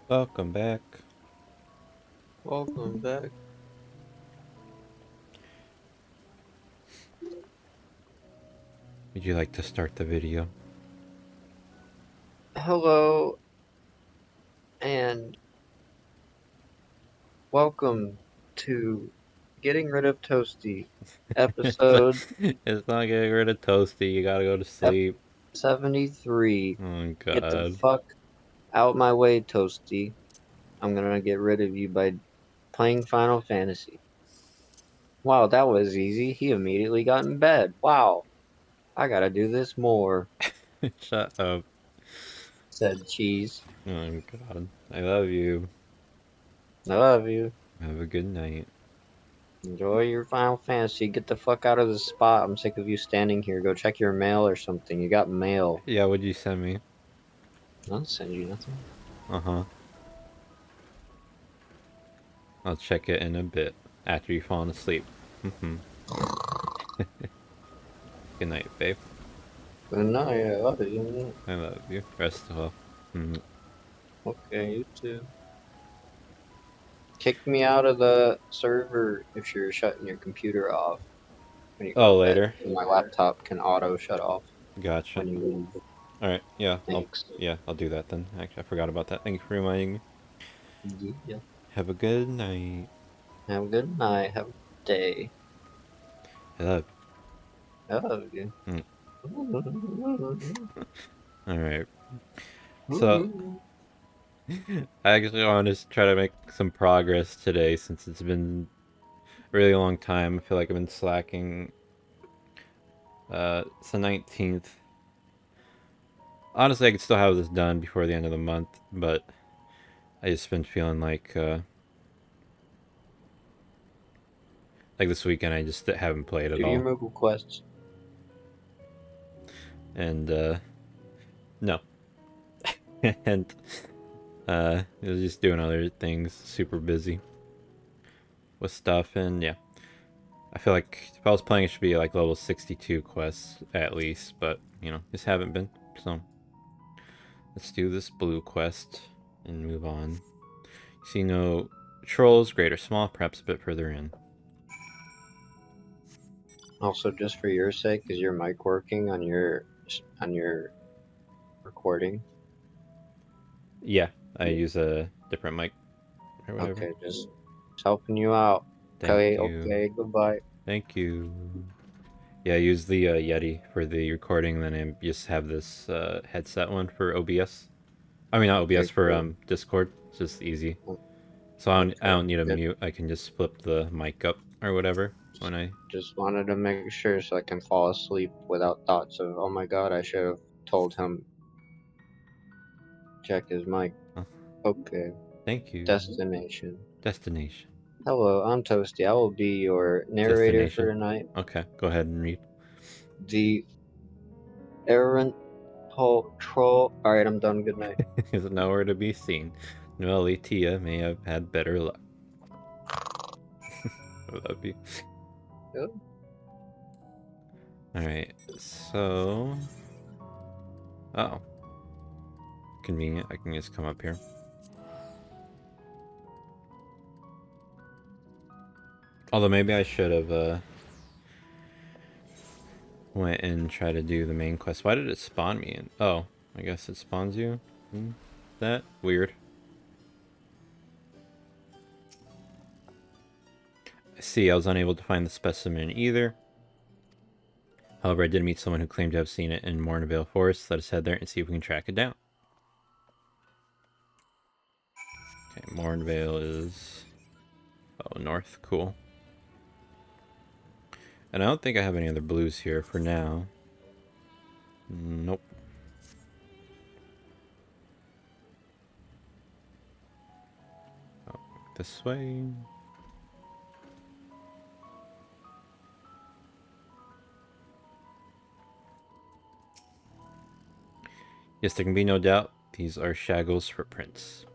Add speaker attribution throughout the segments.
Speaker 1: Welcome back.
Speaker 2: Welcome back.
Speaker 1: Would you like to start the video?
Speaker 2: Hello and welcome to Getting Rid of Toasty, episode
Speaker 1: It's not getting rid of Toasty. You gotta go to
Speaker 2: ep-
Speaker 1: sleep.
Speaker 2: 73.
Speaker 1: Oh
Speaker 2: Get the
Speaker 1: god.
Speaker 2: fuck out my way, Toasty. I'm gonna get rid of you by playing Final Fantasy. Wow, that was easy. He immediately got in bed. Wow, I gotta do this more,
Speaker 1: Shut up.
Speaker 2: said Cheese.
Speaker 1: Oh god. I love you.
Speaker 2: I love you.
Speaker 1: Have a good night.
Speaker 2: Enjoy your Final Fantasy. Get the fuck out of this spot. I'm sick of you standing here. Go check your mail or something. You got mail.
Speaker 1: Yeah, what'd you send me?
Speaker 2: I'll send you nothing.
Speaker 1: Uh-huh. I'll check it in a bit. After you've fallen asleep. Mm-hmm. Good night, babe.
Speaker 2: But no, yeah, I love you.
Speaker 1: I love you. Rest well. Mm.
Speaker 2: Okay, you too. Kick me out of the server if you're shutting your computer off when you go
Speaker 1: Oh,
Speaker 2: to bed.
Speaker 1: later.
Speaker 2: My laptop can auto shut off
Speaker 1: Gotcha.
Speaker 2: when you leave.
Speaker 1: Alright, yeah,
Speaker 2: Thanks.
Speaker 1: I'll do that then. Actually, I forgot about that. Thank you for reminding me.
Speaker 2: Yeah.
Speaker 1: Have a good night.
Speaker 2: Have a good night. Have a good day.
Speaker 1: I love
Speaker 2: I love you.
Speaker 1: you. Alright. So, I actually want to try to make some progress today since it's been a really long time. I feel like I've been slacking. It's the 19th. Honestly, I could still have this done before the end of the month, but I just been feeling like this weekend I just haven't played at
Speaker 2: Do your
Speaker 1: all.
Speaker 2: Moogle quests.
Speaker 1: And, no. And, I was just doing other things, super busy with stuff, and yeah. I feel like if I was playing, it should be like level 62 quests at least, but you know, just haven't been. So let's do this blue quest and move on. You see no trolls, great or small, perhaps a bit further in.
Speaker 2: Also, just for your sake, is your mic working on your recording?
Speaker 1: Yeah, I use a different mic or whatever.
Speaker 2: Okay, just helping you out.
Speaker 1: Thank
Speaker 2: Okay,
Speaker 1: you.
Speaker 2: okay, goodbye.
Speaker 1: Thank you. Yeah, I use the Yeti for the recording, then I just have this headset one for OBS. I mean, not OBS,
Speaker 2: Okay,
Speaker 1: for
Speaker 2: cool.
Speaker 1: Discord. It's just easy.
Speaker 2: Mm,
Speaker 1: So I
Speaker 2: okay,
Speaker 1: don't need a
Speaker 2: good.
Speaker 1: mute. I can just flip the mic up or whatever when I.
Speaker 2: Just wanted to make sure so I can fall asleep without thoughts of, oh my god, I should have told him check his mic.
Speaker 1: Oh,
Speaker 2: Okay,
Speaker 1: thank you.
Speaker 2: destination.
Speaker 1: Destination.
Speaker 2: Hello, I'm Toasty. I will be your narrator for
Speaker 1: Destination.
Speaker 2: tonight.
Speaker 1: Okay, go ahead and read.
Speaker 2: The errant troll. Alright, I'm done. Good night.
Speaker 1: Is nowhere to be seen. Noelle Tia may have had better luck. I love you.
Speaker 2: Good.
Speaker 1: Alright, so. Oh. Convenient. I can just come up here. Although maybe I should have went and tried to do the main quest. Why did it spawn me in? Oh, I guess it spawns you. That weird. I see. I was unable to find the specimen either. However, I did meet someone who claimed to have seen it in Mornvale Forest. Let us head there and see if we can track it down. Okay, Mornvale is north. Cool. And I don't think I have any other blues here for now. Nope. Oh, this way. Yes, there can be no doubt. These are Shaggle's footprints.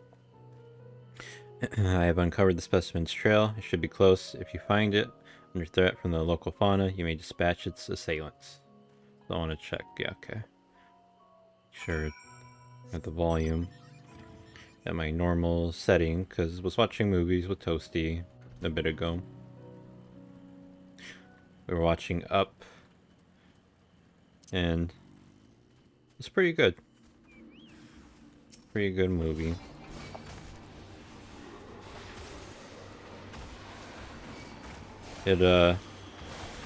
Speaker 1: I have uncovered the specimen's trail. It should be close. If you find it under threat from the local fauna, you may dispatch its assailants. So I want to check. Yeah, okay. Sure. At the volume. at my normal setting because I was watching movies with Toasty a bit ago. We were watching Up, and it's pretty good. Pretty good movie. It I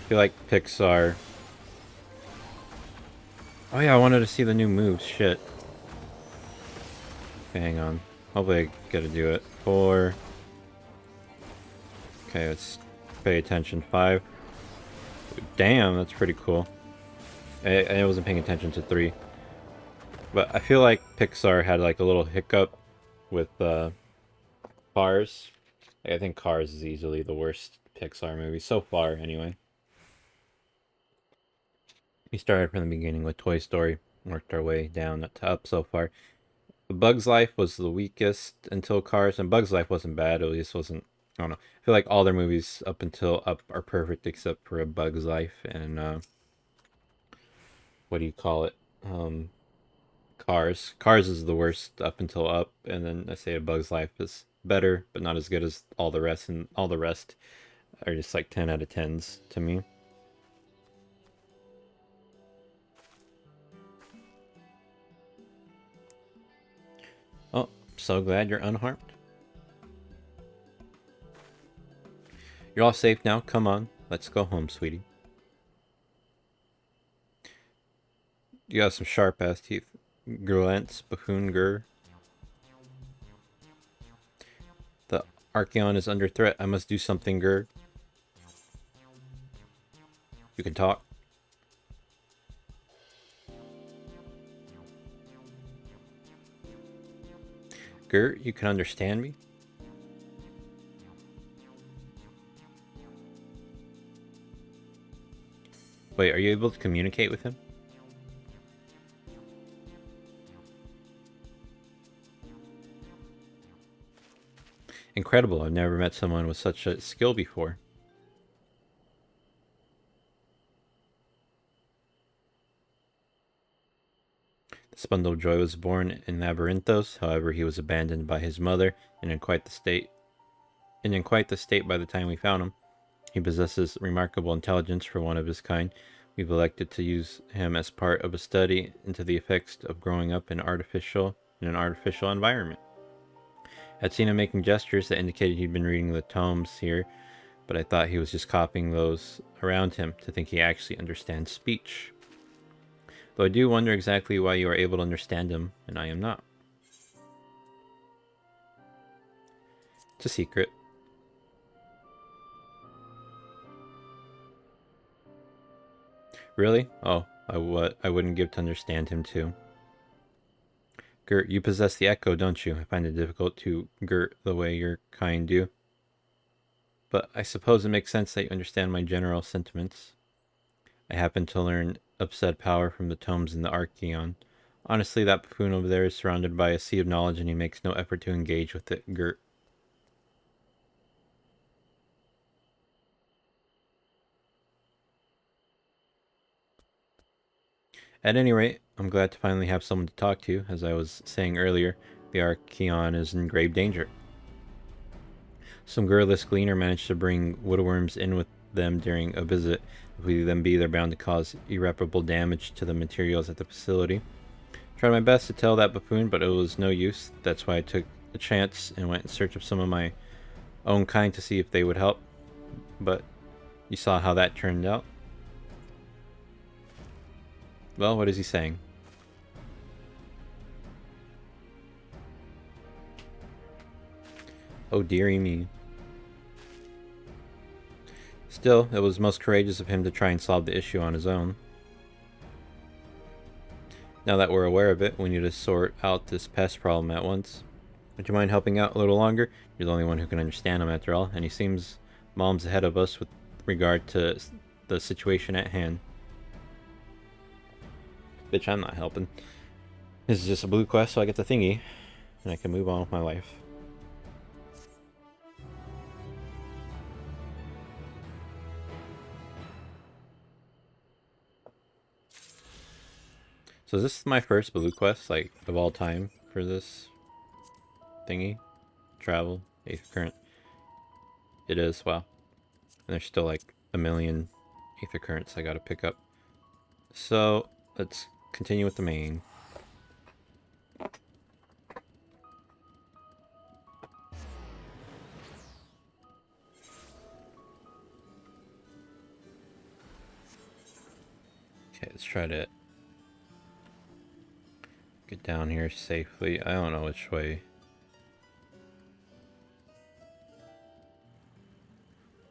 Speaker 1: feel like Pixar. Oh yeah, I wanted to see the new moves. Shit. Okay, hang on. Hopefully I get to do it. 4. Okay, let's pay attention. 5. Damn, that's pretty cool. I wasn't paying attention to 3. But I feel like Pixar had like a little hiccup with Cars. Like, I think Cars is easily the worst Pixar movie so far, anyway. We started from the beginning with Toy Story, worked our way down to Up so far. The Bug's Life was the weakest until Cars, and Bug's Life wasn't bad. It just wasn't. I don't know. I feel like all their movies up until Up are perfect except for A Bug's Life and what do you call it? Um, Cars. Cars is the worst up until Up, and then I say A Bug's Life is better, but not as good as all the rest, and all the rest are just like 10 out of 10s to me. Oh, so glad you're unharmed. You're all safe now. Come on, let's go home, sweetie. You got some sharp ass teeth. Grulents, buffoon, gur. The Archeon is under threat. I must do something, gur. You can talk. Gur, you can understand me? Wait, are you able to communicate with him? Incredible, I've never met someone with such a skill before. This bundle of joy was born in Labyrinthos, however he was abandoned by his mother and in quite the state by the time we found him. He possesses remarkable intelligence for one of his kind. We've elected to use him as part of a study into the effects of growing up in an artificial environment. I'd seen him making gestures that indicated he'd been reading the tomes here, but I thought he was just copying those around him to think he actually understands speech. Though I do wonder exactly why you are able to understand him, and I am not. It's a secret. Really? Oh, I wouldn't give to understand him too. Gert, you possess the echo, don't you? I find it difficult to Gert the way your kind do. But I suppose it makes sense that you understand my general sentiments. I happen to learn upset power from the tomes in the Archeon. Honestly, that buffoon over there is surrounded by a sea of knowledge and he makes no effort to engage with it, Gert. At any rate, I'm glad to finally have someone to talk to. As I was saying earlier, the Archeon is in grave danger. Some girlless gleaner managed to bring woodworms in with them during a visit. If we then be, they're bound to cause irreparable damage to the materials at the facility. Tried my best to tell that buffoon, but it was no use. That's why I took a chance and went in search of some of my own kind to see if they would help. But you saw how that turned out. Well, what is he saying? Oh dearie me. Still, it was most courageous of him to try and solve the issue on his own. Now that we're aware of it, we need to sort out this pest problem at once. Would you mind helping out a little longer? You're the only one who can understand him after all, and he seems mom's ahead of us with regard to the situation at hand. Bitch, I'm not helping. This is just a blue quest, so I get the thingy, and I can move on with my life. So is this my first blue quest, like, of all time for this? thingy. Travel, Aether Current. It is, wow. And there's still like a million Aether Currents I gotta pick up. So, let's continue with the main. Okay, let's try to get down here safely. I don't know which way.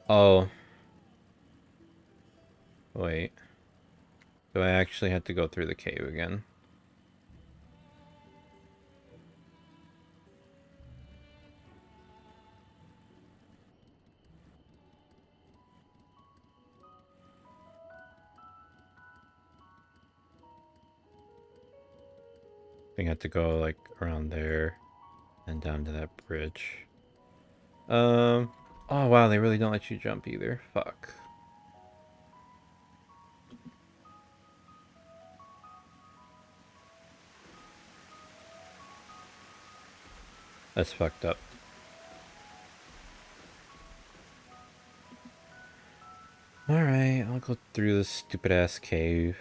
Speaker 1: Oh. Wait. Do I actually have to go through the cave again? I think I have to go like around there and down to that bridge. Oh wow, they really don't let you jump either. Fuck. That's fucked up. Alright, I'll go through this stupid ass cave.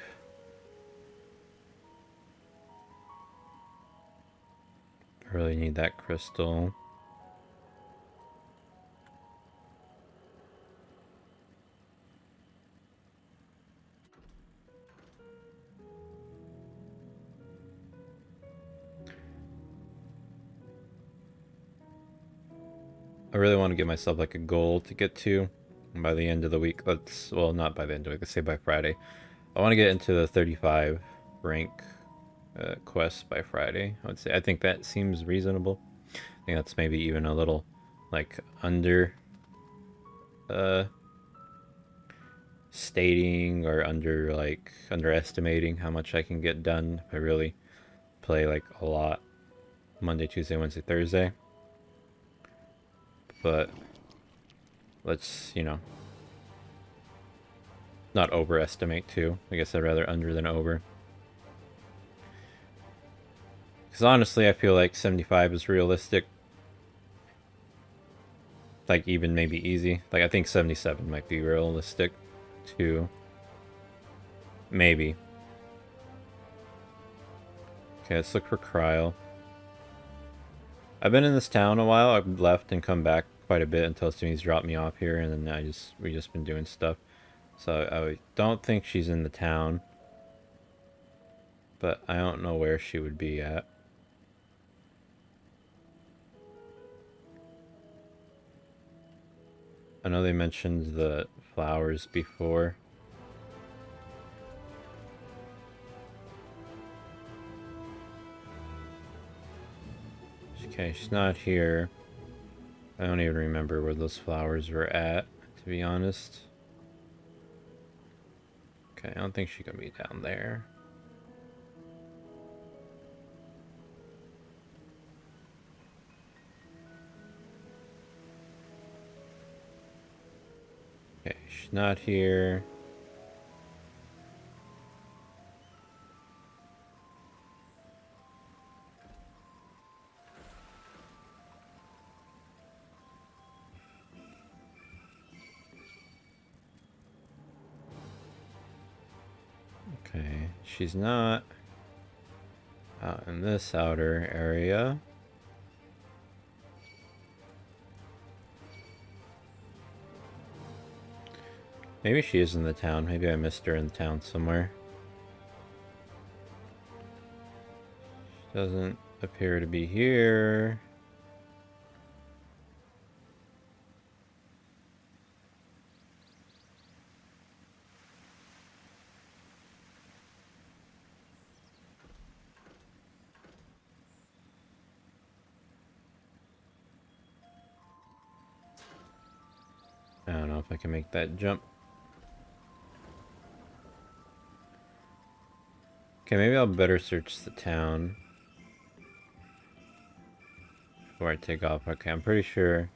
Speaker 1: I really need that crystal. I really want to give myself like a goal to get to by the end of the week. Let's, well, not by the end of the week, let's say by Friday. I want to get into the 35 rank quest by Friday. I would say, I think that seems reasonable. I think that's maybe even a little like uh stating or underestimating how much I can get done if I really play like a lot Monday, Tuesday, Wednesday, Thursday. But let's, not overestimate too. I guess I'd rather under than over. Because honestly, I feel like 75 is realistic. Like even maybe easy. Like I think 77 might be realistic too. Maybe. Okay, let's look for Cryo. I've been in this town a while. I've left and come back quite a bit until Suni's dropped me off here, and then we just been doing stuff. So I don't think she's in the town, but I don't know where she would be at. I know they mentioned the flowers before. Okay, she's not here. I don't even remember where those flowers were at, to be honest. Okay, I don't think she could be down there. Okay, she's not here. Okay, she's not out in this outer area. Maybe she is in the town. Maybe I missed her in town somewhere. She doesn't appear to be here. I don't know if I can make that jump. Okay, maybe I'll better search the town before I take off. Okay, I'm pretty sure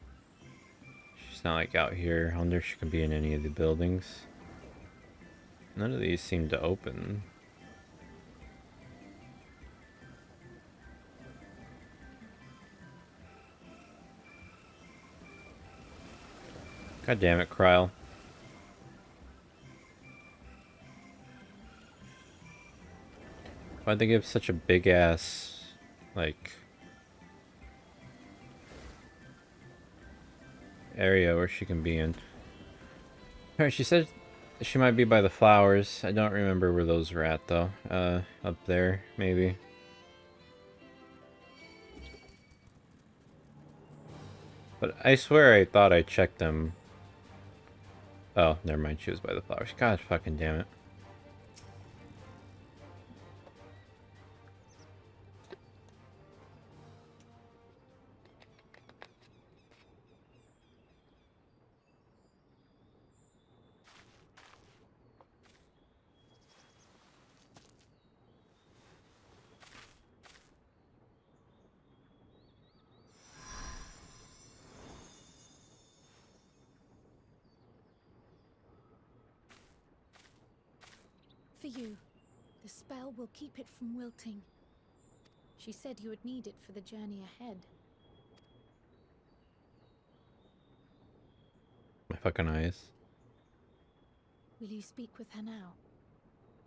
Speaker 1: she's not like out here. I wonder if she could be in any of the buildings. None of these seem to open. God damn it, Kryle. Why'd they give such a big ass, like, area where she can be in? Alright, she said she might be by the flowers. I don't remember where those were at, though. Up there, maybe. But I swear I thought I checked them. Oh, never mind. She was by the flowers. God fucking damn it.
Speaker 3: For you. The spell will keep it from wilting. She said you would need it for the journey ahead.
Speaker 1: My fucking eyes.
Speaker 3: Will you speak with her now?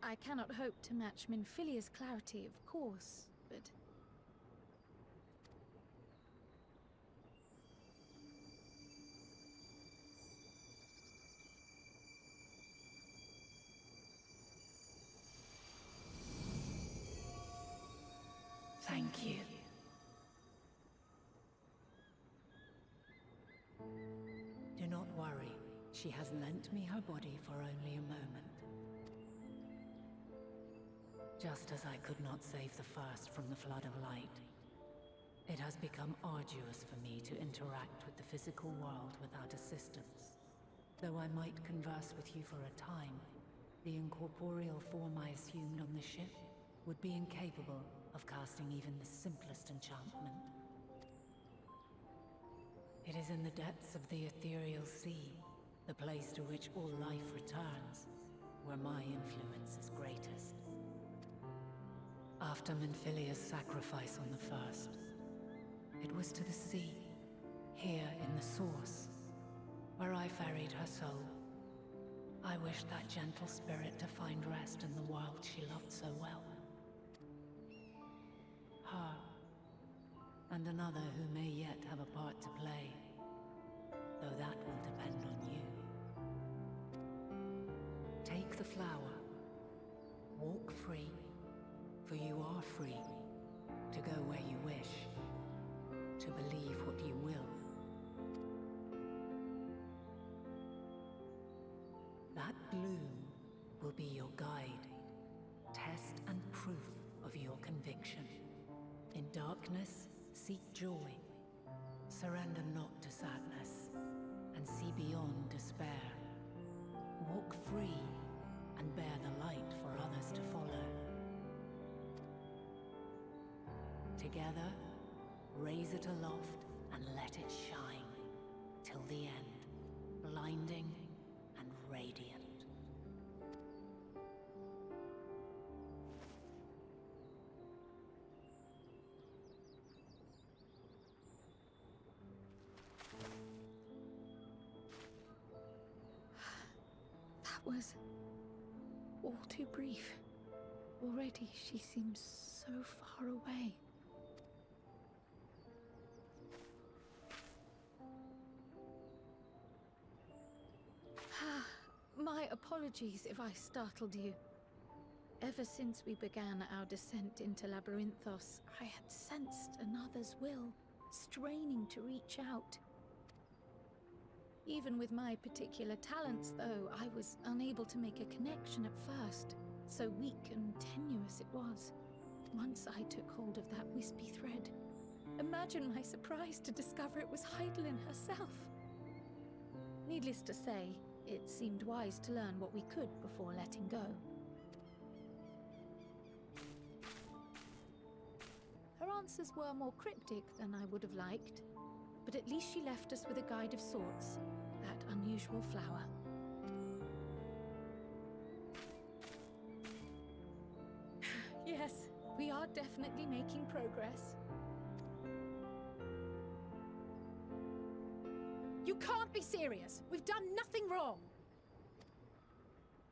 Speaker 3: I cannot hope to match Minfilia's clarity, of course, but...
Speaker 4: Thank you. Do not worry. She has lent me her body for only a moment. Just as I could not save the first from the flood of light, it has become arduous for me to interact with the physical world without assistance. Though I might converse with you for a time, the incorporeal form I assumed on the ship would be incapable of casting even the simplest enchantment. It is in the depths of the ethereal sea, the place to which all life returns, where my influence is greatest. After Minfilia's sacrifice on the first, it was to the sea, here in the source, where I ferried her soul. I wished that gentle spirit to find rest in the world she loved so well. Her, and another who may yet have a part to play, though that will depend on you. Take the flower, walk free, for you are free, to go where you wish, to believe what you will. That bloom will be your guide, test and proof of your conviction. In darkness, seek joy. Surrender not to sadness, and see beyond despair. Walk free, and bear the light for others to follow. Together, raise it aloft and let it shine, till the end, blinding and radiant.
Speaker 3: That was all too brief. Already she seems so far away. My apologies if I startled you. Ever since we began our descent into Labyrinthos, I had sensed another's will, straining to reach out. Even with my particular talents, though, I was unable to make a connection at first. So weak and tenuous it was. Once I took hold of that wispy thread. Imagine my surprise to discover it was Heidelin herself. Needless to say, it seemed wise to learn what we could before letting go. Her answers were more cryptic than I would have liked, but at least she left us with a guide of sorts, that unusual flower. Yes, we are definitely making progress. You can't be serious. We've done nothing wrong.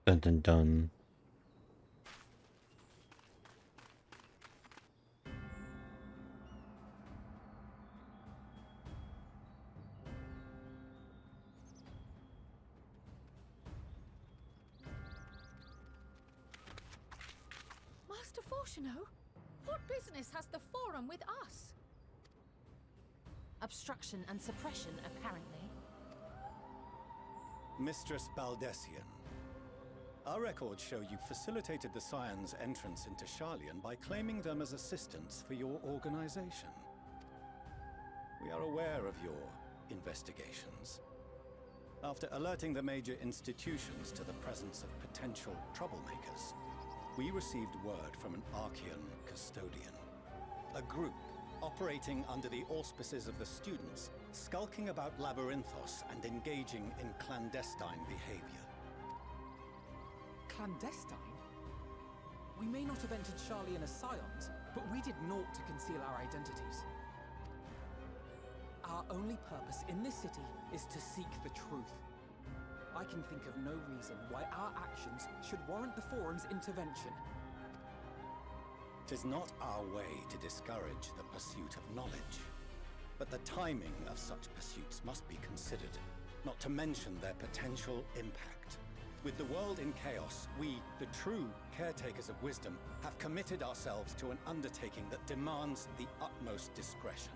Speaker 1: Dun dun dun.
Speaker 3: Master Fortuno, what business has the Forum with us?
Speaker 5: Obstruction and suppression, apparently.
Speaker 6: Mistress Baldessian, our records show you facilitated the Scions' entrance into Sharlayan by claiming them as assistants for your organization. We are aware of your investigations. After alerting the major institutions to the presence of potential troublemakers, we received word from an Archean custodian. A group operating under the auspices of the students, skulking about Labyrinthos and engaging in clandestine behavior.
Speaker 7: Clandestine? We may not have entered Sharlayan as Scions, but we did naught to conceal our identities. Our only purpose in this city is to seek the truth. I can think of no reason why our actions should warrant the Forum's intervention.
Speaker 6: 'Tis not our way to discourage the pursuit of knowledge. But the timing of such pursuits must be considered, not to mention their potential impact. With the world in chaos, we, the true caretakers of wisdom, have committed ourselves to an undertaking that demands the utmost discretion.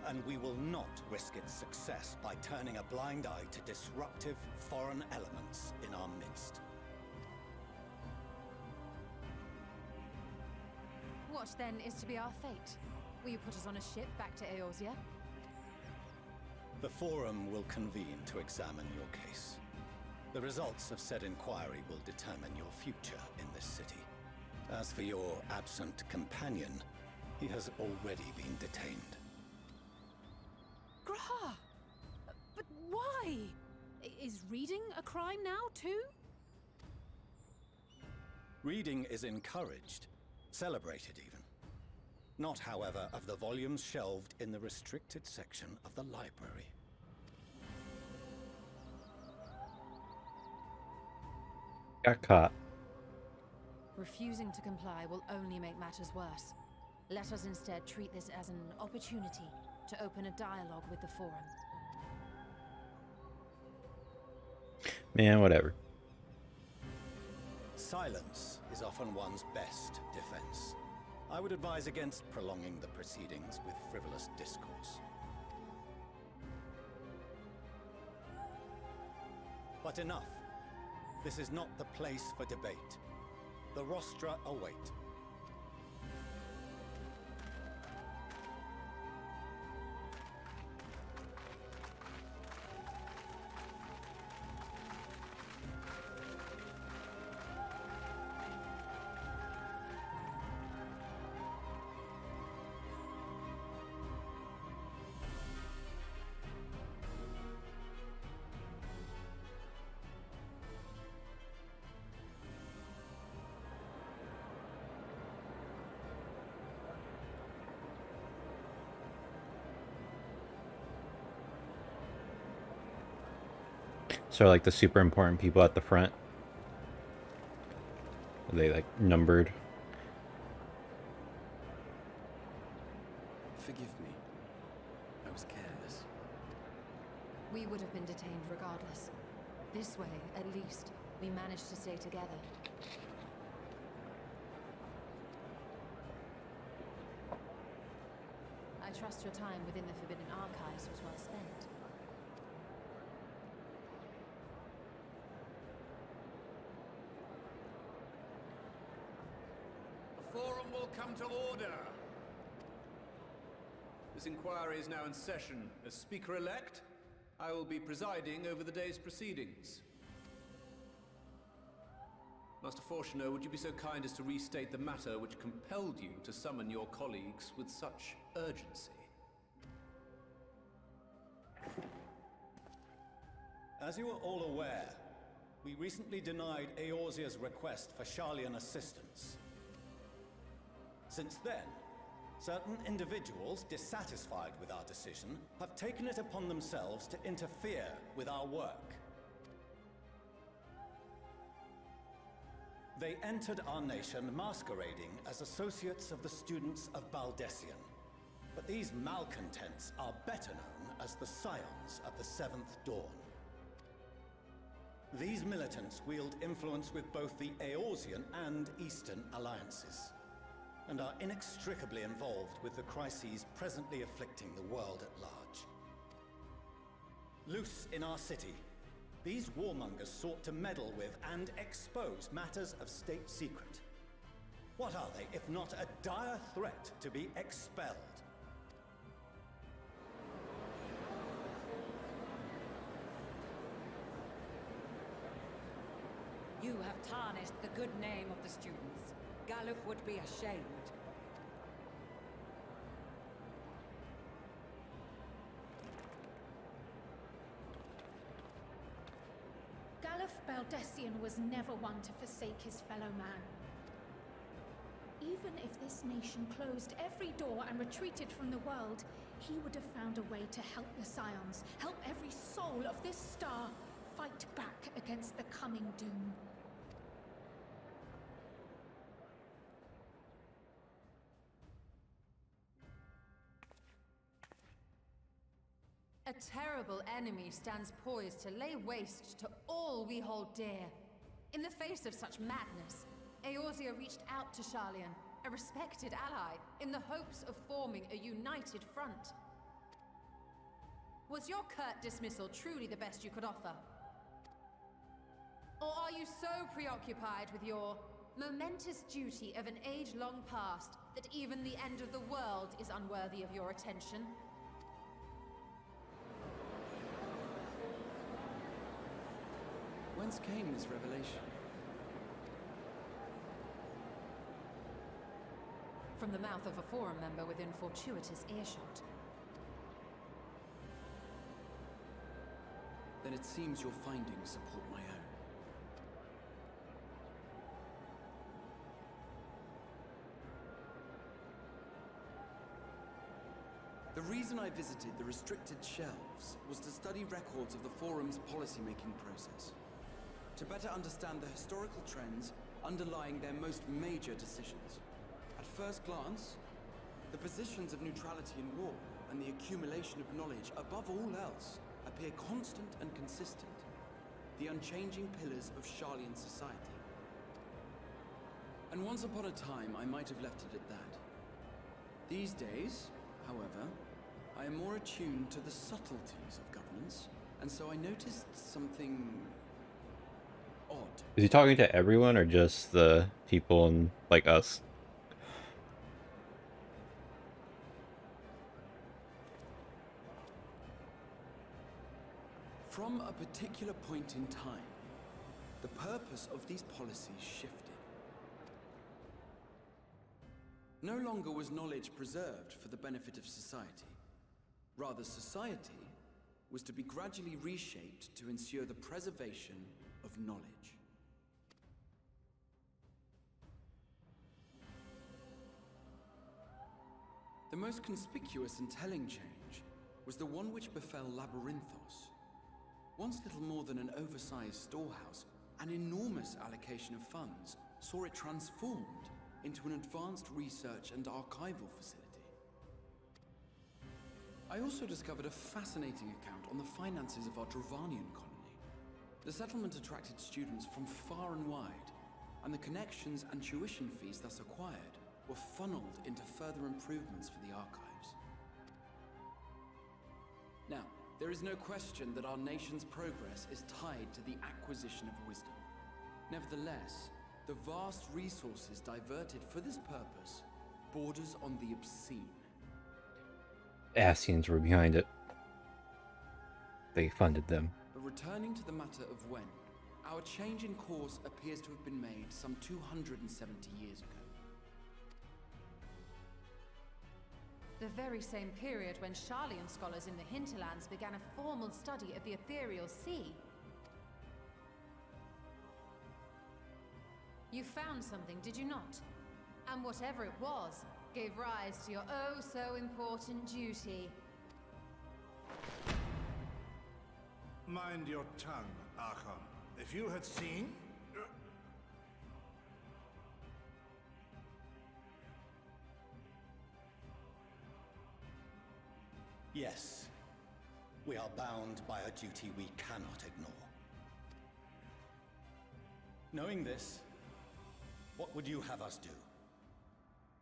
Speaker 6: And we will not risk its success by turning a blind eye to disruptive foreign elements in our midst.
Speaker 5: What, then, is to be our fate? Will you put us on a ship back to Eorzea?
Speaker 6: The Forum will convene to examine your case. The results of said inquiry will determine your future in this city. As for your absent companion, he has already been detained.
Speaker 5: Graha! But why? Is reading a crime now, too?
Speaker 6: Reading is encouraged, celebrated even. Not, however, of the volumes shelved in the restricted section of the library.
Speaker 1: Got caught.
Speaker 5: Refusing to comply will only make matters worse. Let us instead treat this as an opportunity to open a dialogue with the Forum.
Speaker 1: Man, whatever.
Speaker 6: Silence is often one's best defense. I would advise against prolonging the proceedings with frivolous discourse. But enough. This is not the place for debate. The rostra await.
Speaker 1: So like the super important people at the front. Are they like numbered?
Speaker 7: Forgive me. I was careless.
Speaker 5: We would have been detained regardless. This way, at least, we managed to stay together. I trust your time within the Forbidden Archives was well spent.
Speaker 8: The Forum will come to order. This inquiry is now in session. As Speaker-elect, I will be presiding over the day's proceedings. Master Fortuno, would you be so kind as to restate the matter which compelled you to summon your colleagues with such urgency?
Speaker 6: As you are all aware, we recently denied Eorzea's request for Sharlayan assistance. Since then, Certain individuals dissatisfied with our decision have taken it upon themselves to interfere with our work. They entered our nation masquerading as associates of the students of Baldessian. But these malcontents are better known as the Scions of the Seventh Dawn. These militants wield influence with both the Eorzean and Eastern alliances, and are inextricably involved with the crises presently afflicting the world at large. Loose in our city, these warmongers sought to meddle with and expose matters of state secret. What are they, if not a dire threat to be expelled?
Speaker 9: You have tarnished the good name of the students. Galuf would be ashamed.
Speaker 3: Galuf Baldessian was never one to forsake his fellow man. Even if this nation closed every door and retreated from the world, he would have found a way to help the Scions, help every soul of this star fight back against the coming doom.
Speaker 5: A terrible enemy stands poised to lay waste to all we hold dear. In the face of such madness, Eorzea reached out to Sharlayan, a respected ally, in the hopes of forming a united front. Was your curt dismissal truly the best you could offer? Or are you so preoccupied with your momentous duty of an age long past that even the end of the world is unworthy of your attention?
Speaker 7: Whence came this revelation?
Speaker 5: From the mouth of a forum member within fortuitous earshot.
Speaker 7: Then it seems your findings support my own. The reason I visited the restricted shelves was to study records of the Forum's policymaking process, to better understand the historical trends underlying their most major decisions. At first glance, the positions of neutrality in war and the accumulation of knowledge above all else appear constant and consistent, the unchanging pillars of Sharlayan society. And once upon a time, I might have left it at that. These days, however, I am more attuned to the subtleties of governance, and so I noticed something odd.
Speaker 1: Is he talking to everyone or just the people like us?
Speaker 7: From a particular point in time, the purpose of these policies shifted. No longer was knowledge preserved for the benefit of society. Rather, society was to be gradually reshaped to ensure the preservation of knowledge. The most conspicuous and telling change was the one which befell Labyrinthos. Once little more than an oversized storehouse, an enormous allocation of funds saw it transformed into an advanced research and archival facility. I also discovered a fascinating account on the finances of our Dravanian colony. The settlement attracted students from far and wide, and the connections and tuition fees thus acquired were funneled into further improvements for the archives. Now, there is no question that our nation's progress is tied to the acquisition of wisdom. Nevertheless, the vast resources diverted for this purpose borders on the obscene.
Speaker 1: Ascians were behind it. They funded them.
Speaker 7: But returning to the matter of when, our change in course appears to have been made some 270 years ago.
Speaker 5: The very same period when Sharlayan scholars in the hinterlands began a formal study of the ethereal sea. You found something, did you not? and whatever it was, gave rise to your oh-so-important duty.
Speaker 10: Mind your tongue, Archon. If you had seen...
Speaker 6: Yes. We are bound by a duty we cannot ignore. Knowing this, what would you have us do?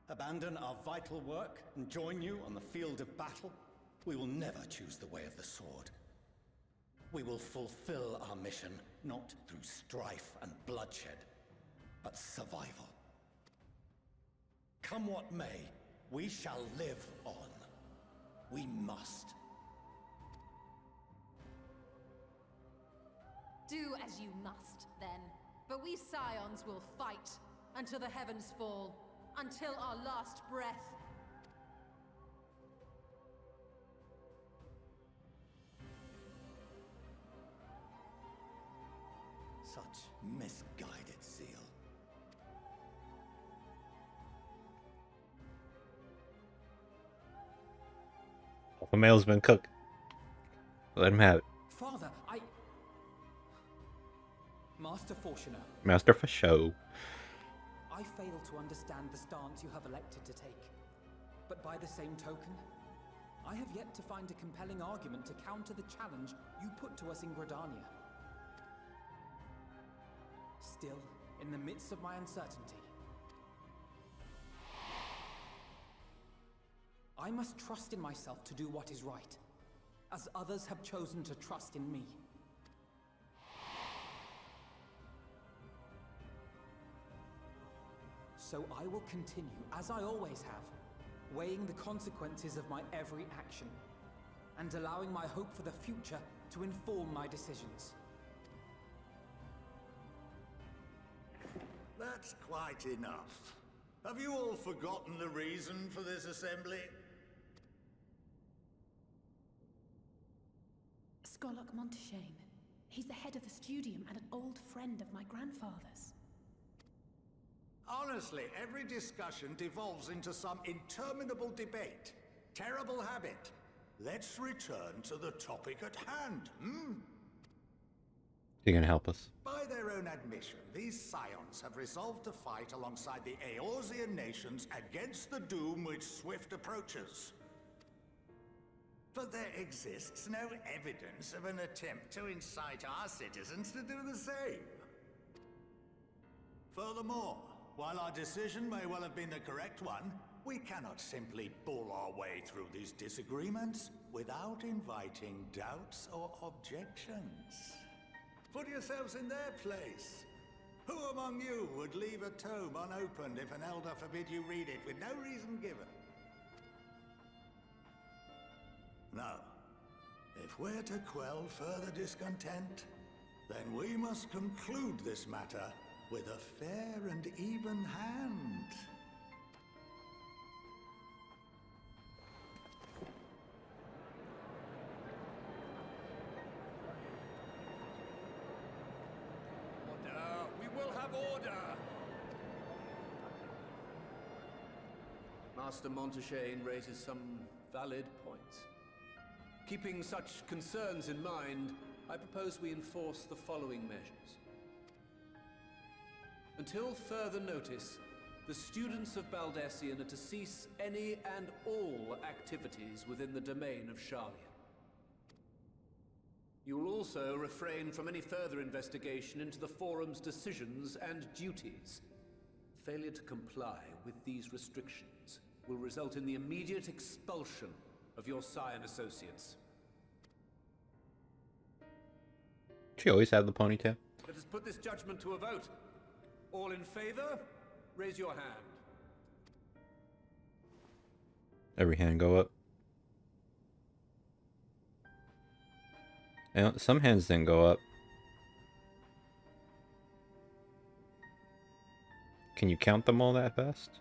Speaker 6: Abandon our vital work and join you on the field of battle? We will never choose the way of the sword. We will fulfill our mission, not through strife and bloodshed, but survival. Come what may, we shall live on. We must.
Speaker 5: Do as you must, then. But we Scions will fight until the heavens fall, until our last breath.
Speaker 6: Such misguided zeal.
Speaker 1: The meal's been cooked. Let him have it.
Speaker 11: Father, Master Fortuner.
Speaker 1: Master for show.
Speaker 11: I fail to understand the stance you have elected to take. But by the same token, I have yet to find a compelling argument to counter the challenge you put to us in Gridania. Still, in the midst of my uncertainty, I must trust in myself to do what is right, as others have chosen to trust in me. So I will continue, as I always have, weighing the consequences of my every action, and allowing my hope for the future to inform my decisions.
Speaker 10: That's quite enough. Have you all forgotten the reason for this assembly?
Speaker 3: Skolok Monteshane. He's the head of the Studium and an old friend of my grandfather's.
Speaker 10: Honestly, every discussion devolves into some interminable debate. Terrible habit. Let's return to the topic at hand,
Speaker 1: You gonna help us?
Speaker 10: By their own admission, these Scions have resolved to fight alongside the Eorzean nations against the doom which swift approaches. But there exists no evidence of an attempt to incite our citizens to do the same. Furthermore, while our decision may well have been the correct one, we cannot simply bull our way through these disagreements without inviting doubts or objections. Put yourselves in their place. Who among you would leave a tome unopened if an elder forbid you read it with no reason given? No. If we're to quell further discontent, then we must conclude this matter with a fair and even hand.
Speaker 8: Order! We will have order! Master Monteshane raises some valid points. Keeping such concerns in mind, I propose we enforce the following measures. Until further notice, the students of Baldessian are to cease any and all activities within the domain of Sharlian. You will also refrain from any further investigation into the Forum's decisions and duties. Failure to comply with these restrictions will result in the immediate expulsion of your Scion associates.
Speaker 1: She always had the ponytail.
Speaker 8: Let us put this judgment to a vote. All in favor, raise your hand.
Speaker 1: Every hand go up. And some hands didn't go up. Can you count them all that fast?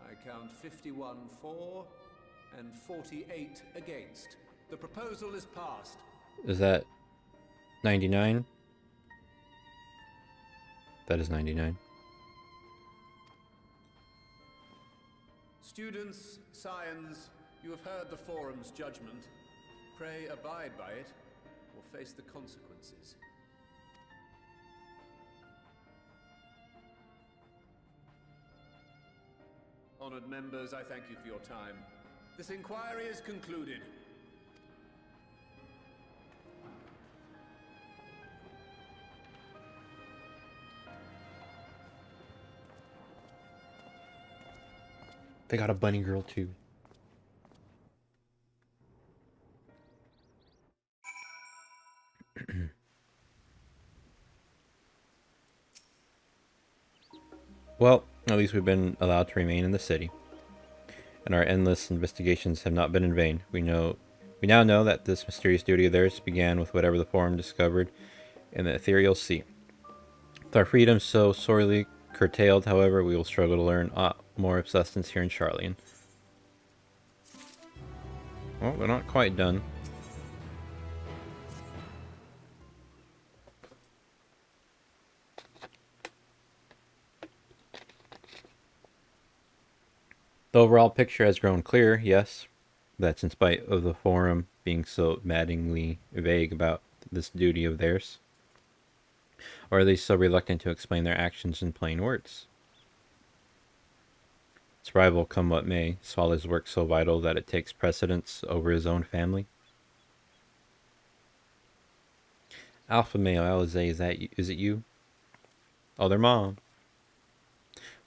Speaker 8: I count 51 for and 48 against. The proposal is passed.
Speaker 1: Is that 99? That is 99.
Speaker 8: Students, scions, you have heard the Forum's judgment. Pray abide by it, or face the consequences. Honored members, I thank you for your time. This inquiry is concluded.
Speaker 1: They got a bunny girl too. Well, at least we've been allowed to remain in the city, and our endless investigations have not been in vain. We now know that this mysterious duty of theirs began with whatever the Forum discovered in the ethereal sea. With our freedom so sorely curtailed, however, we will struggle to learn more of substance here in Charlian. Well, we're not quite done. The overall picture has grown clear, yes. That's in spite of the Forum being so maddeningly vague about this duty of theirs. Or are they so reluctant to explain their actions in plain words? Survival come what may, Swallow's work so vital that it takes precedence over his own family. Alpha male, Alize, is it you? Oh, their mom.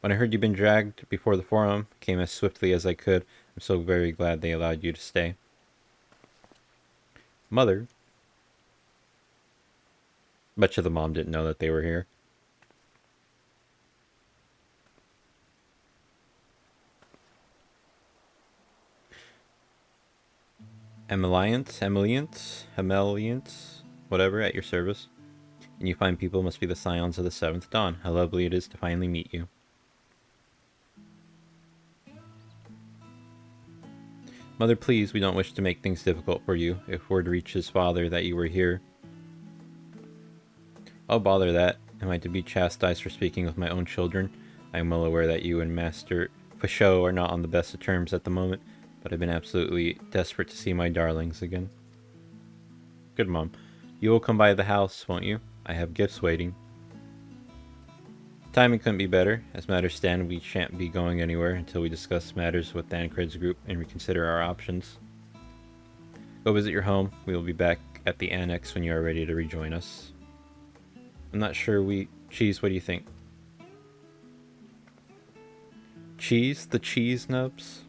Speaker 1: When I heard you'd been dragged before the Forum, came as swiftly as I could. I'm so very glad they allowed you to stay. Mother? Betcha the mom didn't know that they were here. Emelians, whatever, at your service. And you fine people must be the scions of the 7th Dawn. How lovely it is to finally meet you. Mother, please, we don't wish to make things difficult for you. If word reaches father that you were here... Oh, bother that. Am I to be chastised for speaking with my own children? I am well aware that you and Master Fasho are not on the best of terms at the moment, but I've been absolutely desperate to see my darlings again. Good, Mom. You will come by the house, won't you? I have gifts waiting. Timing couldn't be better. As matters stand, we shan't be going anywhere until we discuss matters with Thancred's group and reconsider our options. Go visit your home. We will be back at the annex when you are ready to rejoin us. I'm not sure Cheese, what do you think? Cheese? The cheese nubs?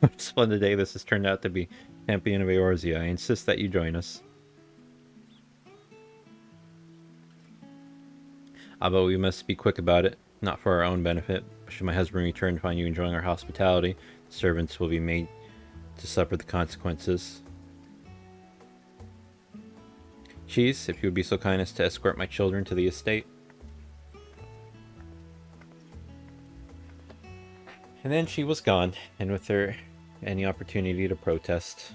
Speaker 1: What a splendid day this has turned out to be. Champion of Eorzea, I insist that you join us. But we must be quick about it, not for our own benefit. Should my husband return to find you enjoying our hospitality, the servants will be made to suffer the consequences. Cheese, if you would be so kind as to escort my children to the estate. And then she was gone, and with her any opportunity to protest.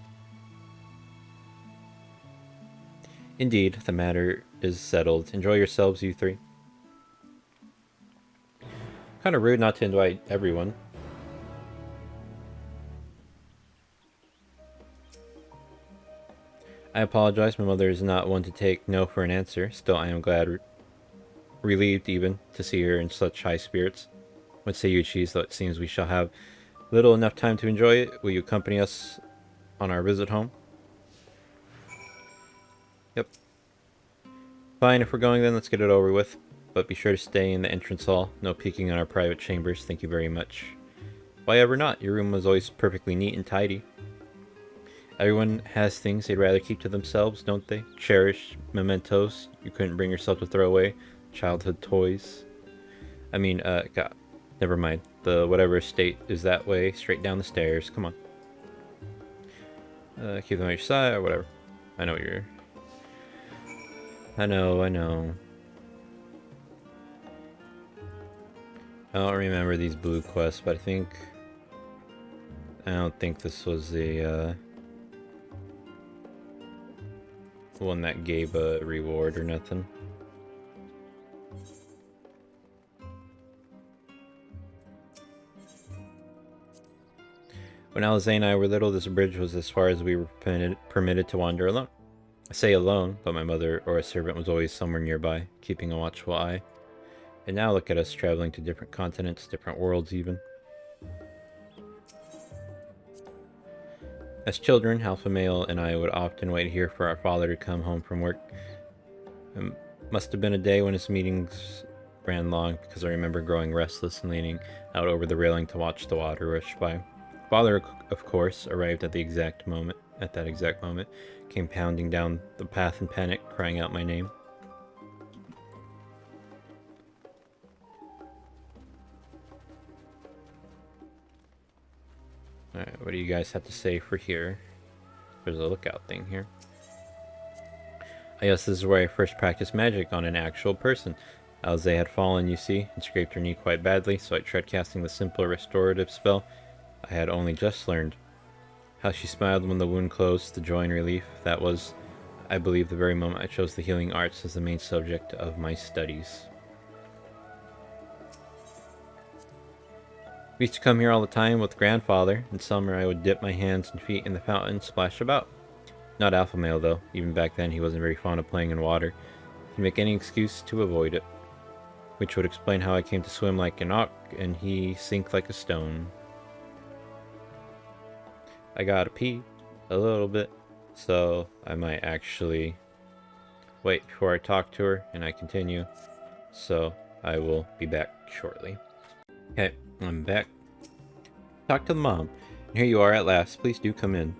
Speaker 1: Indeed, the matter is settled. Enjoy yourselves, you three. Kind of rude not to invite everyone. I apologize, my mother is not one to take no for an answer. Still, I am glad, relieved even, to see her in such high spirits. What say you, Cheese, though it seems we shall have little enough time to enjoy it? Will you accompany us on our visit home? Yep. Fine, if we're going then, let's get it over with. But be sure to stay in the entrance hall. No peeking in our private chambers, thank you very much. Why ever not? Your room was always perfectly neat and tidy. Everyone has things they'd rather keep to themselves, don't they? Cherished mementos you couldn't bring yourself to throw away. Childhood toys. I mean, God, never mind. The whatever estate is that way, straight down the stairs. Come on. Keep them on your side, or whatever. I know you're... I know. I don't remember these blue quests, but I don't think this was the one that gave a reward or nothing. When Alizé and I were little, this bridge was as far as we were permitted to wander alone. I say alone, but my mother or a servant was always somewhere nearby, keeping a watchful eye. And now look at us traveling to different continents, different worlds even. As children, Alpha Male and I would often wait here for our father to come home from work. It must have been a day when his meetings ran long, because I remember growing restless and leaning out over the railing to watch the water rush by. Father, of course, arrived at that exact moment, came pounding down the path in panic, crying out my name. Alright, what do you guys have to say for here? There's a lookout thing here. I guess this is where I first practiced magic on an actual person. Alizé had fallen, you see, and scraped her knee quite badly, so I tried casting the simpler restorative spell I had only just learned. How she smiled when the wound closed, the joy and relief. That was, I believe, the very moment I chose the healing arts as the main subject of my studies. We used to come here all the time with grandfather. In summer, I would dip my hands and feet in the fountain and splash about. Not Alpha Male, though. Even back then, he wasn't very fond of playing in water. He'd make any excuse to avoid it. Which would explain how I came to swim like an auk and he sink like a stone. I gotta pee a little bit, so I might actually wait before I talk to her and I continue. So I will be back shortly. Okay, I'm back. Talk to the mom. And here you are at last. Please do come in.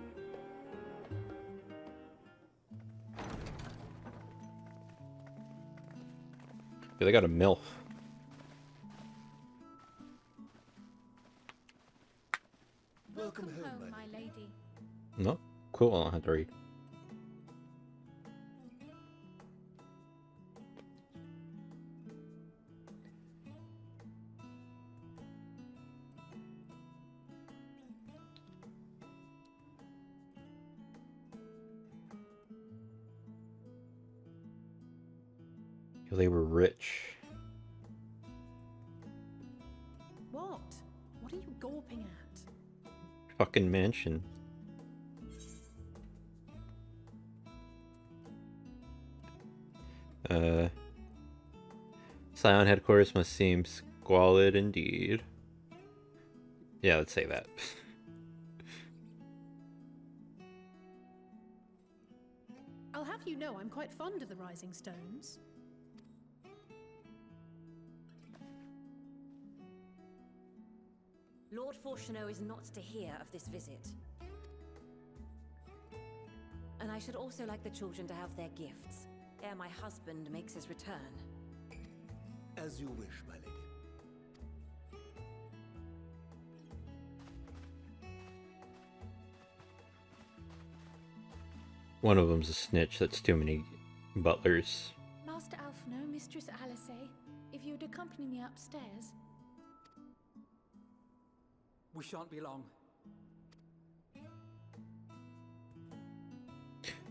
Speaker 1: They got a MILF.
Speaker 3: Welcome home, my lady.
Speaker 1: No? Cool, I don't have to read. They were rich.
Speaker 12: What? What are you gawping at?
Speaker 1: Fucking mansion. Scion headquarters must seem squalid indeed. Yeah, let's say that.
Speaker 12: I'll have you know I'm quite fond of the Rising Stones.
Speaker 9: Lord Fortuneau is not to hear of this visit. And I should also like the children to have their gifts, ere my husband makes his return.
Speaker 10: As you wish, my lady.
Speaker 1: One of them's a snitch. That's too many butlers.
Speaker 3: Master Alphino, Mistress Alizé, if you'd accompany me upstairs.
Speaker 11: We shan't be long.
Speaker 1: I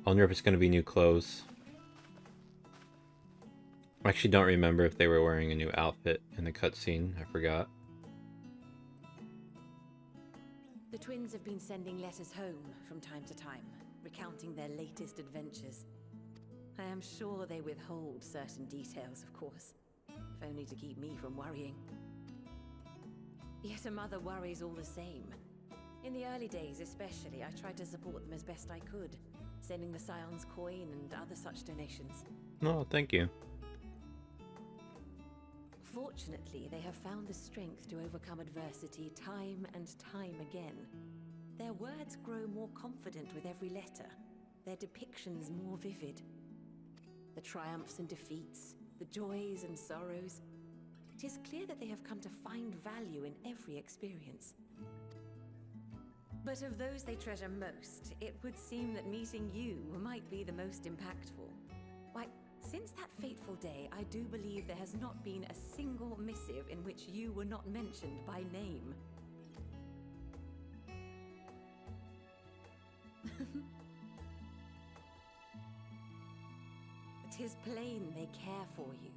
Speaker 1: wonder if it's going to be new clothes. I actually don't remember if they were wearing a new outfit in the cutscene. I forgot.
Speaker 9: The twins have been sending letters home from time to time, recounting their latest adventures. I am sure they withhold certain details, of course, if only to keep me from worrying. Yet a mother worries all the same. In the early days especially, I tried to support them as best I could, sending the Scion's coin and other such donations.
Speaker 1: Oh, thank you.
Speaker 9: Fortunately, they have found the strength to overcome adversity time and time again. Their words grow more confident with every letter, their depictions more vivid. The triumphs and defeats, the joys and sorrows. It is clear that they have come to find value in every experience. But of those they treasure most, it would seem that meeting you might be the most impactful. Why, since that fateful day, I do believe there has not been a single missive in which you were not mentioned by name. Tis plain they care for you,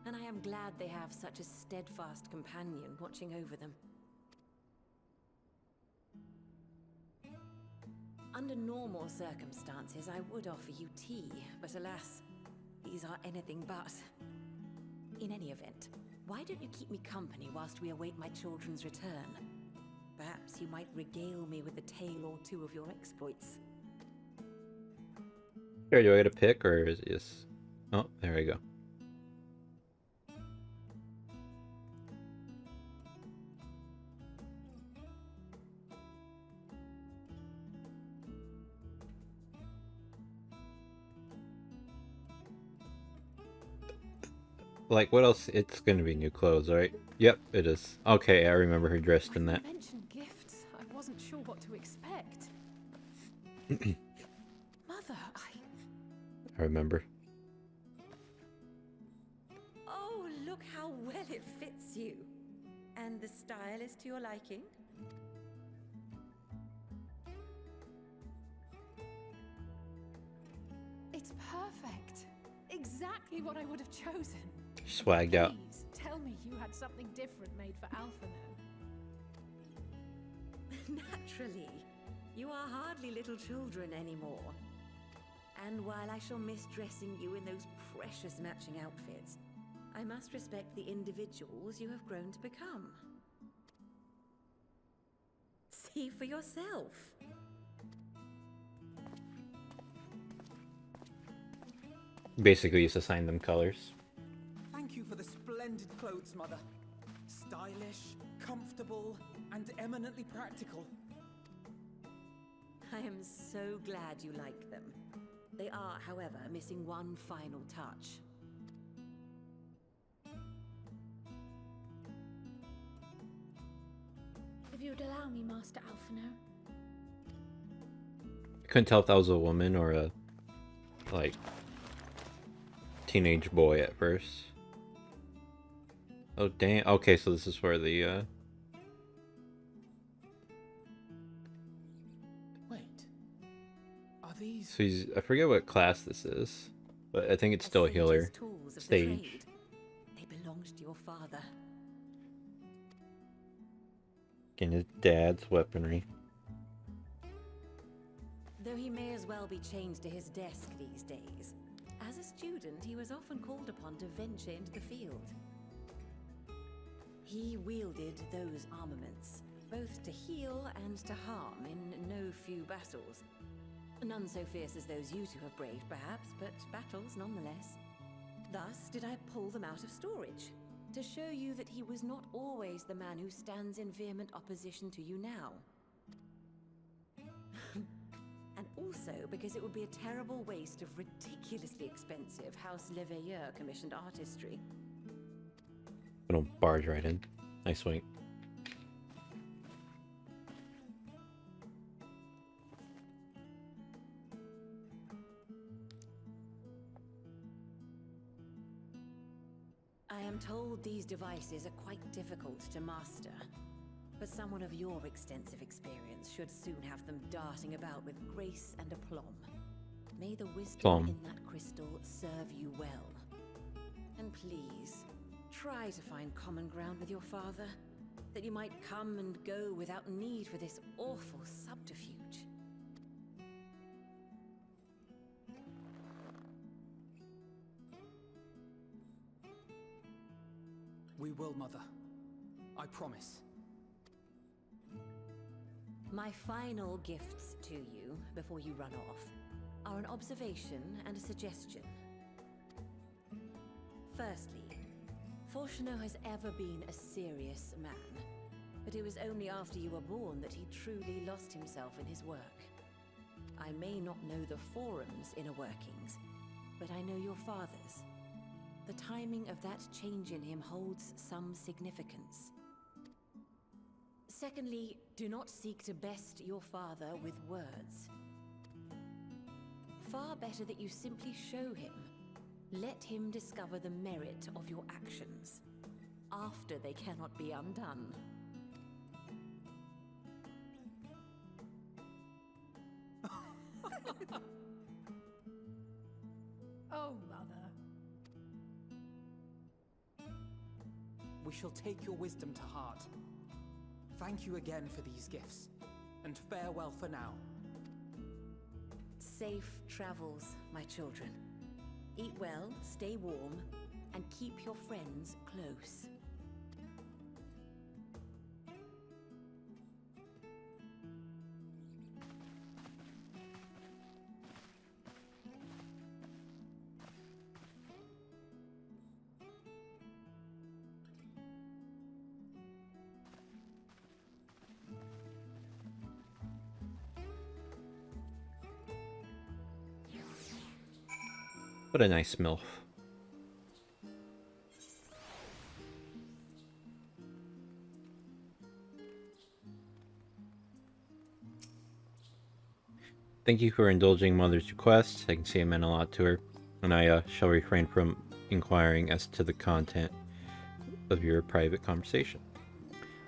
Speaker 9: and I am glad they have such a steadfast companion watching over them. Under normal circumstances, I would offer you tea, but alas, these are anything but. In any event, why don't you keep me company whilst we await my children's return? Perhaps you might regale me with a tale or two of your exploits.
Speaker 1: Here, do I get a pick, or is it just... Oh, there we go. Like, what else? It's gonna be new clothes, right? Yep, it is. Okay, I remember her dressed in that.
Speaker 12: You mentioned gifts. I wasn't sure what to expect. Mother,
Speaker 1: I remember.
Speaker 9: Oh, look how well it fits you. And the style is to your liking?
Speaker 12: It's perfect. Exactly what I would have chosen.
Speaker 1: Swagged out.
Speaker 12: Please, tell me you had something different made for Alphino.
Speaker 9: Naturally. You are hardly little children anymore. And while I shall miss dressing you in those precious matching outfits, I must respect the individuals you have grown to become. See for yourself.
Speaker 1: Basically, just assign them colors.
Speaker 11: Thank you for the splendid clothes, Mother. Stylish, comfortable, and eminently practical.
Speaker 9: I am so glad you like them. They are, however, missing one final touch.
Speaker 3: If you would allow me, Master Alphino.
Speaker 1: I couldn't tell if that was a woman or a, like, teenage boy at first. Oh, damn. Okay, so this is where the,
Speaker 11: Wait. Are these...
Speaker 1: So he's... I forget what class this is, but I think it's still a healer
Speaker 9: Tools of the
Speaker 1: stage.
Speaker 9: trade. They belonged to your father.
Speaker 1: Getting his dad's weaponry.
Speaker 9: Though he may as well be chained to his desk these days, as a student he was often called upon to venture into the field. He wielded those armaments, both to heal and to harm in no few battles. None so fierce as those you two have braved, perhaps, but battles nonetheless. Thus did I pull them out of storage, to show you that he was not always the man who stands in vehement opposition to you now. And also because it would be a terrible waste of ridiculously expensive House Leveilleur commissioned artistry.
Speaker 1: Gonna barge right in. Nice swing.
Speaker 9: I am told these devices are quite difficult to master, but someone of your extensive experience should soon have them darting about with grace and aplomb. May the wisdom in that crystal serve you well. And please, try to find common ground with your father, that you might come and go without need for this awful subterfuge.
Speaker 11: We will, Mother. I promise.
Speaker 9: My final gifts to you, before you run off, are an observation and a suggestion. Firstly, Fortuno has ever been a serious man, but it was only after you were born that he truly lost himself in his work. I may not know the Forum's inner workings, but I know your father's. The timing of that change in him holds some significance. Secondly, do not seek to best your father with words. Far better that you simply show him. Let him discover the merit of your actions, after they cannot be undone.
Speaker 12: Oh, Mother.
Speaker 11: We shall take your wisdom to heart. Thank you again for these gifts, and farewell for now.
Speaker 9: Safe travels, my children. Eat well, stay warm, and keep your friends close.
Speaker 1: What a nice MILF. Thank you for indulging Mother's request. I can see it meant a lot to her, and I shall refrain from inquiring as to the content of your private conversation.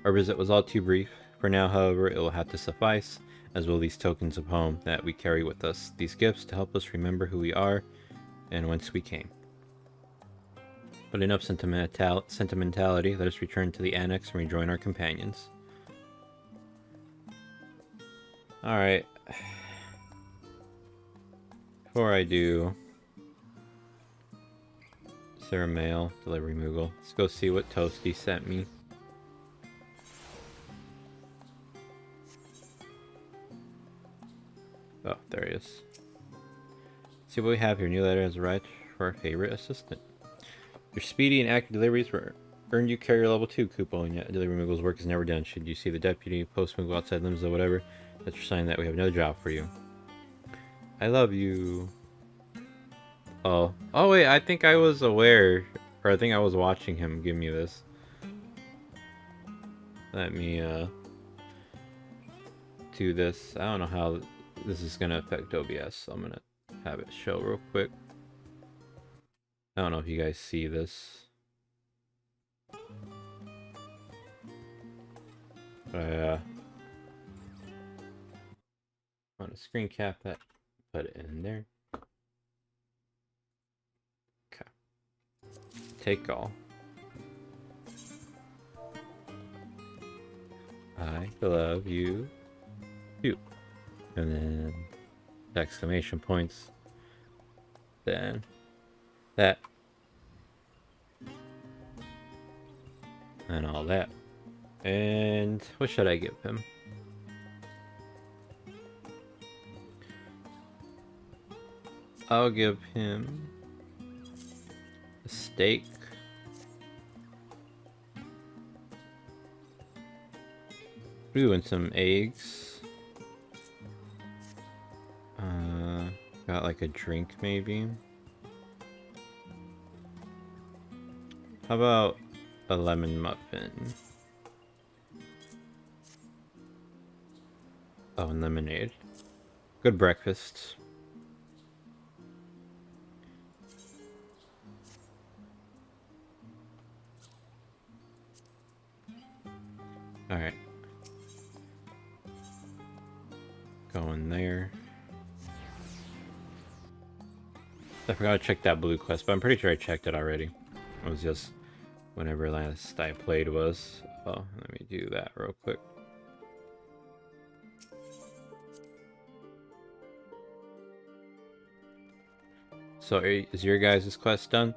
Speaker 1: Our visit was all too brief. For now, however, it will have to suffice, as will these tokens of home that we carry with us, these gifts to help us remember who we are and whence we came. But enough sentimentality, let us return to the annex and rejoin our companions. Alright. Before I do... Is there a mail? Delivery Moogle. Let's go see what Toasty sent me. Oh, there he is. See what we have here. New letter has arrived for our favorite assistant. Your speedy and accurate deliveries earned you carrier level 2 coupon, yet Delivery Moogle's work is never done. Should you see the deputy, post Moogle outside limits or whatever, that's your sign that we have another job for you. I love you. Oh. Oh wait, I think I was aware, or I think I was watching him give me this. Let me, do this. I don't know how this is gonna affect OBS, so I'm gonna have it show real quick. I don't know if you guys see this. But I want to screen cap that, put it in there. Okay. Take all. I love you. You. And then exclamation points. Then that. And all that. And what should I give him? I'll give him a steak. Ooh, and some eggs. Got like a drink maybe. How about a lemon muffin? Oh, and lemonade. Good breakfast. Alright. Go in there. I forgot to check that blue quest, but I'm pretty sure I checked it already. It was just whenever last I played was. Oh, let me do that real quick. So, is your guys' quest done?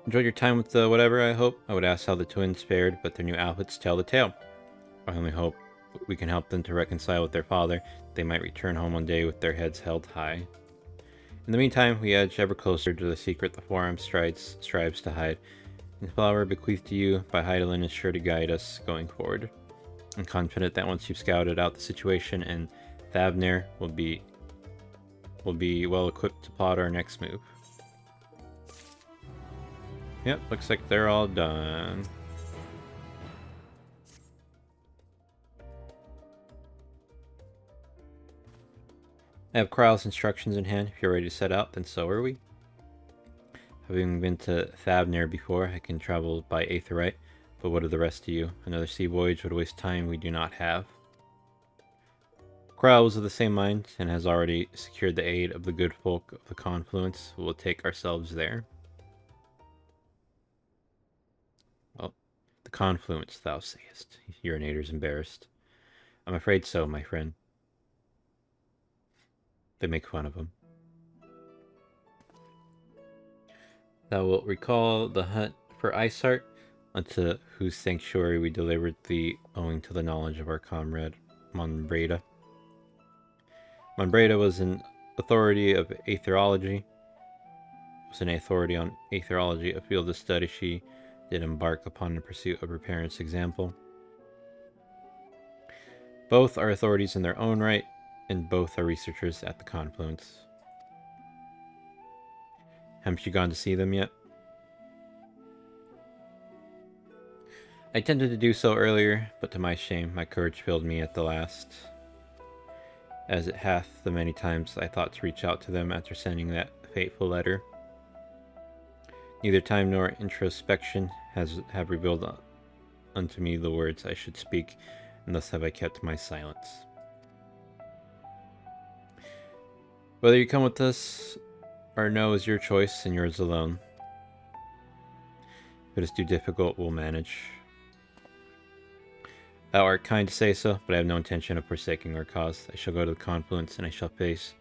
Speaker 1: Enjoyed your time with the whatever, I hope? I would ask how the twins fared, but their new outfits tell the tale. I only hope we can help them to reconcile with their father. They might return home one day with their heads held high. In the meantime, we edge ever closer to the secret the Forum strives to hide. And the flower bequeathed to you by Heidelin is sure to guide us going forward. I'm confident that once you've scouted out the situation and Thavner will be well equipped to plot our next move. Yep, looks like they're all done. I have Kryle's instructions in hand. If you're ready to set out, then so are we. Having been to Thavner before, I can travel by Aetheryte, but what of the rest of you? Another sea voyage would waste time we do not have. Kryle was of the same mind, and has already secured the aid of the good folk of the Confluence. We will take ourselves there. Well, the Confluence, thou sayest. Urinator's embarrassed. I'm afraid so, my friend. They make fun of him. Thou wilt recall the hunt for Iceheart, unto whose sanctuary we delivered thee, owing to the knowledge of our comrade Monbreda. Monbreda was an authority of aetherology. An authority on aetherology, a field of study she did embark upon in pursuit of her parents' example. Both are authorities in their own right, and both are researchers at the Confluence. Haven't you gone to see them yet? I attempted to do so earlier, but to my shame, my courage failed me at the last, as it hath the many times I thought to reach out to them after sending that fateful letter. Neither time nor introspection have revealed unto me the words I should speak, and thus have I kept my silence. Whether you come with us or no is your choice and yours alone. If it is too difficult, we'll manage. Thou art kind to say so, but I have no intention of forsaking our cause. I shall go to the Confluence, and I shall face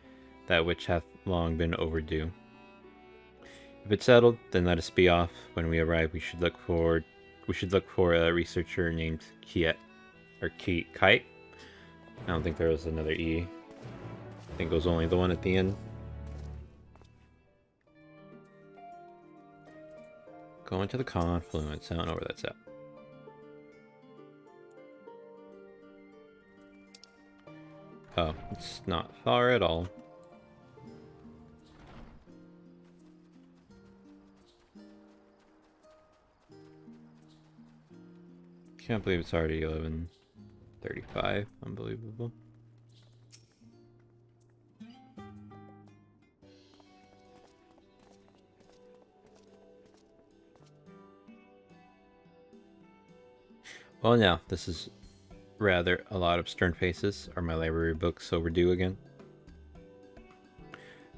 Speaker 1: that which hath long been overdue. If it's settled, then let us be off. When we arrive, we should look for a researcher named Kite. I don't think there was another E. I think it was only the one at the end. Going to the Confluence. I don't know where that's at. Oh, it's not far at all. Can't believe it's already 11:35. Unbelievable. Well, now, this is rather a lot of stern faces. Are my library books overdue again?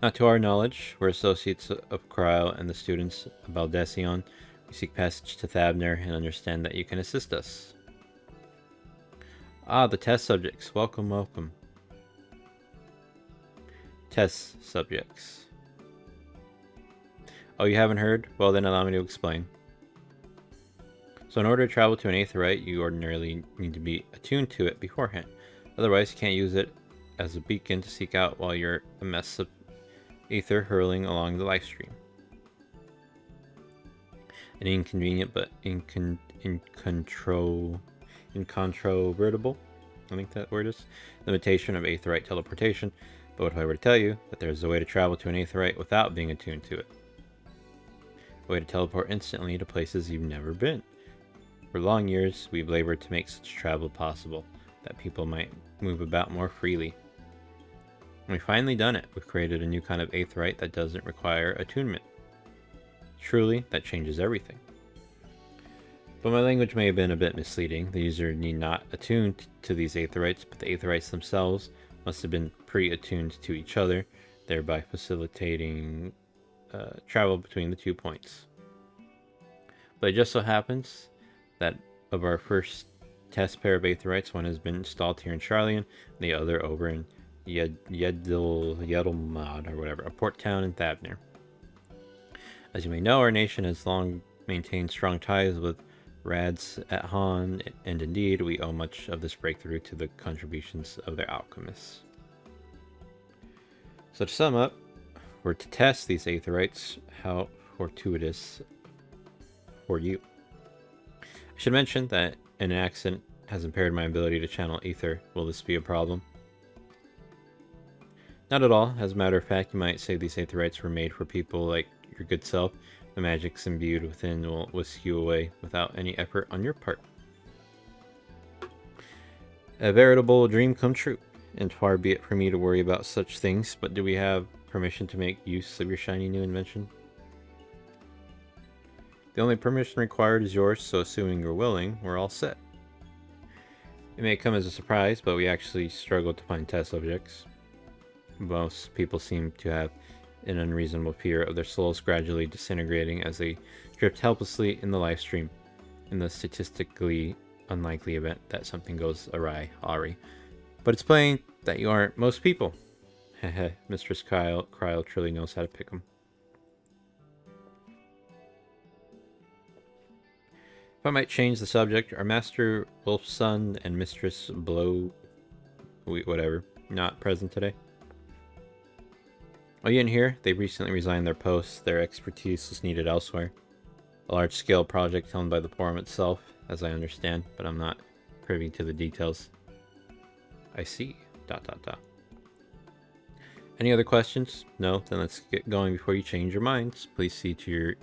Speaker 1: Not to our knowledge. We're associates of Kryl and the students of Baldesion. We seek passage to Thabner and understand that you can assist us. Ah, the test subjects. Welcome, welcome. Test subjects. Oh, you haven't heard? Well, then allow me to explain. So in order to travel to an aetheryte, you ordinarily need to be attuned to it beforehand. Otherwise, you can't use it as a beacon to seek out while you're a mess of aether hurling along the life stream. An inconvenient but incontrovertible, I think that word is, limitation of aetheryte teleportation. But what if I were to tell you that there's a way to travel to an aetheryte without being attuned to it? A way to teleport instantly to places you've never been. For long years, we've labored to make such travel possible, that people might move about more freely. And we've finally done it. We've created a new kind of aetheryte that doesn't require attunement. Truly, that changes everything. But my language may have been a bit misleading. The user need not attune to these aetherites, but the aetherites themselves must have been pre-attuned to each other, thereby facilitating travel between the 2 points. But it just so happens that of our first test pair of aetherites, one has been installed here in Charlian, the other over in Yedelmad, or whatever, a port town in Thabner. As you may know, our nation has long maintained strong ties with Rads at Han, and indeed, we owe much of this breakthrough to the contributions of their alchemists. So to sum up, we're to test these aetherites. How fortuitous for you. I should mention that an accident has impaired my ability to channel ether. Will this be a problem? Not at all. As a matter of fact, you might say these aetherites were made for people like your good self. The magics imbued within will whisk you away without any effort on your part. A veritable dream come true, and far be it for me to worry about such things, but do we have permission to make use of your shiny new invention? The only permission required is yours, so assuming you're willing, we're all set. It may come as a surprise, but we actually struggled to find test subjects. Most people seem to have an unreasonable fear of their souls gradually disintegrating as they drift helplessly in the live stream, in the statistically unlikely event that something goes awry, Ari. But it's plain that you aren't most people. Mistress Cryle truly knows how to pick them. If I might change the subject, are Master Wolfson and Mistress whatever, not present today? Oh, you didn't hear? They recently resigned their posts. Their expertise was needed elsewhere. A large-scale project owned by the forum itself, as I understand, but I'm not privy to the details. I see. ... Any other questions? No? Then let's get going before you change your minds. Please see to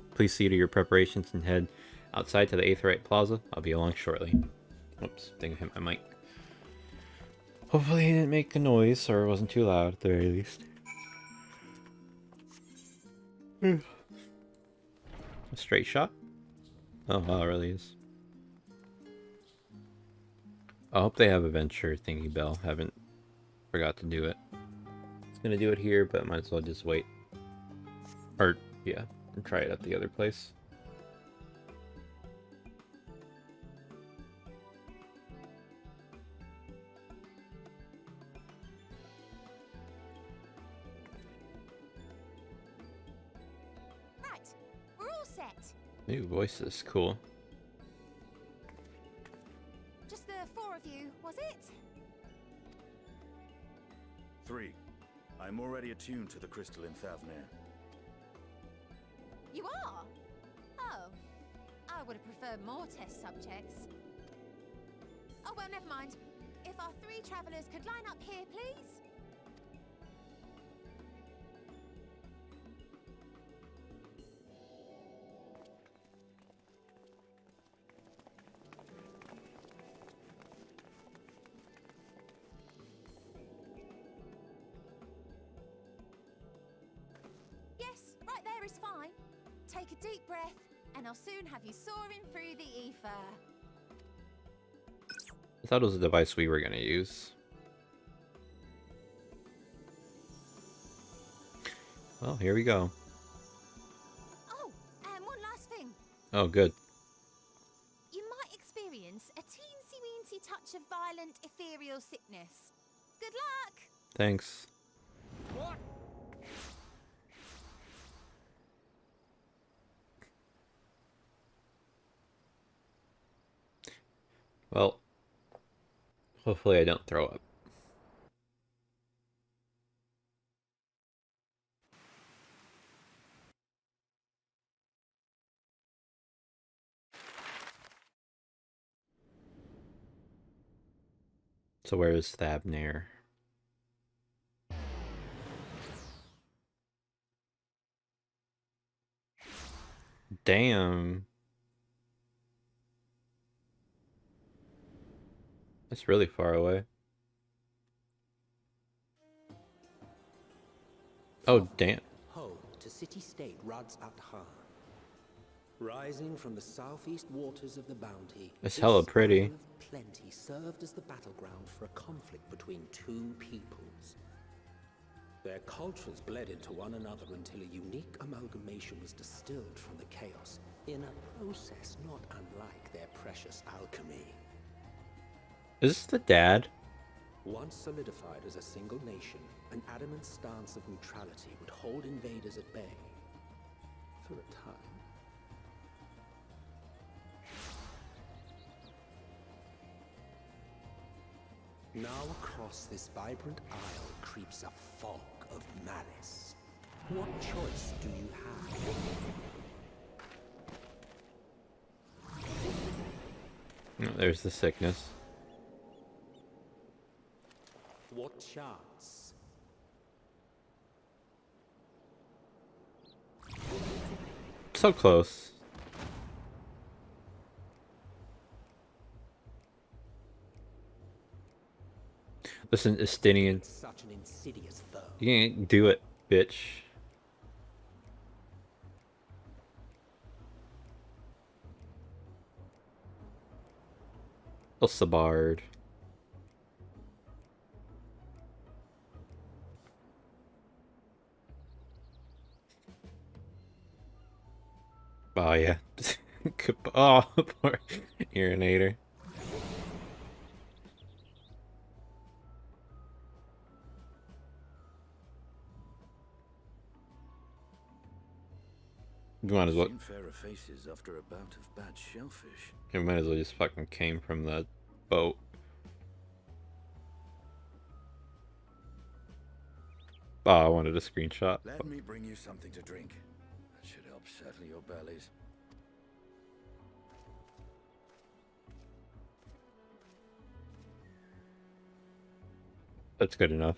Speaker 1: your preparations and head outside to the Aetheryte Plaza. I'll be along shortly. Oops, I think I hit my mic. Hopefully he didn't make a noise, or it wasn't too loud at the very least. A straight shot? Oh wow, it really is. I hope they have a venture thingy bell. Haven't forgot to do it. It's gonna do it here, but might as well just wait. Or, yeah, and try it at the other place.
Speaker 13: Right, we're all set.
Speaker 1: New voices, cool.
Speaker 13: Just the 4 of you, was it?
Speaker 14: 3. I'm already attuned to the crystal in Thavnair.
Speaker 13: You are? Oh. I would have preferred more test subjects. Oh, well, never mind. If our 3 travelers could line up here, please. Yes, right there is fine. Take a deep breath, and I'll soon have you soaring through the ether.
Speaker 1: I thought it was a device we were gonna use. Well, here we go.
Speaker 13: Oh, and one last thing.
Speaker 1: Oh, good.
Speaker 13: You might experience a teensy-weensy touch of violent ethereal sickness. Good luck!
Speaker 1: Thanks.
Speaker 8: What?
Speaker 1: Well, hopefully I don't throw up. So where is Thavnair? Damn. That's really far away. Oh, damn.
Speaker 15: Home to city-state Rads at Han. Rising from the southeast waters of the Bounty,
Speaker 1: It's hella pretty.
Speaker 15: Isle of Plenty served as the battleground for a conflict between 2 peoples. Their cultures bled into one another until a unique amalgamation was distilled from the chaos, in a process not unlike their precious alchemy.
Speaker 1: Is this the dad?
Speaker 15: Once solidified as a single nation, an adamant stance of neutrality would hold invaders at bay for a time. Now across this vibrant isle creeps a fog of malice. What choice do you have?
Speaker 1: Oh, there's the sickness.
Speaker 15: What chance?
Speaker 1: So close. Listen, Estinian.
Speaker 15: Such an insidious foe.
Speaker 1: You can't do it, bitch. Sabard. Oh yeah. Oh, poor urinator. You might as well.
Speaker 14: Seen fairer faces after a bout of bad shellfish.
Speaker 1: You might as well just fucking came from the boat. Oh, I wanted a screenshot.
Speaker 14: Let me bring you something to drink. That should help settle your bellies.
Speaker 1: That's good enough.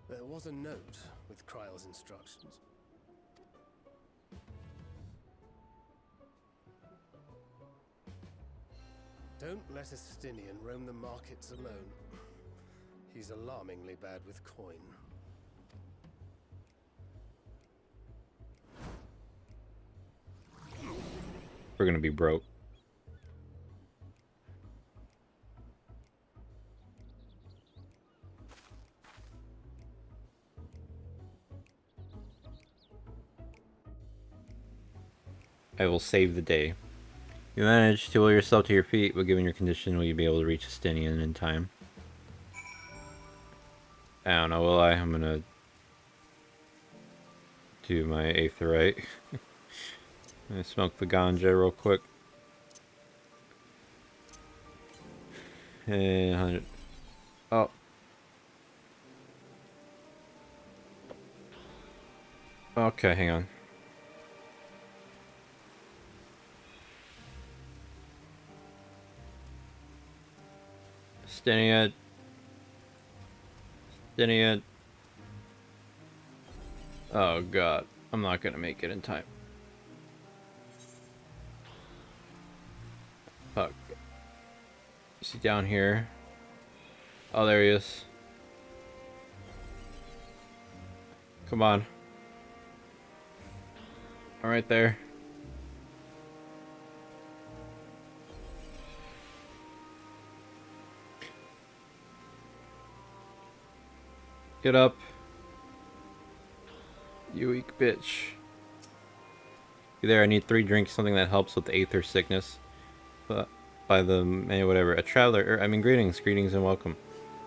Speaker 16: There was a note with Kryle's instructions. Don't let a Stinian roam the markets alone. He's alarmingly bad with coin.
Speaker 1: We're gonna be broke. I will save the day. You managed to will yourself to your feet, but given your condition, will you be able to reach Estinian in time? I don't know, will I? I'm gonna do my aetherite. I'm gonna smoke the ganja real quick. And 100. Oh. Okay, hang on. Estinian. Estinian. Oh god, I'm not gonna make it in time. Fuck. Is he down here? Oh, there he is. Come on. I'm right there. Get up. You weak bitch. You there? I need 3 drinks, something that helps with the aether sickness. But by the whatever. A traveler. I mean, greetings and welcome.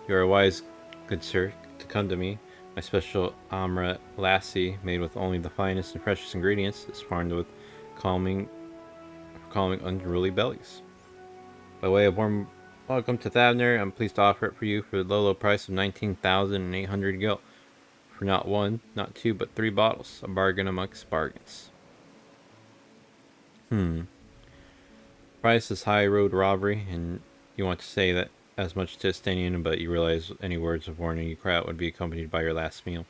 Speaker 1: You are a wise, good sir, to come to me. My special Amra lassie, made with only the finest and freshest ingredients, is farmed with calming unruly bellies. By way of warm welcome to Thavner, I'm pleased to offer it for you for the low price of 19,800 gil. For not 1, not 2, but 3 bottles. A bargain amongst bargains. Price is high road robbery, and you want to say that as much to Estinian, but you realize any words of warning you cry out would be accompanied by your last meal.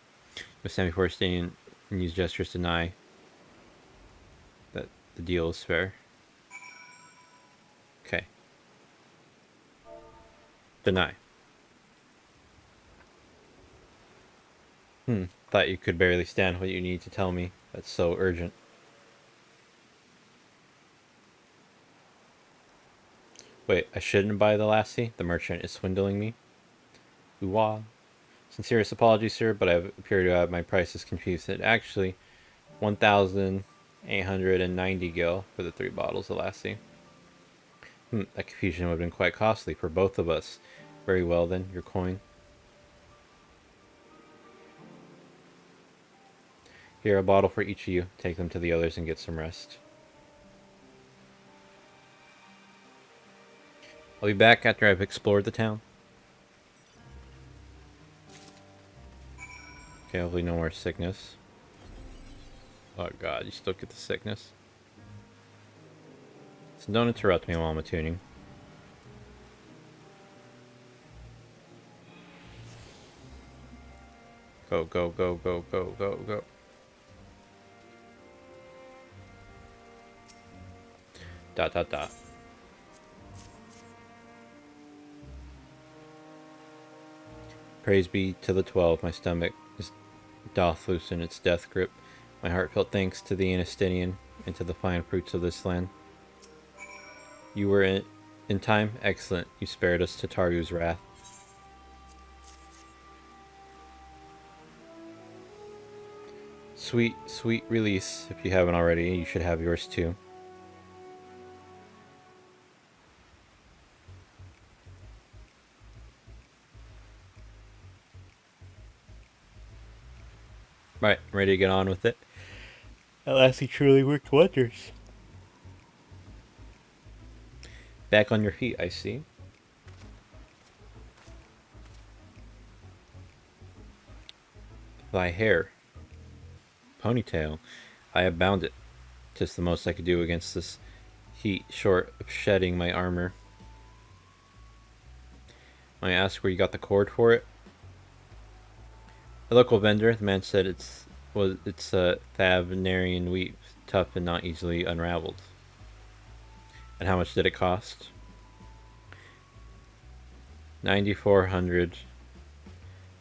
Speaker 1: You stand before Estinian and use gestures to deny that the deal is fair. Okay. Deny. Thought you could barely stand what you need to tell me. That's so urgent. Wait, I shouldn't buy the lassie? The merchant is swindling me? Ooh-wah. Sincerest apologies, sir, but I appear to have my prices confused. It actually 1,890 gil for the 3 bottles of lassie. That confusion would have been quite costly for both of us. Very well then, your coin. Here, a bottle for each of you. Take them to the others and get some rest. I'll be back after I've explored the town. Okay, hopefully no more sickness. Oh god, you still get the sickness? So don't interrupt me while I'm attuning. Go, go, go, go, go, go, go. Dot, dot, dot. Praise be to the 12, my stomach doth loosen its death grip. My heartfelt thanks to the Anastinian and to the fine fruits of this land. You were in time? Excellent. You spared us to Taru's wrath. Sweet, sweet release. If you haven't already, you should have yours too. Right, ready to get on with it. At last he truly worked wonders. Back on your feet, I see. Thy hair. Ponytail. I have bound it. 'Tis the most I could do against this heat, short of shedding my armor. I asked where you got the cord for it. A local vendor, the man said it's Thavnarian weave, tough and not easily unraveled. And how much did it cost? 9,400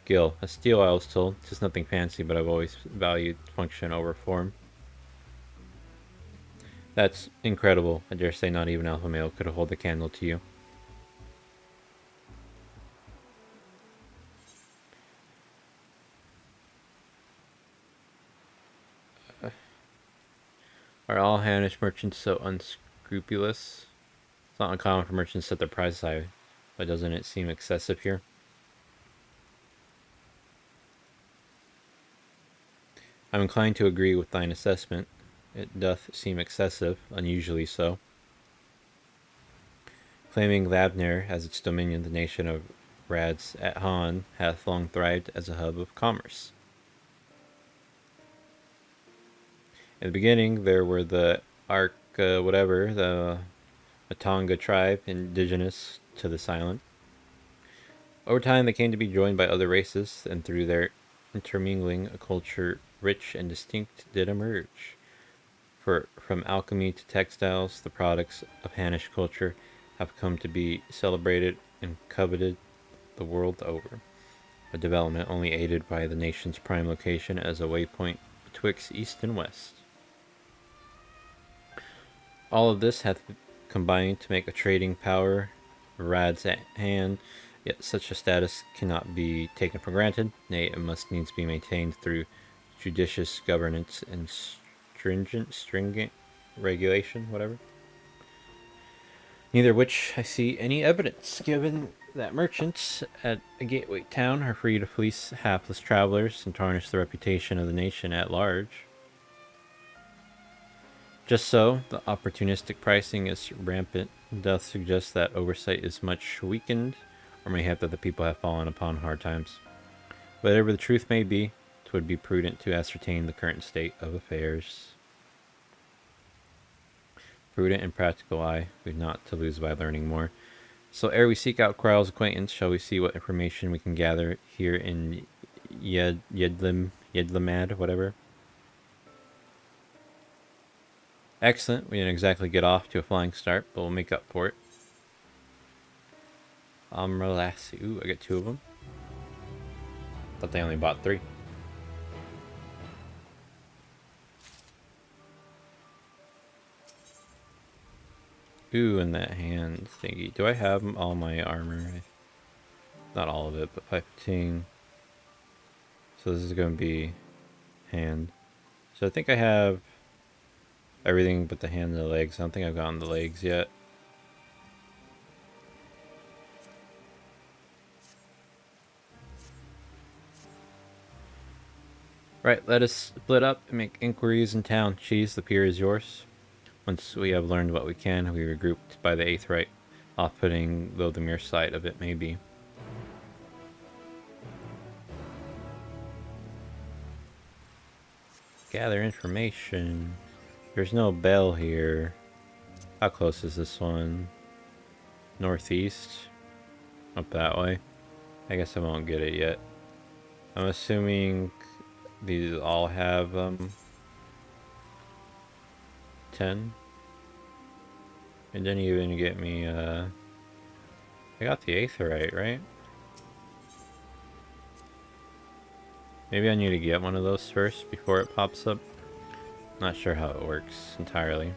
Speaker 1: gil. A steel, I was told. Just nothing fancy, but I've always valued function over form. That's incredible. I dare say not even alpha male could hold a candle to you. Are all Hanish merchants so unscrupulous? It's not uncommon for merchants to set their prices high, but doesn't it seem excessive here? I'm inclined to agree with thine assessment. It doth seem excessive, unusually so. Claiming Labner as its dominion, the nation of Rads at Han hath long thrived as a hub of commerce. In the beginning, there were the the Matonga tribe, indigenous to this island. Over time, they came to be joined by other races, and through their intermingling, a culture rich and distinct did emerge. For from alchemy to textiles, the products of Hanish culture have come to be celebrated and coveted the world over. A development only aided by the nation's prime location as a waypoint betwixt east and west. All of this hath combined to make a trading power Rad's at hand, yet such a status cannot be taken for granted, nay, it must needs be maintained through judicious governance and stringent regulation, whatever. Neither which I see any evidence, given that merchants at a gateway town are free to fleece hapless travelers and tarnish the reputation of the nation at large. Just so, the opportunistic pricing is rampant, doth suggest that oversight is much weakened, or mayhap that the people have fallen upon hard times. Whatever the truth may be, 'twould be prudent to ascertain the current state of affairs. Prudent and practical eye, we've not to lose by learning more. So ere we seek out Kryle's acquaintance, shall we see what information we can gather here in Yedlamad, whatever? Excellent. We didn't exactly get off to a flying start, but we'll make up for it. Amralassi. Ooh, I got 2 of them. Thought they only bought 3. Ooh, and that hand thingy. Do I have all my armor? Not all of it, but 15. So this is going to be hand. So I think I have everything but the hand and the legs. I don't think I've gotten the legs yet. Right, let us split up and make inquiries in town. Cheese, the pier is yours. Once we have learned what we can, we regrouped by the 8th right, off-putting though the mere sight of it may be. Gather information. There's no bell here. How close is this one? Northeast? Up that way? I guess I won't get it yet. I'm assuming these all have 10. It didn't even get me I got the 8th right? Maybe I need to get one of those first before it pops up. Not sure how it works entirely.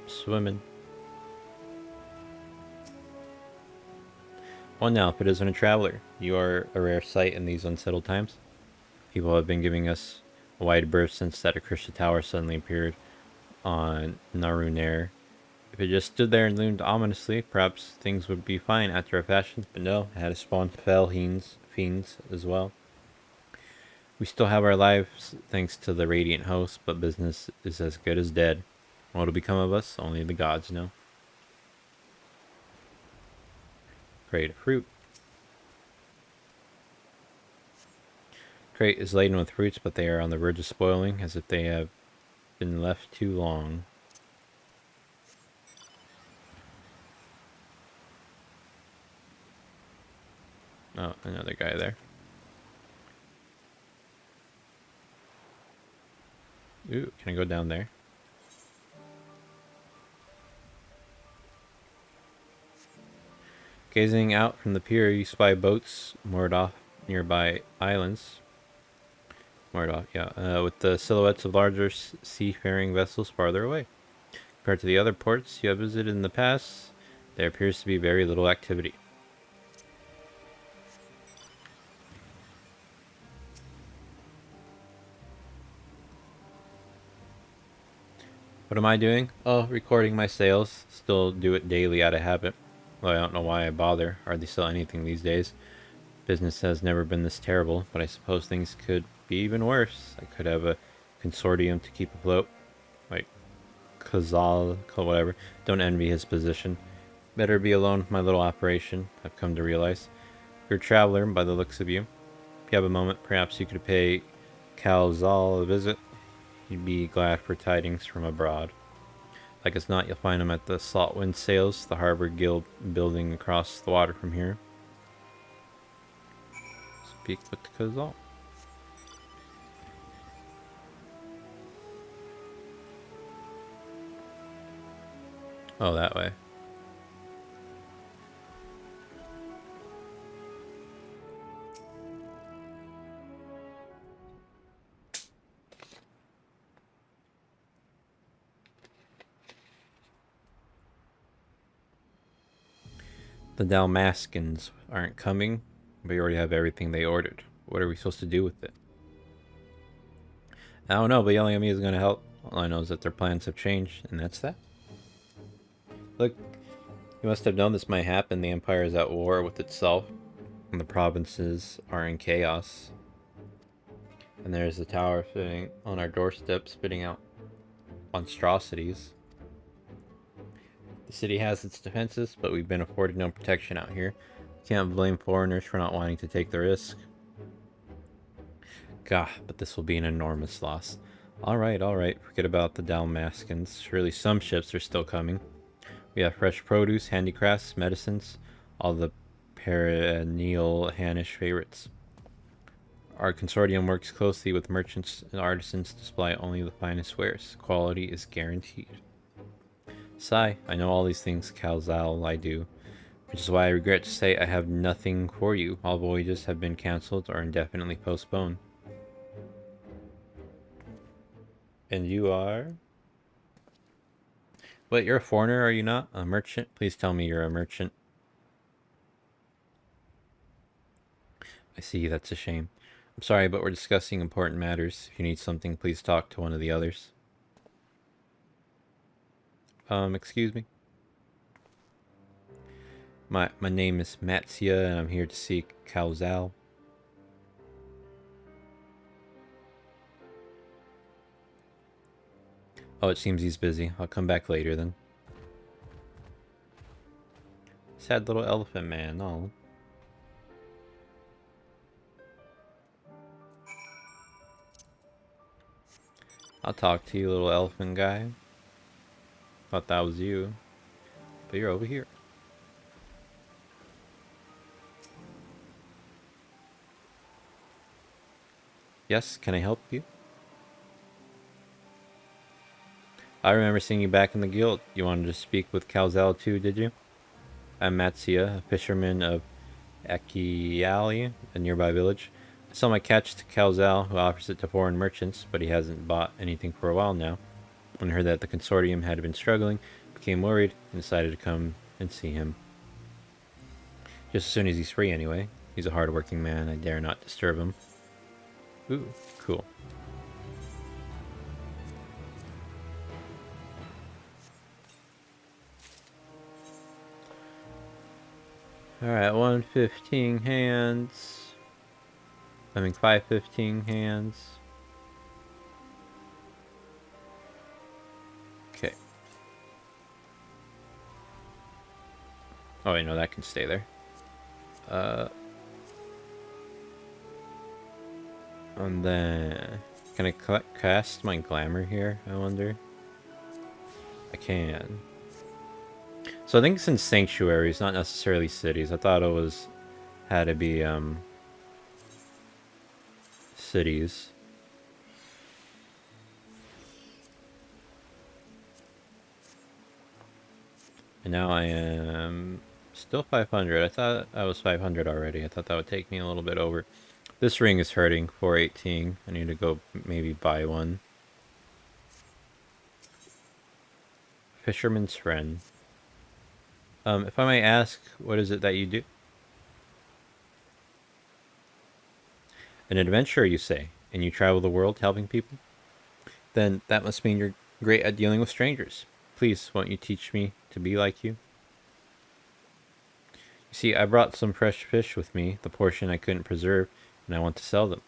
Speaker 1: Swimming. Well now, if it isn't a traveler, you are a rare sight in these unsettled times. People have been giving us a wide berth since that Akrishna Tower suddenly appeared on Narunair. If it just stood there and loomed ominously, perhaps things would be fine after a fashion, but no, it had to spawn fell fiends as well. We still have our lives thanks to the Radiant Host, but business is as good as dead. What'll become of us, only the gods know. Crate of fruit. Crate is laden with fruits, but they are on the verge of spoiling, as if they have been left too long. Oh, another guy there. Ooh, can I go down there? Gazing out from the pier, you spy boats moored off nearby islands. Moored off, yeah, with the silhouettes of larger seafaring vessels farther away. Compared to the other ports you have visited in the past, there appears to be very little activity. What am I doing? Oh, recording my sales. Still do it daily out of habit. Well, I don't know why I bother. Hardly sell anything these days. Business has never been this terrible, but I suppose things could be even worse. I could have a consortium to keep afloat. Like Kazal, whatever. Don't envy his position. Better be alone with my little operation, I've come to realize. You're a traveler by the looks of you. If you have a moment, perhaps you could pay Kazal a visit. He'd be glad for tidings from abroad. Like as not, you'll find him at the Saltwind Sails, the Harbor Guild building across the water from here. Speak with Kazal. Oh, that way. The Dalmaskins aren't coming. We already have everything they ordered. What are we supposed to do with it? I don't know, but yelling at me isn't going to help. All I know is that their plans have changed, and that's that. Look, you must have known this might happen. The Empire is at war with itself, and the provinces are in chaos. And there's the tower sitting on our doorstep, spitting out monstrosities. The city has its defenses, but we've been afforded no protection out here. Can't blame foreigners for not wanting to take the risk. Gah, but this will be an enormous loss. Alright, forget about the Dalmaskins. Surely some ships are still coming. We have fresh produce, handicrafts, medicines, all the perennial Hanish favorites. Our consortium works closely with merchants and artisans to supply only the finest wares. Quality is guaranteed. Sigh, I know all these things, Kalzal, I do. Which is why I regret to say I have nothing for you. All voyages have been cancelled or indefinitely postponed. And you are? Wait, you're a foreigner, are you not? A merchant? Please tell me you're a merchant. I see, that's a shame. I'm sorry, but we're discussing important matters. If you need something, please talk to one of the others. Excuse me? My name is Matsia, and I'm here to seek Kalzal. Oh, it seems he's busy. I'll come back later then. Sad little elephant man, oh. I'll talk to you, little elephant guy. Thought that was you. But you're over here. Yes, can I help you? I remember seeing you back in the guild. You wanted to speak with Kalzal too, did you? I'm Matsia, a fisherman of Akiali, a nearby village. I sell my catch to Kalzal, who offers it to foreign merchants, but he hasn't bought anything for a while now. When I heard that the consortium had been struggling, became worried, and decided to come and see him. Just as soon as he's free, anyway. He's a hard-working man. I dare not disturb him. Ooh, cool. Alright, 115 hands. I mean 515 hands. Okay. Oh wait, no, that can stay there. And then can I cast my glamour here, I wonder? I can. So I think it's in sanctuaries, not necessarily cities. I thought it was had to be cities. And now I am still 500. I thought I was 500 already. I thought that would take me a little bit over. This ring is hurting, 418. I need to go maybe buy one. Fisherman's friend. If I may ask, what is it that you do? An adventurer, you say, and you travel the world helping people? Then that must mean you're great at dealing with strangers. Please, won't you teach me to be like you? You see, I brought some fresh fish with me, the portion I couldn't preserve, and I want to sell them.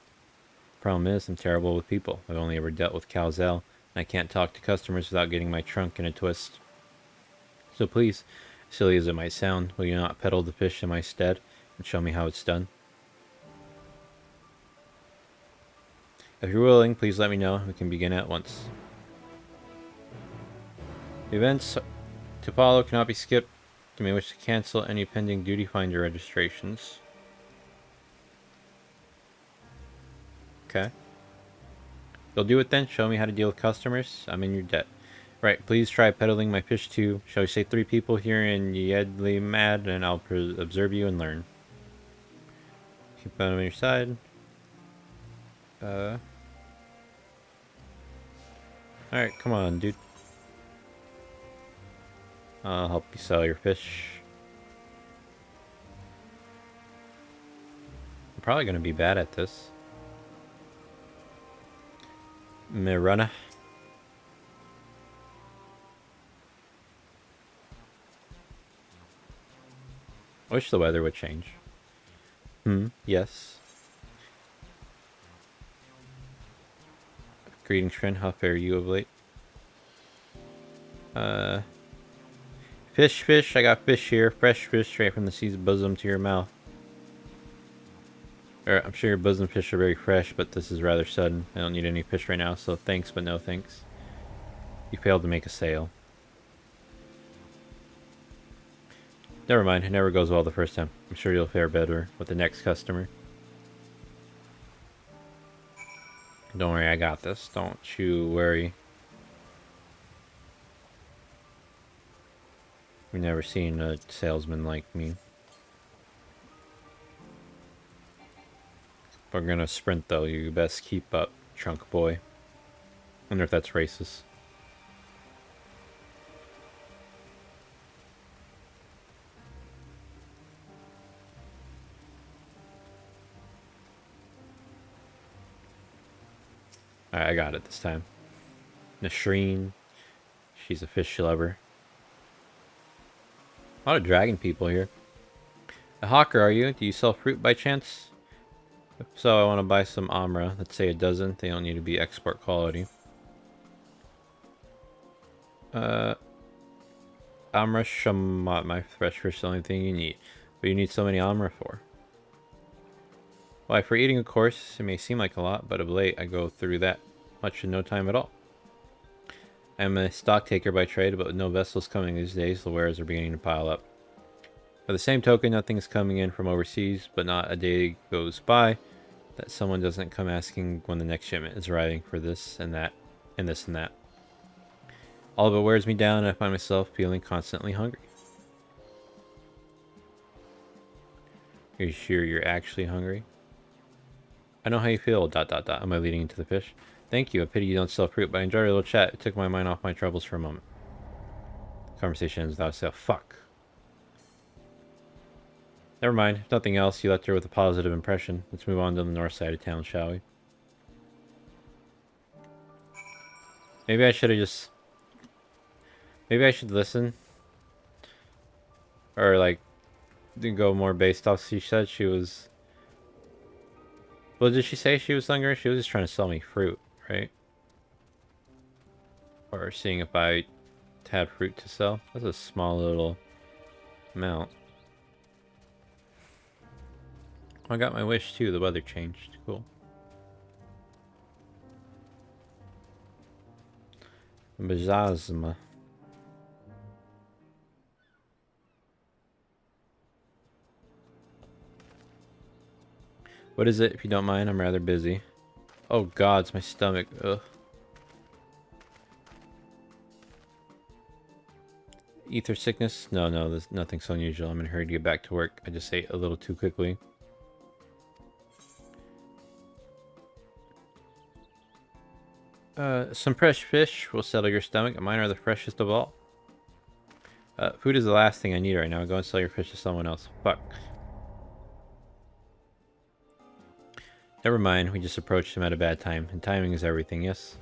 Speaker 1: Problem is, I'm terrible with people. I've only ever dealt with Calzell, and I can't talk to customers without getting my trunk in a twist. So please, silly as it might sound, will you not peddle the fish in my stead and show me how it's done? If you're willing, please let me know. We can begin at once. The events to follow cannot be skipped. You may wish to cancel any pending duty finder registrations. Okay. You'll do it then? Show me how to deal with customers? I'm in your debt. Right, please try peddling my fish to, shall we say, 3 people here in Yedley Mad, and I'll observe you and learn. Keep them on your side. Alright, come on, dude. I'll help you sell your fish. I'm probably going to be bad at this. Mirana. I wish the weather would change. Yes. Greetings, friend. How fare you of late? Fish. I got fish here. Fresh fish straight from the sea's bosom to your mouth. I'm sure your bosom fish are very fresh, but this is rather sudden. I don't need any fish right now, so thanks, but no thanks. You failed to make a sale. Never mind, it never goes well the first time. I'm sure you'll fare better with the next customer. Don't worry, I got this. Don't you worry. We've never seen a salesman like me. We're gonna sprint though, you best keep up, trunk boy. Wonder if that's racist. Alright, I got it this time. Nasreen. She's a fish lover. A lot of dragon people here. A hawker, are you? Do you sell fruit by chance? If so, I want to buy some Amra. Let's say a dozen. They don't need to be export quality. Amra Shamat. My fresh fish is the only thing you need. What do you need so many Amra for? Why, for eating, of course. It may seem like a lot, but of late I go through that much in no time at all. I'm a stock taker by trade, but with no vessels coming these days, the wares are beginning to pile up. By the same token, nothing's coming in from overseas, but not a day goes by that someone doesn't come asking when the next shipment is arriving for this and that, and this and that. All of it wears me down, and I find myself feeling constantly hungry. Are you sure you're actually hungry? I know how you feel, ... Am I leading into the fish? Thank you, a pity you don't sell fruit, but I enjoyed our little chat. It took my mind off my troubles for a moment. Conversation ends without a sale. Fuck. Never mind. If nothing else, you left her with a positive impression. Let's move on to the north side of town, shall we? Maybe I should have just... Maybe I should listen. Or, like, didn't go more based off. She said she was. Well, did she say she was hungry? She was just trying to sell me fruit, right? Or seeing if I had fruit to sell. That's a small little amount. I got my wish too. The weather changed. Cool. Bajazma. What is it, if you don't mind? I'm rather busy. Oh god, it's my stomach. Ugh. Ether sickness? No, there's nothing so unusual. I'm in a hurry to get back to work. I just ate a little too quickly. Some fresh fish will settle your stomach. Mine are the freshest of all. Food is the last thing I need right now. Go and sell your fish to someone else. Fuck. Never mind, we just approached him at a bad time, and timing is everything, yes?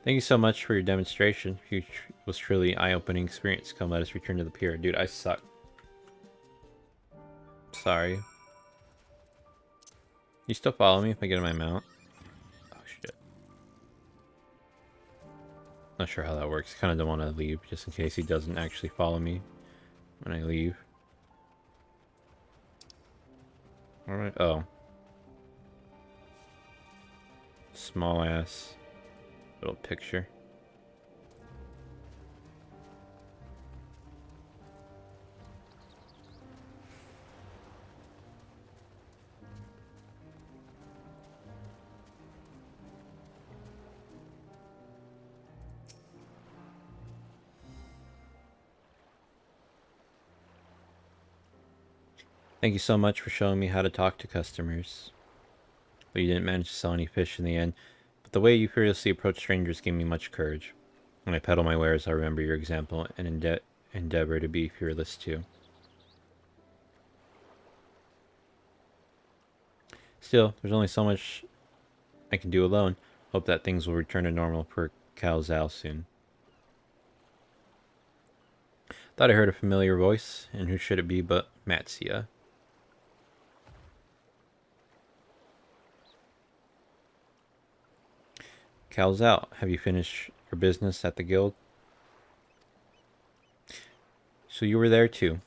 Speaker 1: Thank you so much for your demonstration. It was truly eye-opening experience. Come, let us return to the pier. Dude, I suck. Sorry. You still follow me if I get in my mount? Oh, shit. Not sure how that works. Kind of don't want to leave, just in case he doesn't actually follow me when I leave. Alright, oh. Small ass little picture. Thank you so much for showing me how to talk to customers. But you didn't manage to sell any fish in the end. But the way you fearlessly approach strangers gave me much courage. When I peddle my wares, I remember your example and endeavor to be fearless too. Still, there's only so much I can do alone. Hope that things will return to normal for Calzal soon. Thought I heard a familiar voice, and who should it be but Matsia? Calzal, have you finished your business at the guild? So you were there too. ...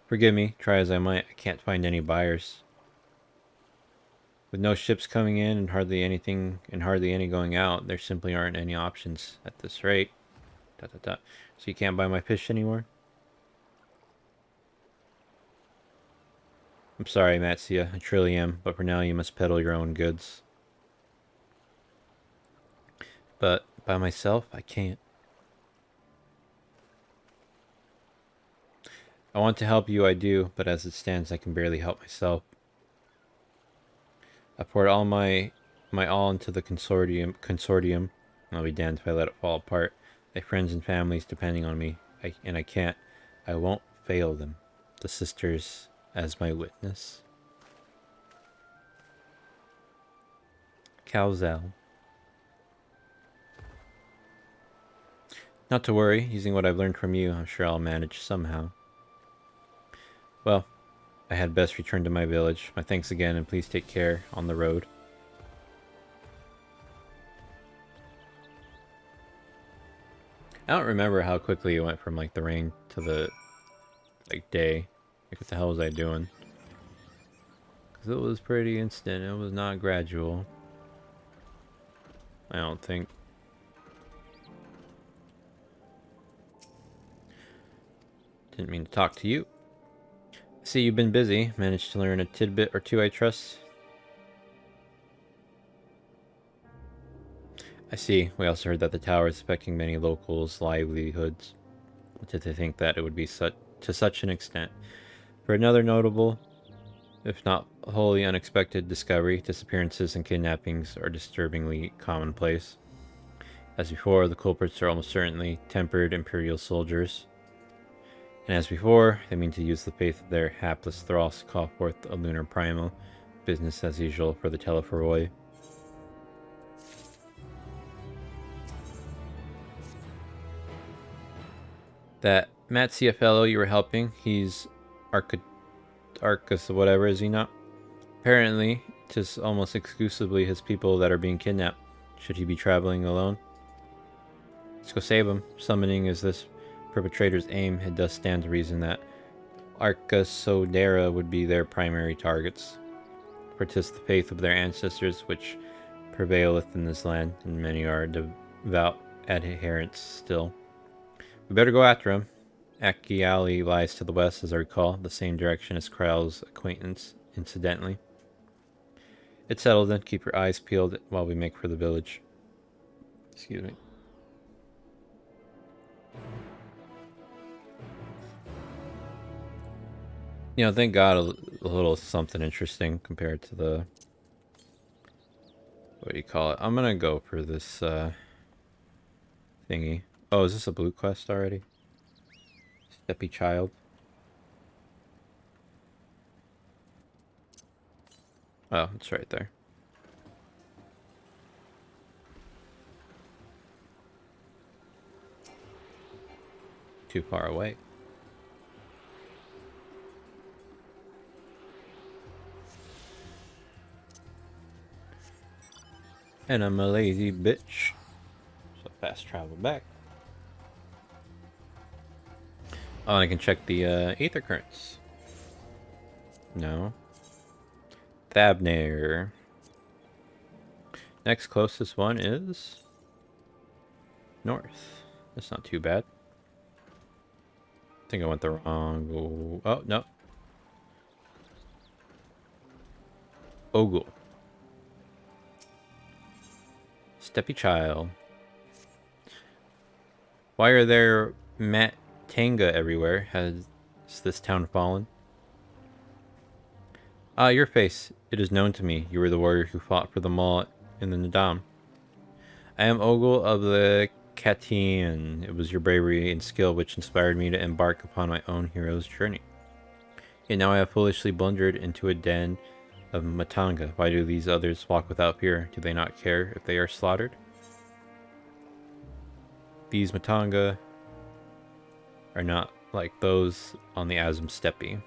Speaker 1: Forgive me, try as I might, I can't find any buyers. With no ships coming in and hardly any going out, there simply aren't any options at this rate. ... So you can't buy my fish anymore? I'm sorry, Matsia, I truly am, but for now you must peddle your own goods. But by myself, I can't. I want to help you, I do, but as it stands, I can barely help myself. I poured all my all into the consortium. I'll be damned if I let it fall apart. My friends and families depending on me, and I can't. I won't fail them. The sisters as my witness. Calzal. Not to worry, using what I've learned from you, I'm sure I'll manage somehow. Well, I had best return to my village. My thanks again, and please take care on the road. I don't remember how quickly it went from like the rain to the like day. Like what the hell was I doing? Because it was pretty instant. It was not gradual. I don't think. Didn't mean to talk to you. I see you've been busy. Managed to learn a tidbit or two, I trust. I see. We also heard that the tower is affecting many locals' livelihoods. Did they think that it would be to such an extent? For another notable, if not wholly unexpected discovery, disappearances and kidnappings are disturbingly commonplace. As before, the culprits are almost certainly tempered Imperial soldiers. And as before, they mean to use the faith of their hapless thralls to call forth a lunar primal. Business as usual for the Telephoroi. That Matt Ciafello, you were helping. He's Arcus or whatever, is he not? Apparently, it's almost exclusively his people that are being kidnapped. Should he be traveling alone? Let's go save him. Summoning is this perpetrator's aim. It does stand to reason that Arcus Sodera would be their primary targets. For 'tis the faith of their ancestors which prevaileth in this land, and many are devout adherents still. We better go after him. Akiali lies to the west, as I recall, the same direction as Krell's acquaintance, incidentally. It's settled then. Keep your eyes peeled while we make for the village. Excuse me. You know, thank God a little something interesting compared to the... What do you call it? I'm gonna go for this, thingy. Oh, is this a blue quest already? Steppy Child. Oh, it's right there. Too far away. And I'm a lazy bitch. So fast travel back. Oh, and I can check the ether currents. No. Thabnir. Next closest one is north. That's not too bad. I think I went the wrong... Oh, no. Ogle. Steppy Child. Why are there Tanga everywhere? Has this town fallen? Ah, your face. It is known to me. You were the warrior who fought for the Maul in the Nadam. I am Ogle of the Katian. It was your bravery and skill which inspired me to embark upon my own hero's journey. Yet now I have foolishly blundered into a den of Matanga. Why do these others walk without fear? Do they not care if they are slaughtered? These Matanga are not like those on the Azum Steppe.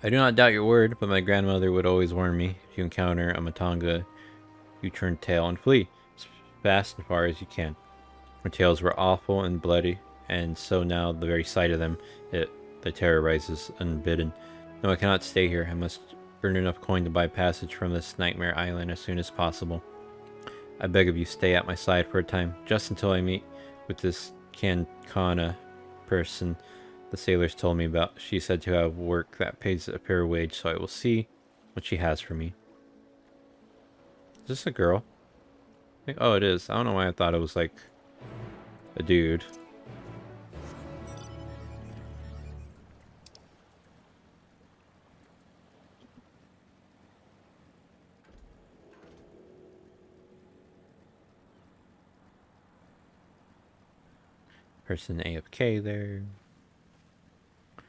Speaker 1: I do not doubt your word, but my grandmother would always warn me, if you encounter a Matanga, you turn tail and flee, as fast and far as you can. Her tails were awful and bloody, and so now the very sight of them, the terror rises unbidden. No, I cannot stay here. I must earn enough coin to buy passage from this nightmare island as soon as possible. I beg of you, stay at my side for a time, just until I meet with this Kankana person the sailors told me about. She said to have work that pays a fair wage, so I will see what she has for me. Is this a girl? Oh, it is. I don't know why I thought it was like a dude. Person AFK there. I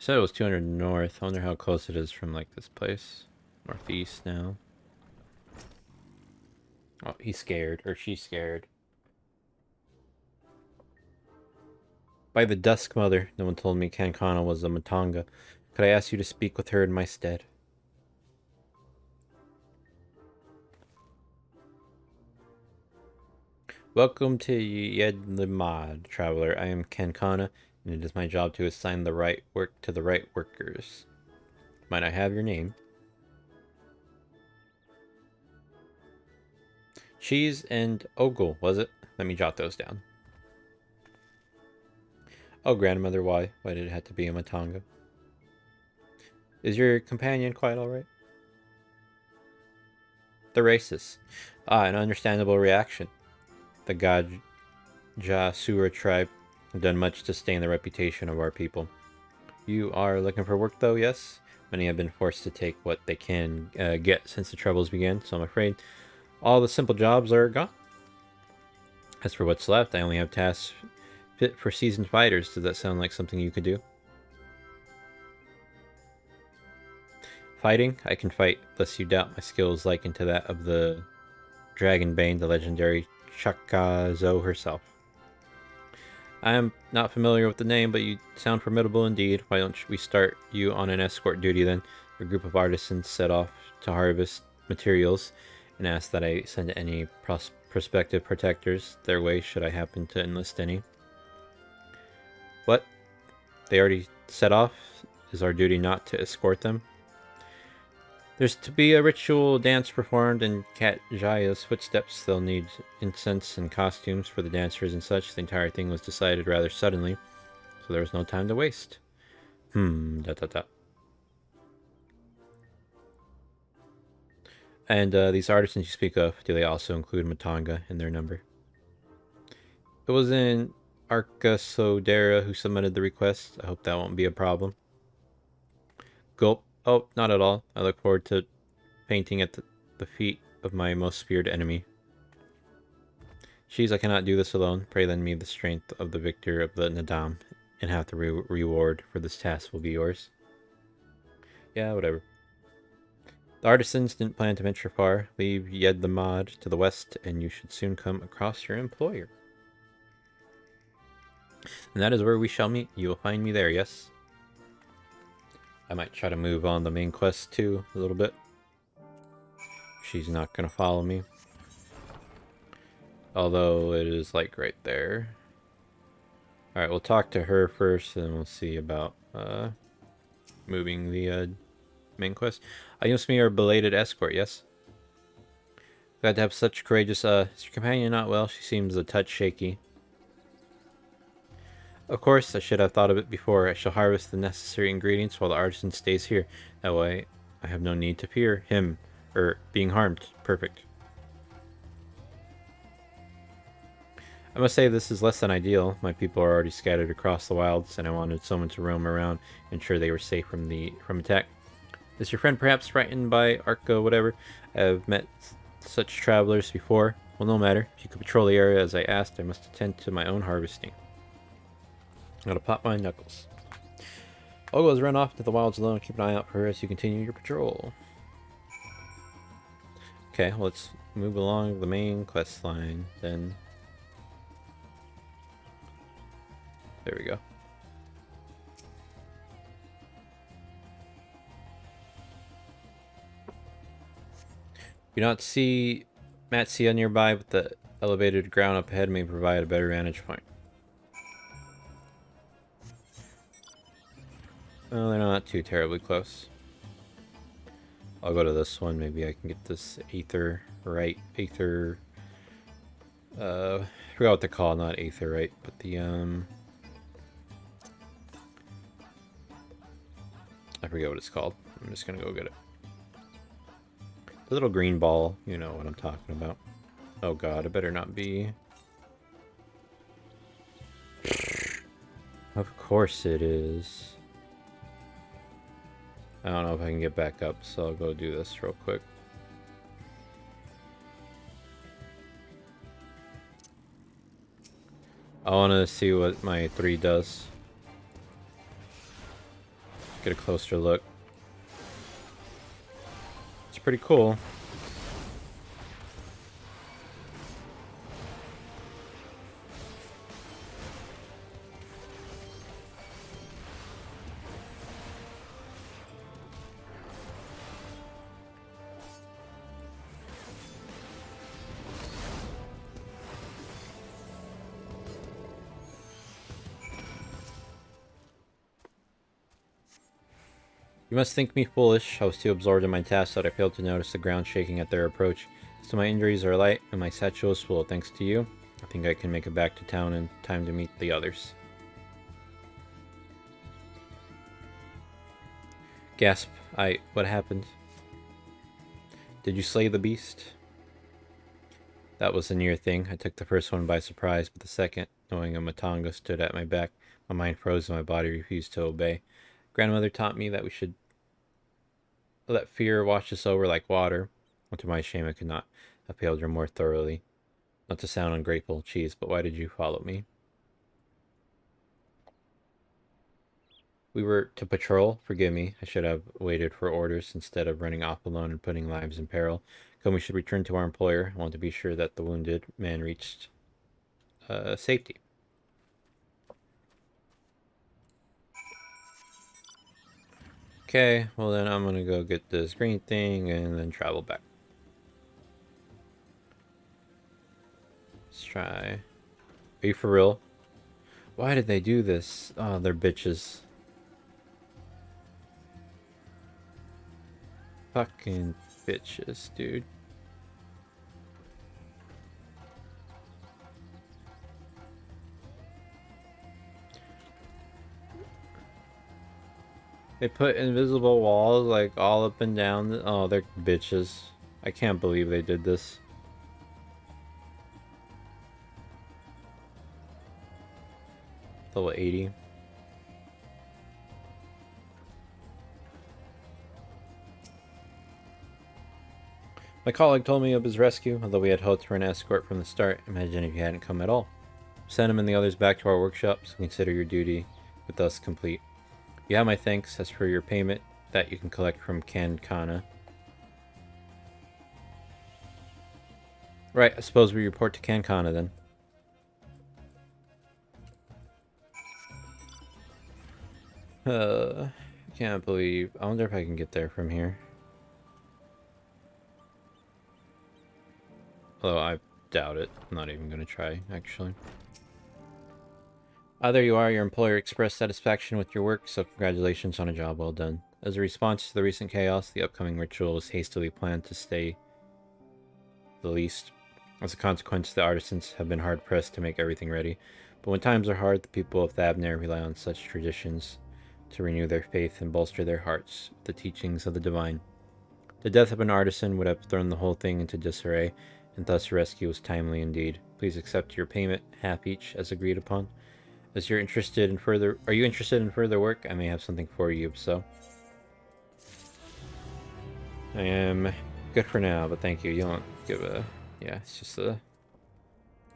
Speaker 1: said it was 200 north. I wonder how close it is from like this place. Northeast now. Oh, he's scared. Or she's scared. By the Dusk Mother, no one told me Kankana was a Matanga. Could I ask you to speak with her in my stead? Welcome to Yedlimad, traveler. I am Kankana, and it is my job to assign the right work to the right workers. Might I have your name? Cheese and Ogle, was it? Let me jot those down. Oh, grandmother, why? Why did it have to be a Matanga? Is your companion quite alright? The racist. Ah, an understandable reaction. The Gajasura tribe have done much to stain the reputation of our people. You are looking for work, though, yes? Many have been forced to take what they can get since the troubles began, so I'm afraid all the simple jobs are gone. As for what's left, I only have tasks fit for seasoned fighters. Does that sound like something you could do? Fighting? I can fight, lest you doubt my skill is likened to that of the Dragonbane, the legendary Chakazo herself. I am not familiar with the name, but you sound formidable indeed. Why don't we start you on an escort duty then? A group of artisans set off to harvest materials and asked that I send any prospective protectors their way should I happen to enlist any. What? They already set off? Is our duty not to escort them? There's to be a ritual dance performed in Kat Jaya's footsteps. They'll need incense and costumes for the dancers and such. The entire thing was decided rather suddenly, so there was no time to waste. Dot dot dot. And these artisans you speak of, do they also include Matanga in their number? It was in Arca Sodera who submitted the request. I hope that won't be a problem. Gulp. Oh, not at all. I look forward to painting at the feet of my most feared enemy. Shees, I cannot do this alone. Pray lend me the strength of the victor of the Nadam, and half the reward for this task will be yours. Yeah, whatever. The artisans didn't plan to venture far. Leave Yed the Mod to the west, and you should soon come across your employer. And that is where we shall meet. You will find me there, yes? I might try to move on the main quest too, a little bit. She's not gonna follow me. Although it is like right there. Alright, we'll talk to her first, and then we'll see about moving the main quest. You must be your belated escort, yes? Glad to have such courageous, is your companion not well? She seems a touch shaky. Of course, I should have thought of it before. I shall harvest the necessary ingredients while the artisan stays here. That way, I have no need to fear him, or being harmed. Perfect. I must say this is less than ideal. My people are already scattered across the wilds, and I wanted someone to roam around, ensure they were safe from attack. Is your friend perhaps frightened by Arca, whatever? I have met such travelers before. Well, no matter. If you could patrol the area as I asked, I must attend to my own harvesting. I gotta pop my knuckles. Olga has run off to the wilds alone. Keep an eye out for her as you continue your patrol. Okay, well, let's move along the main quest line then. There we go. You not see Matsia nearby, but the elevated ground up ahead may provide a better vantage point. Well, they're not too terribly close. I'll go to this one. Maybe I can get this Aether right. Aether. I forgot what they're called. Not Aether right, but the I forget what it's called. I'm just gonna go get it. The little green ball. You know what I'm talking about. Oh god, it better not be. Of course it is. I don't know if I can get back up, so I'll go do this real quick. I want to see what my 3 does. Get a closer look. It's pretty cool. You must think me foolish. I was too absorbed in my task that I failed to notice the ground shaking at their approach. So my injuries are light and my satchel is full. Thanks to you, I think I can make it back to town in time to meet the others. Gasp. What happened? Did you slay the beast? That was a near thing. I took the first one by surprise, but the second, knowing a Matanga stood at my back, my mind froze and my body refused to obey. Grandmother taught me that we should let fear wash us over like water. Well, to my shame, I could not have failed her more thoroughly. Not to sound ungrateful, Cheese, but why did you follow me? We were to patrol. Forgive me. I should have waited for orders instead of running off alone and putting lives in peril. Come, we should return to our employer. I want to be sure that the wounded man reached safety. Okay, well then I'm gonna go get this green thing and then travel back. Let's try. Are you for real? Why did they do this? Oh, they're bitches. Fucking bitches, dude. They put invisible walls like all up and down. Oh, they're bitches. I can't believe they did this. Level 80. My colleague told me of his rescue, although we had hoped for an escort from the start. Imagine if you hadn't come at all. Send him and the others back to our workshops. Consider your duty with us complete. You have my thanks. As for your payment, that you can collect from Kankana. Right, I suppose we report to Kankana then. I can't believe. I wonder if I can get there from here. Although I doubt it. I'm not even going to try, actually. Ah, there you are. Your employer expressed satisfaction with your work, so congratulations on a job well done. As a response to the recent chaos, the upcoming ritual was hastily planned to stay the least. As a consequence, the artisans have been hard-pressed to make everything ready. But when times are hard, the people of Thabner rely on such traditions to renew their faith and bolster their hearts with the teachings of the divine. The death of an artisan would have thrown the whole thing into disarray, and thus rescue was timely indeed. Please accept your payment, half each, as agreed upon. Are you interested in further work? I may have something for you, so. I am good for now, but thank you. You don't give a... Yeah, it's just a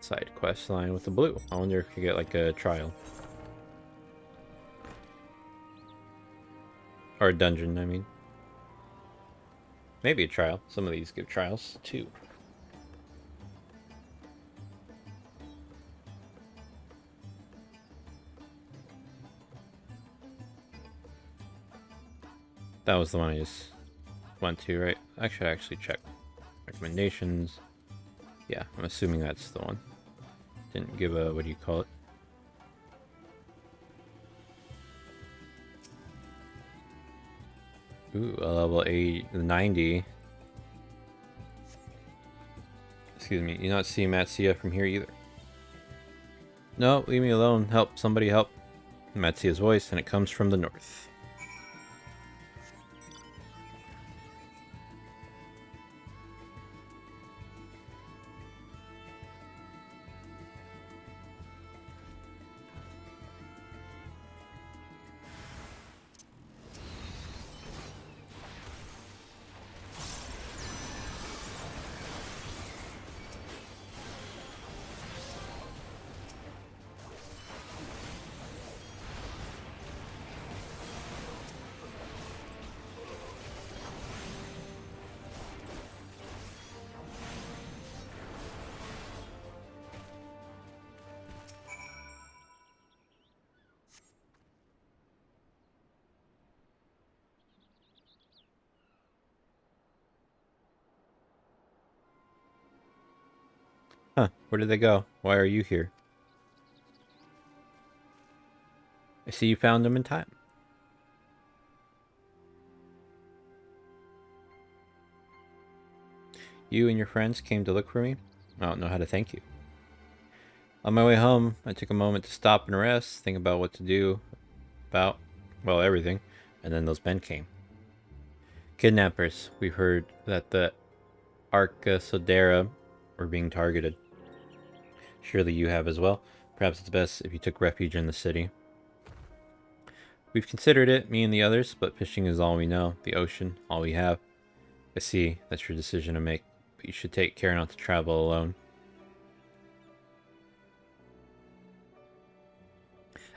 Speaker 1: side quest line with the blue. I wonder if you get like a trial. Or a dungeon, I mean. Maybe a trial. Some of these give trials, too. That was the one I just went to, right? I should actually check. Recommendations. Yeah, I'm assuming that's the one. Didn't give a, what do you call it? Ooh, a level 90. Excuse me, you not see Matsuya from here either. No, leave me alone. Help, somebody help. Matsuya's voice, and it comes from the north. Huh, where did they go? Why are you here? I see you found them in time. You and your friends came to look for me? I don't know how to thank you. On my way home, I took a moment to stop and rest, think about what to do about, well, everything, and then those men came. Kidnappers. We heard that the Arca Sodera were being targeted. Surely you have as well. Perhaps it's best if you took refuge in the city. We've considered it, me and the others, but fishing is all we know. The ocean, all we have. I see, that's your decision to make, but you should take care not to travel alone.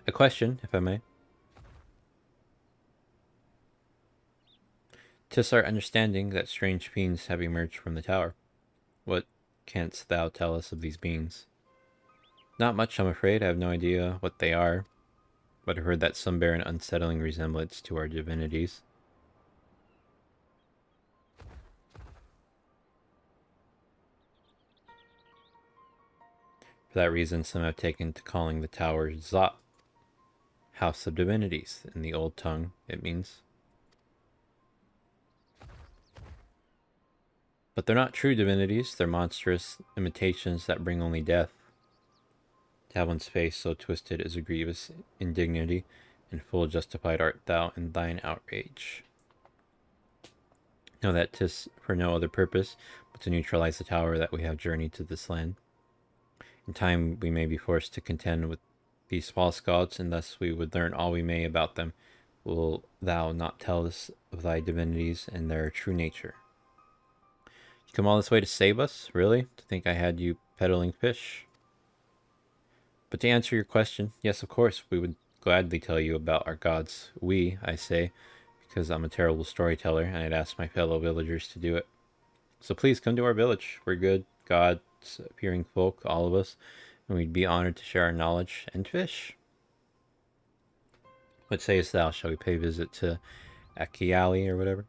Speaker 1: A question, if I may. 'Tis our understanding that strange fiends have emerged from the tower. What canst thou tell us of these beings? Not much, I'm afraid. I have no idea what they are, but I've heard that some bear an unsettling resemblance to our divinities. For that reason, some have taken to calling the tower Zot, House of Divinities. In the old tongue, it means. But they're not true divinities, they're monstrous imitations that bring only death. To have one's face so twisted is a grievous indignity, and full justified art thou in thine outrage. Know that 'tis for no other purpose but to neutralize the tower that we have journeyed to this land. In time we may be forced to contend with these false gods, and thus we would learn all we may about them. Will thou not tell us of thy divinities and their true nature? You come all this way to save us? Really? To think I had you peddling fish? But to answer your question, yes, of course, we would gladly tell you about our gods. We, I say, because I'm a terrible storyteller, and I'd ask my fellow villagers to do it. So please come to our village. We're good, God-fearing folk, all of us, and we'd be honored to share our knowledge and fish. What sayest thou? Shall we pay visit to Akiali or whatever?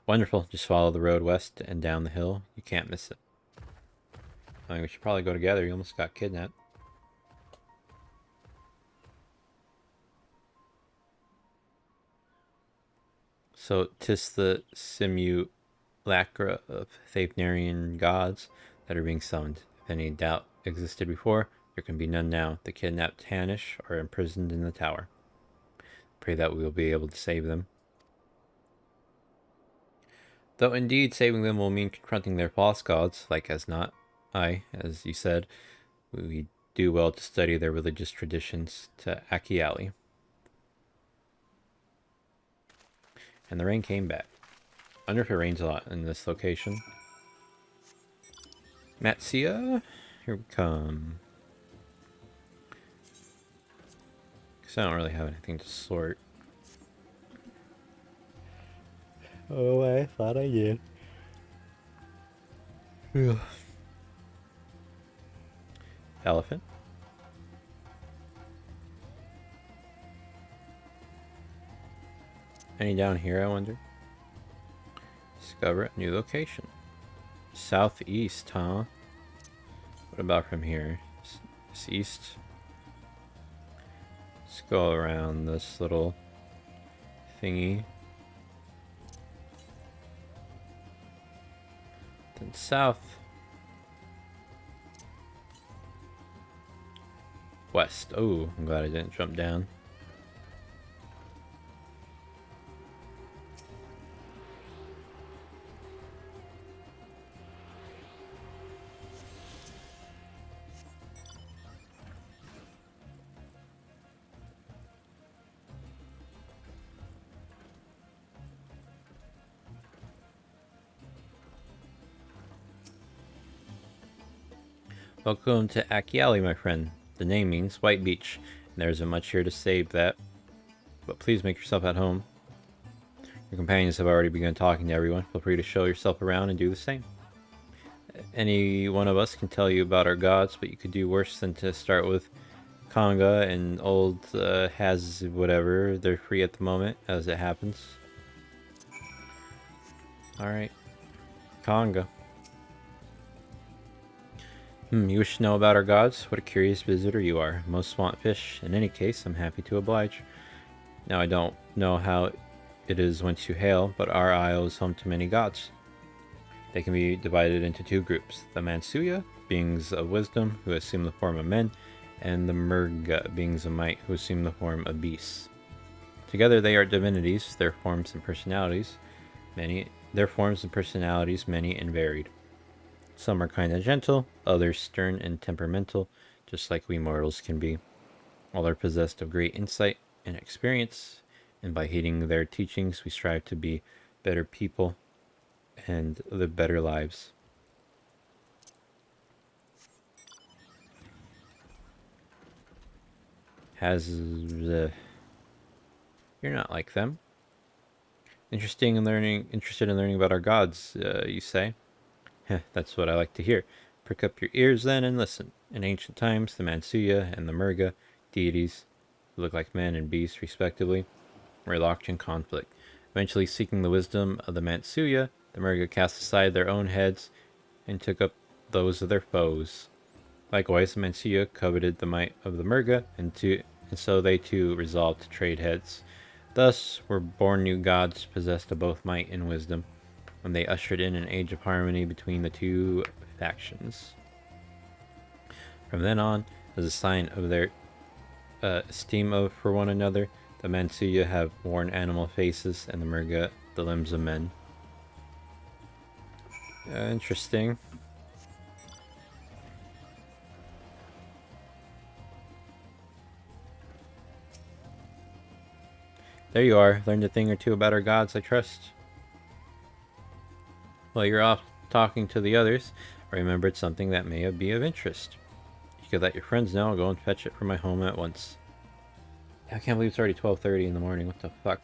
Speaker 1: Wonderful. Just follow the road west and down the hill. You can't miss it. I mean, we should probably go together. You almost got kidnapped. So, 'tis the simulacra of Thavenarian gods that are being summoned. If any doubt existed before, there can be none now. The kidnapped Hanish are imprisoned in the tower. Pray that we will be able to save them. Though indeed saving them will mean confronting their false gods, like as not. As you said, we do well to study their religious traditions to Akiali. And the rain came back. I wonder if it rains a lot in this location. Matsia, here we come. Because I don't really have anything to sort. Oh, I thought I did. Elephant. Any down here, I wonder? Discover a new location. Southeast, huh? What about from here? It's east. Let's go around this little thingy. Then south. West. Oh, I'm glad I didn't jump down. Welcome to Akiali, my friend. The name means White Beach, and there isn't much here to save that. But please make yourself at home. Your companions have already begun talking to everyone. Feel free to show yourself around and do the same. Any one of us can tell you about our gods, but you could do worse than to start with Conga and old has whatever. They're free at the moment, as it happens. Alright. Conga. You wish to know about our gods? What a curious visitor you are. Most want fish. In any case, I'm happy to oblige. Now, I don't know how it is whence you hail, but our isle is home to many gods. They can be divided into two groups. The Mansuya, beings of wisdom, who assume the form of men, and the Murga, beings of might, who assume the form of beasts. Together they are divinities, their forms and personalities many and varied. Some are kind and gentle, others stern and temperamental, just like we mortals can be. All are possessed of great insight and experience, and by heeding their teachings we strive to be better people and live better lives. You're not like them. Interested in learning about our gods, you say? That's what I like to hear. Prick up your ears then and listen. In ancient times, the Mansuya and the Murga, deities, who look like men and beasts respectively, were locked in conflict. Eventually seeking the wisdom of the Mansuya, the Murga cast aside their own heads and took up those of their foes. Likewise, the Mansia coveted the might of the Murga, and so they too resolved to trade heads. Thus were born new gods possessed of both might and wisdom, and they ushered in an age of harmony between the two factions. From then on, as a sign of their esteem for one another, the Mansuya have worn animal faces, and the Murga the limbs of men. Interesting. There you are. Learned a thing or two about our gods, I trust. While you're off talking to the others, I remembered something that may be of interest. You could let your friends know. I'll go and fetch it from my home at once. I can't believe it's already 12:30 in the morning. What the fuck?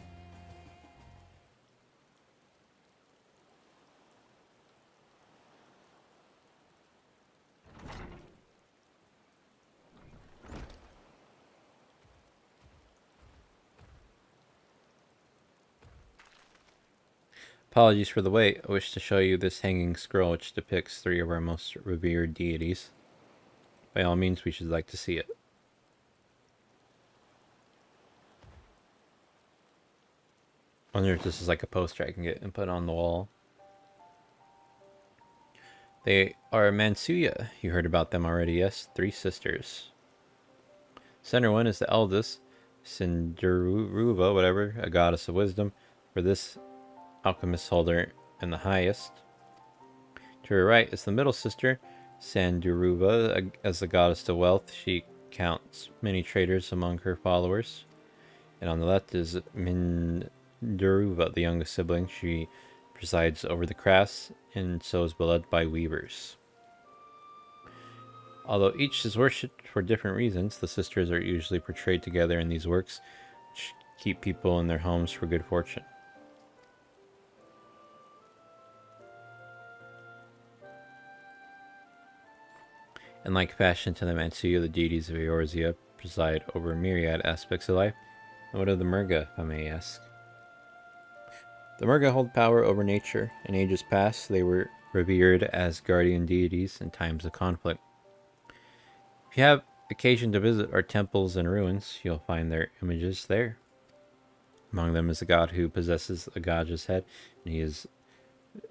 Speaker 1: Apologies for the wait. I wish to show you this hanging scroll which depicts 3 of our most revered deities. By all means, we should like to see it. I wonder if this is like a poster I can get and put on the wall. They are Mansuya. You heard about them already, yes? 3 sisters. Center one is the eldest, Sindaruva, whatever, a goddess of wisdom. For this alchemist holder and the highest. To her right is the middle sister, Sanduruva, as the goddess of wealth. She counts many traders among her followers. And on the left is Mindaruva, the youngest sibling. She presides over the crafts and so is beloved by weavers. Although each is worshipped for different reasons, the sisters are usually portrayed together in these works, which keep people in their homes for good fortune. In like fashion to the Mansuya, the deities of Eorzea preside over myriad aspects of life. And what of the Murga, if I may ask? The Murga hold power over nature. In ages past, they were revered as guardian deities in times of conflict. If you have occasion to visit our temples and ruins, you'll find their images there. Among them is a god who possesses a Gaja's head, and he is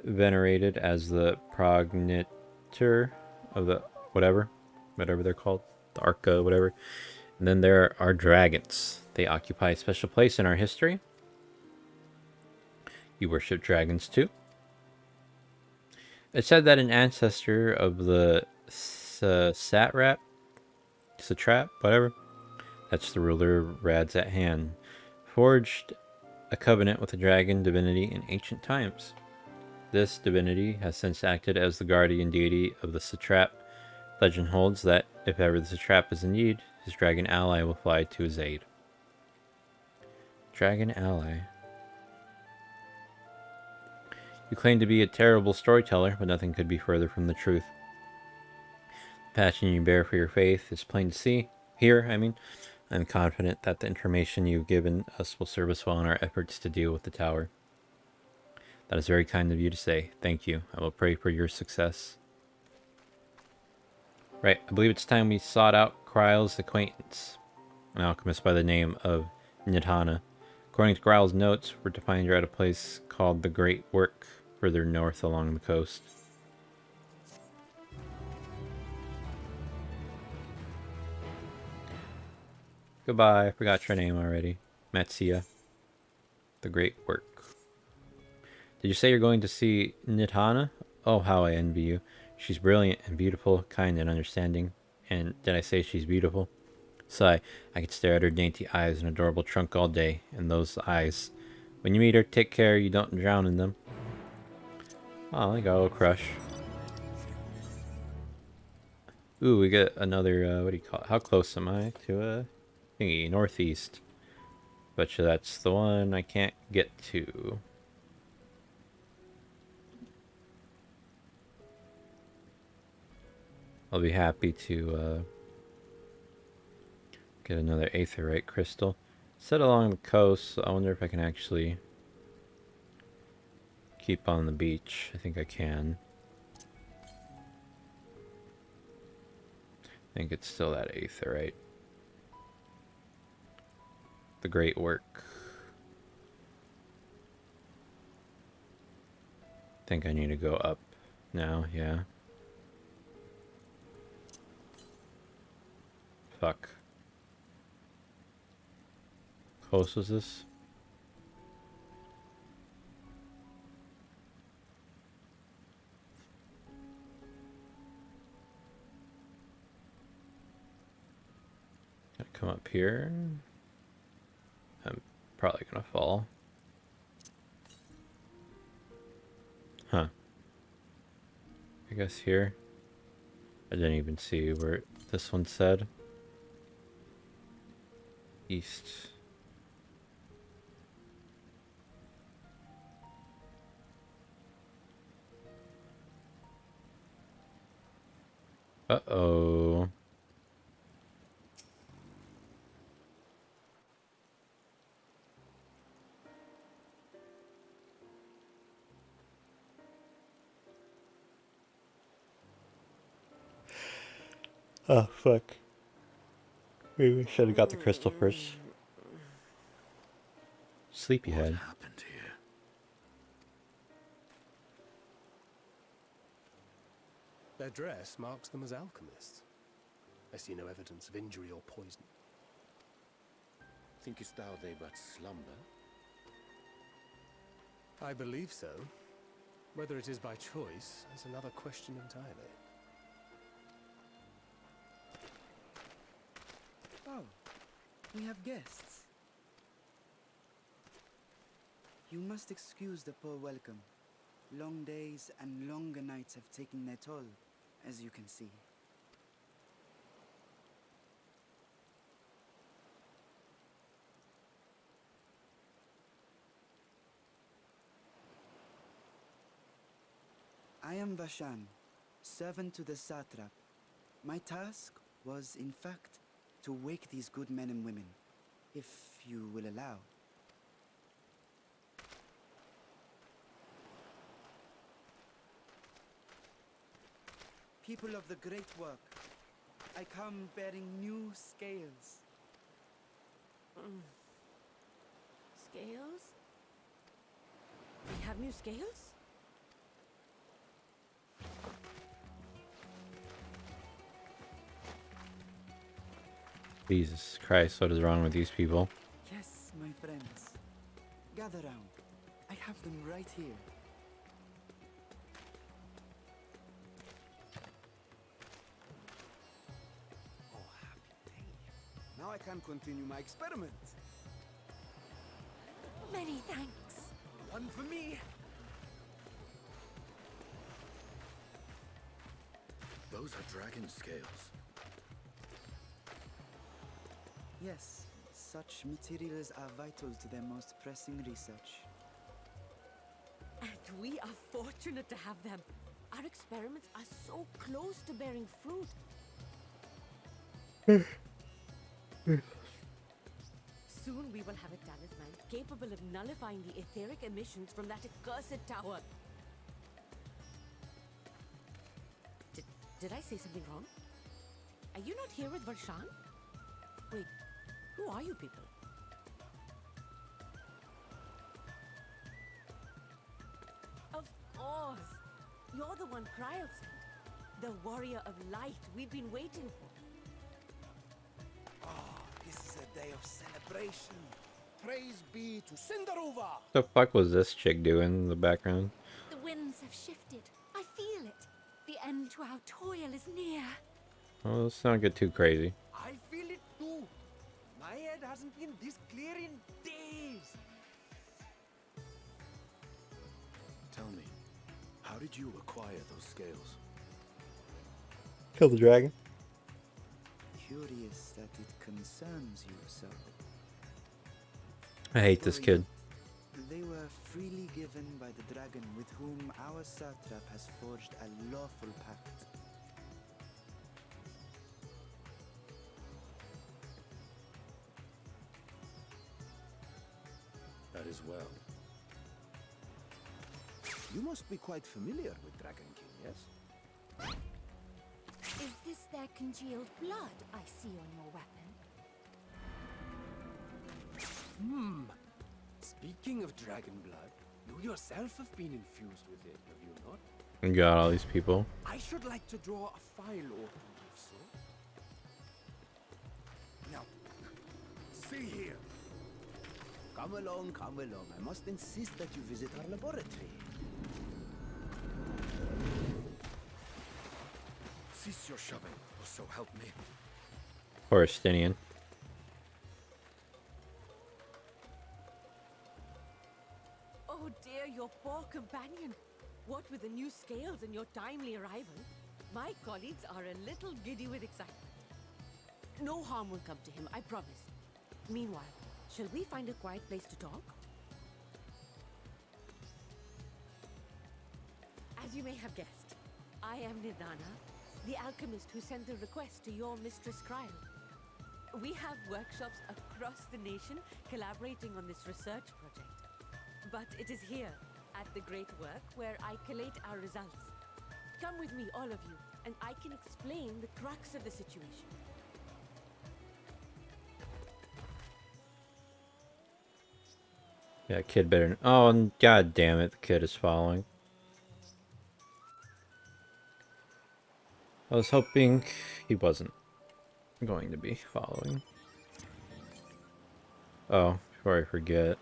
Speaker 1: venerated as the progenitor of the whatever they're called, the Arca, whatever. And then there are dragons. They occupy a special place in our history. You worship dragons too. It's said that an ancestor of the satrap, whatever, that's the ruler of Radzat-Han, forged a covenant with a dragon divinity in ancient times. This divinity has since acted as the guardian deity of the satrap. Legend holds that if ever the satrap is in need, his dragon ally will fly to his aid. Dragon ally. You claim to be a terrible storyteller, but nothing could be further from the truth. The passion you bear for your faith is plain to see. Here, I'm confident that the information you've given us will serve us well in our efforts to deal with the tower. That is very kind of you to say. Thank you. I will pray for your success. Right, I believe it's time we sought out Kryle's acquaintance, an alchemist by the name of Nidhana. According to Kryle's notes, we're to find her at a place called the Great Work, further north along the coast. Goodbye, I forgot your name already. Matsia. The Great Work. Did you say you're going to see Nidhana? Oh, how I envy you. She's brilliant and beautiful, kind and understanding. And did I say she's beautiful? Sigh, I could stare at her dainty eyes and adorable trunk all day. And those eyes. When you meet her, take care you don't drown in them. Oh, I got a little crush. Ooh, we got another, what do you call it? How close am I to a thingy? Northeast. Betcha that's the one I can't get to. I'll be happy to get another aetherite crystal. Set along the coast, so I wonder if I can actually keep on the beach. I think I can. think it's still that aetherite. The great work. Think I need to go up now, yeah. Fuck. Close was this? Gotta come up here. I'm probably gonna fall. Huh. I guess here. I didn't even see where this one said. East. Uh-oh. Oh, fuck. Maybe we should have got the crystal first. Sleepyhead.
Speaker 14: What happened here?
Speaker 16: Their dress marks them as alchemists. I see no evidence of injury or poison.
Speaker 17: Thinkest thou they but slumber?
Speaker 16: I believe so. Whether it is by choice is another question entirely.
Speaker 18: Oh, we have guests. You must excuse the poor welcome. Long days and longer nights have taken their toll, as you can see. I am Vashan, servant to the satrap. My task was, in fact, to wake these good men and women, if you will allow. People of the great work, I come bearing new scales.
Speaker 9: Scales? We have new scales?
Speaker 1: Jesus Christ, what is wrong with these people?
Speaker 18: Yes, my friends. Gather round. I have them right here.
Speaker 19: Oh, happy day. Now I can continue my experiment.
Speaker 9: Many thanks.
Speaker 19: One for me.
Speaker 14: Those are dragon scales.
Speaker 18: Yes, such materials are vital to their most pressing research.
Speaker 9: And we are fortunate to have them. Our experiments are so close to bearing fruit. Soon we will have a talisman capable of nullifying the etheric emissions from that accursed tower. Did I say something wrong? Are you not here with Varshan? Wait, who are you people? Of course! You're the one Kryl sent. The warrior of light we've been waiting for.
Speaker 19: Oh, this is a day of celebration. Praise be to Cinderova!
Speaker 1: What the fuck was this chick doing in the background?
Speaker 13: The winds have shifted. I feel it. The end to our toil is near.
Speaker 1: Well, let's not get too crazy.
Speaker 19: I feel it too. My head hasn't been this clear in days.
Speaker 14: Tell me, how did you acquire those scales?
Speaker 1: Kill the dragon.
Speaker 18: Curious that it concerns you so.
Speaker 1: I hate this kid.
Speaker 18: They were freely given by the dragon with whom our satrap has forged a lawful pact.
Speaker 14: That is well.
Speaker 19: You must be quite familiar with Dragon King, yes?
Speaker 13: Is this their congealed blood I see on your weapon.
Speaker 17: Speaking of dragon blood, you yourself have been infused with it, have you not?
Speaker 1: You got all these people.
Speaker 17: I should like to draw a file open, if so.
Speaker 10: Now, see here. Come along, come along. I must insist that you visit our laboratory.
Speaker 14: Cease your shoving, or so help me.
Speaker 1: Or Estinian.
Speaker 9: Oh dear, your poor companion. What with the new scales and your timely arrival, my colleagues are a little giddy with excitement. No harm will come to him, I promise. Meanwhile, shall we find a quiet place to talk? As you may have guessed, I am Nidana, the alchemist who sent a request to your Mistress Kryle. We have workshops across the nation collaborating on this research project. But it is here, at the Great Work, where I collate our results. Come with me, all of you, and I can explain the crux of the situation.
Speaker 1: Yeah, kid better. Oh, and god damn it, the kid is following. I was hoping he wasn't going to be following. Oh, before I forget.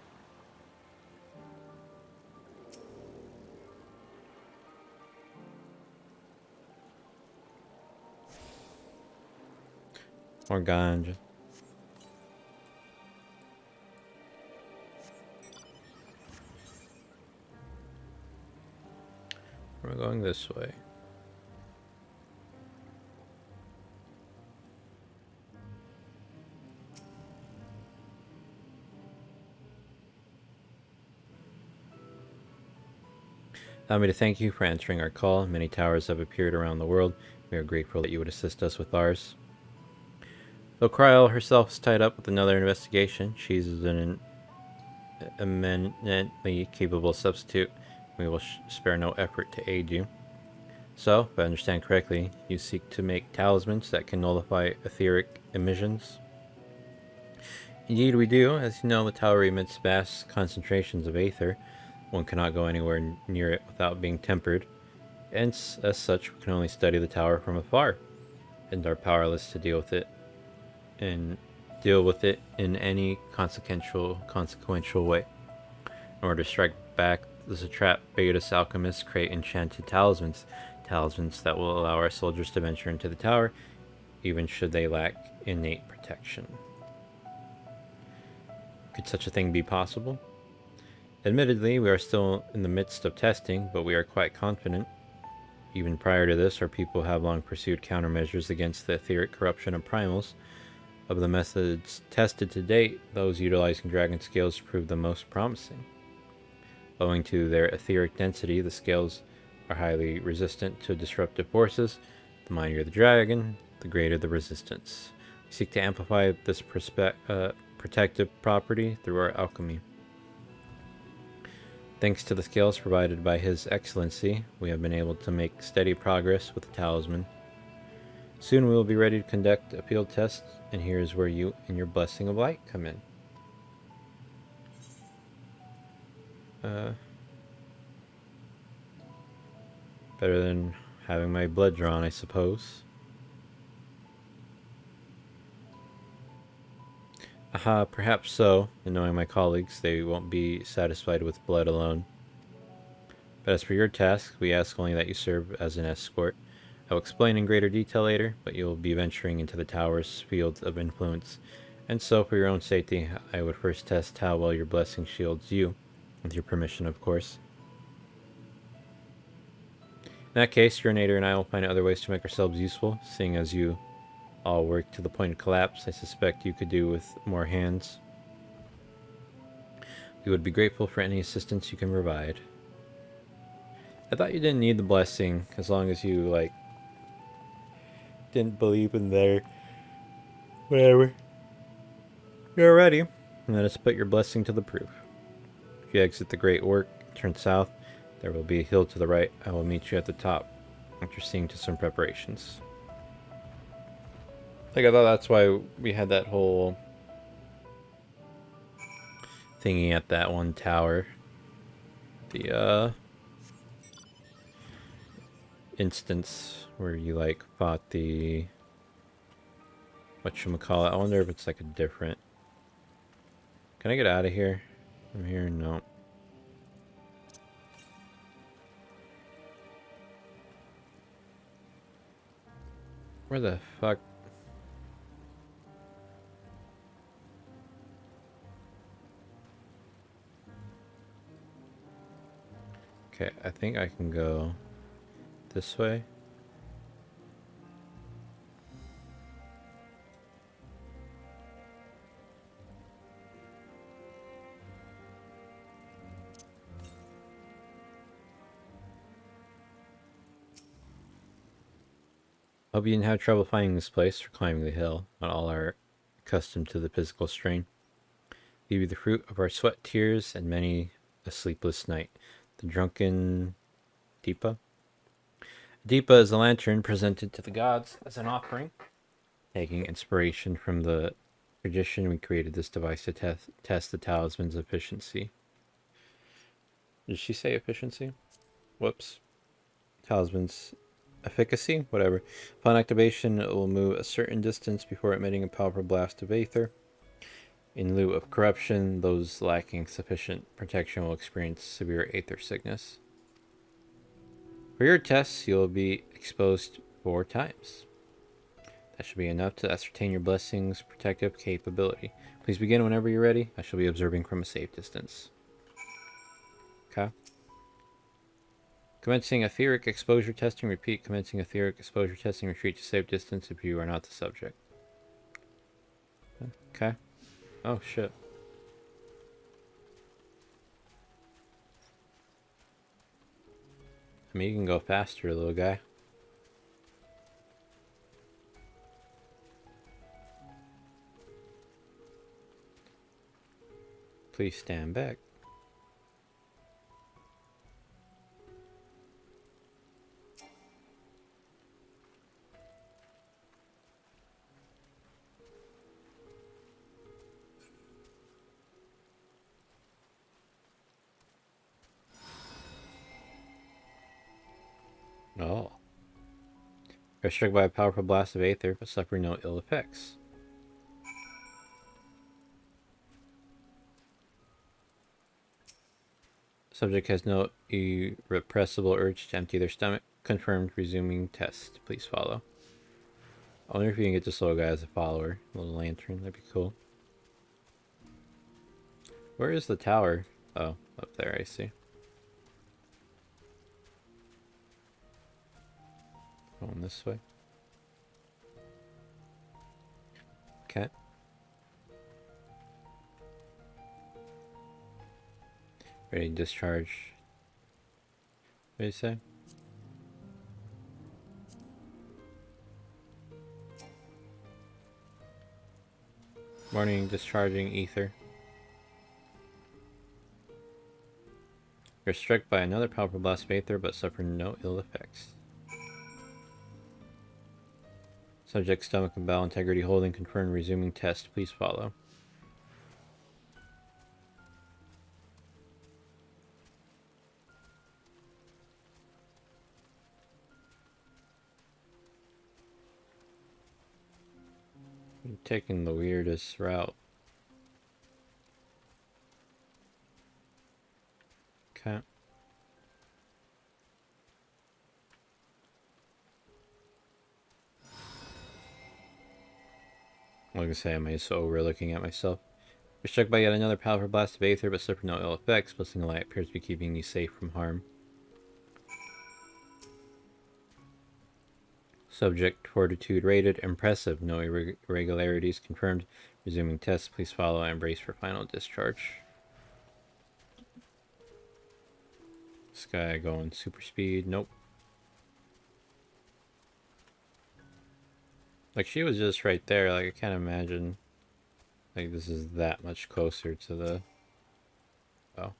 Speaker 1: More ganja. We're going this way. Allow me to thank you for answering our call. Many towers have appeared around the world. We are grateful that you would assist us with ours. Though Kryle herself is tied up with another investigation, she's an eminently capable substitute. We will spare no effort to aid you. So, if I understand correctly, you seek to make talismans that can nullify etheric emissions? Indeed we do. As you know, the tower emits vast concentrations of aether. One cannot go anywhere near it without being tempered. Hence, as such, we can only study the tower from afar, and are powerless to deal with it in any consequential way. In order to strike back the trap, Beatus alchemists create enchanted talismans that will allow our soldiers to venture into the tower, even should they lack innate protection. Could such a thing be possible? Admittedly, we are still in the midst of testing, but we are quite confident. Even prior to this, our people have long pursued countermeasures against the etheric corruption of primals. Of the methods tested to date, those utilizing dragon scales proved the most promising. Owing to their etheric density, the scales are highly resistant to disruptive forces. The mightier the dragon, the greater the resistance. We seek to amplify this protective property through our alchemy. Thanks to the scales provided by His Excellency, we have been able to make steady progress with the talisman. Soon we will be ready to conduct a field test, and here is where you and your blessing of light come in. Better than having my blood drawn, I suppose. Aha, perhaps so. And knowing my colleagues, they won't be satisfied with blood alone. But as for your task, we ask only that you serve as an escort. I will explain in greater detail later, but you will be venturing into the tower's field of influence. And so, for your own safety, I would first test how well your blessing shields you. With your permission, of course. In that case, your Nader and I will find other ways to make ourselves useful, seeing as you all work to the point of collapse. I suspect you could do with more hands. We would be grateful for any assistance you can provide. I thought you didn't need the blessing, as long as you, like, didn't believe in their... whatever. You're ready. Let us put your blessing to the proof. If you exit the Great Work, turn south, there will be a hill to the right. I will meet you at the top after seeing to some preparations. Like, I thought that's why we had that whole thingy at that one tower. The, instance where you, like, fought the... whatchamacallit. I wonder if it's, like, a different... Can I get out of here? From here? No. Where the fuck? Okay, I think I can go this way. Hope you didn't have trouble finding this place or climbing the hill. Not all are accustomed to the physical strain. We be the fruit of our sweat, tears, and many a sleepless night. The drunken Deepa. Deepa is a lantern presented to the gods as an offering. Taking inspiration from the tradition, we created this device to test the talisman's efficiency. Did she say efficiency? Whoops. Talisman's efficacy? Whatever. Upon activation, it will move a certain distance before emitting a powerful blast of aether. In lieu of corruption, those lacking sufficient protection will experience severe aether sickness. For your tests, you'll be exposed 4 times. That should be enough to ascertain your blessing's protective capability. Please begin whenever you're ready. I shall be observing from a safe distance. Okay. Commencing etheric exposure testing. Repeat. Commencing etheric exposure testing. Retreat to safe distance if you are not the subject. Okay. Oh, shit. I mean, you can go faster, little guy. Please stand back. Oh. You're struck by a powerful blast of aether, but suffer no ill effects. Subject has no irrepressible urge to empty their stomach. Confirmed. Resuming test. Please follow. I wonder if you can get this little guy as a follower. A little lantern. That'd be cool. Where is the tower? Oh, up there, I see. Going this way. Okay. Ready to discharge. What do you say? Morning, discharging ether. You're struck by another powerful blast of aether, but suffer no ill effects. Subject stomach and bowel integrity holding confirmed. Resuming test. Please follow. You're taking the weirdest route. Okay. Like I say, am I so overlooking at myself? You're struck by yet another powerful blast of aether, but suffer no ill effects. Blessing the light appears to be keeping you safe from harm. Subject fortitude rated. Impressive. No irregularities confirmed. Resuming test. Please follow and brace for final discharge. This guy going super speed. Nope. Like, she was just right there. Like, I can't imagine. Like, this is that much closer to the... Oh.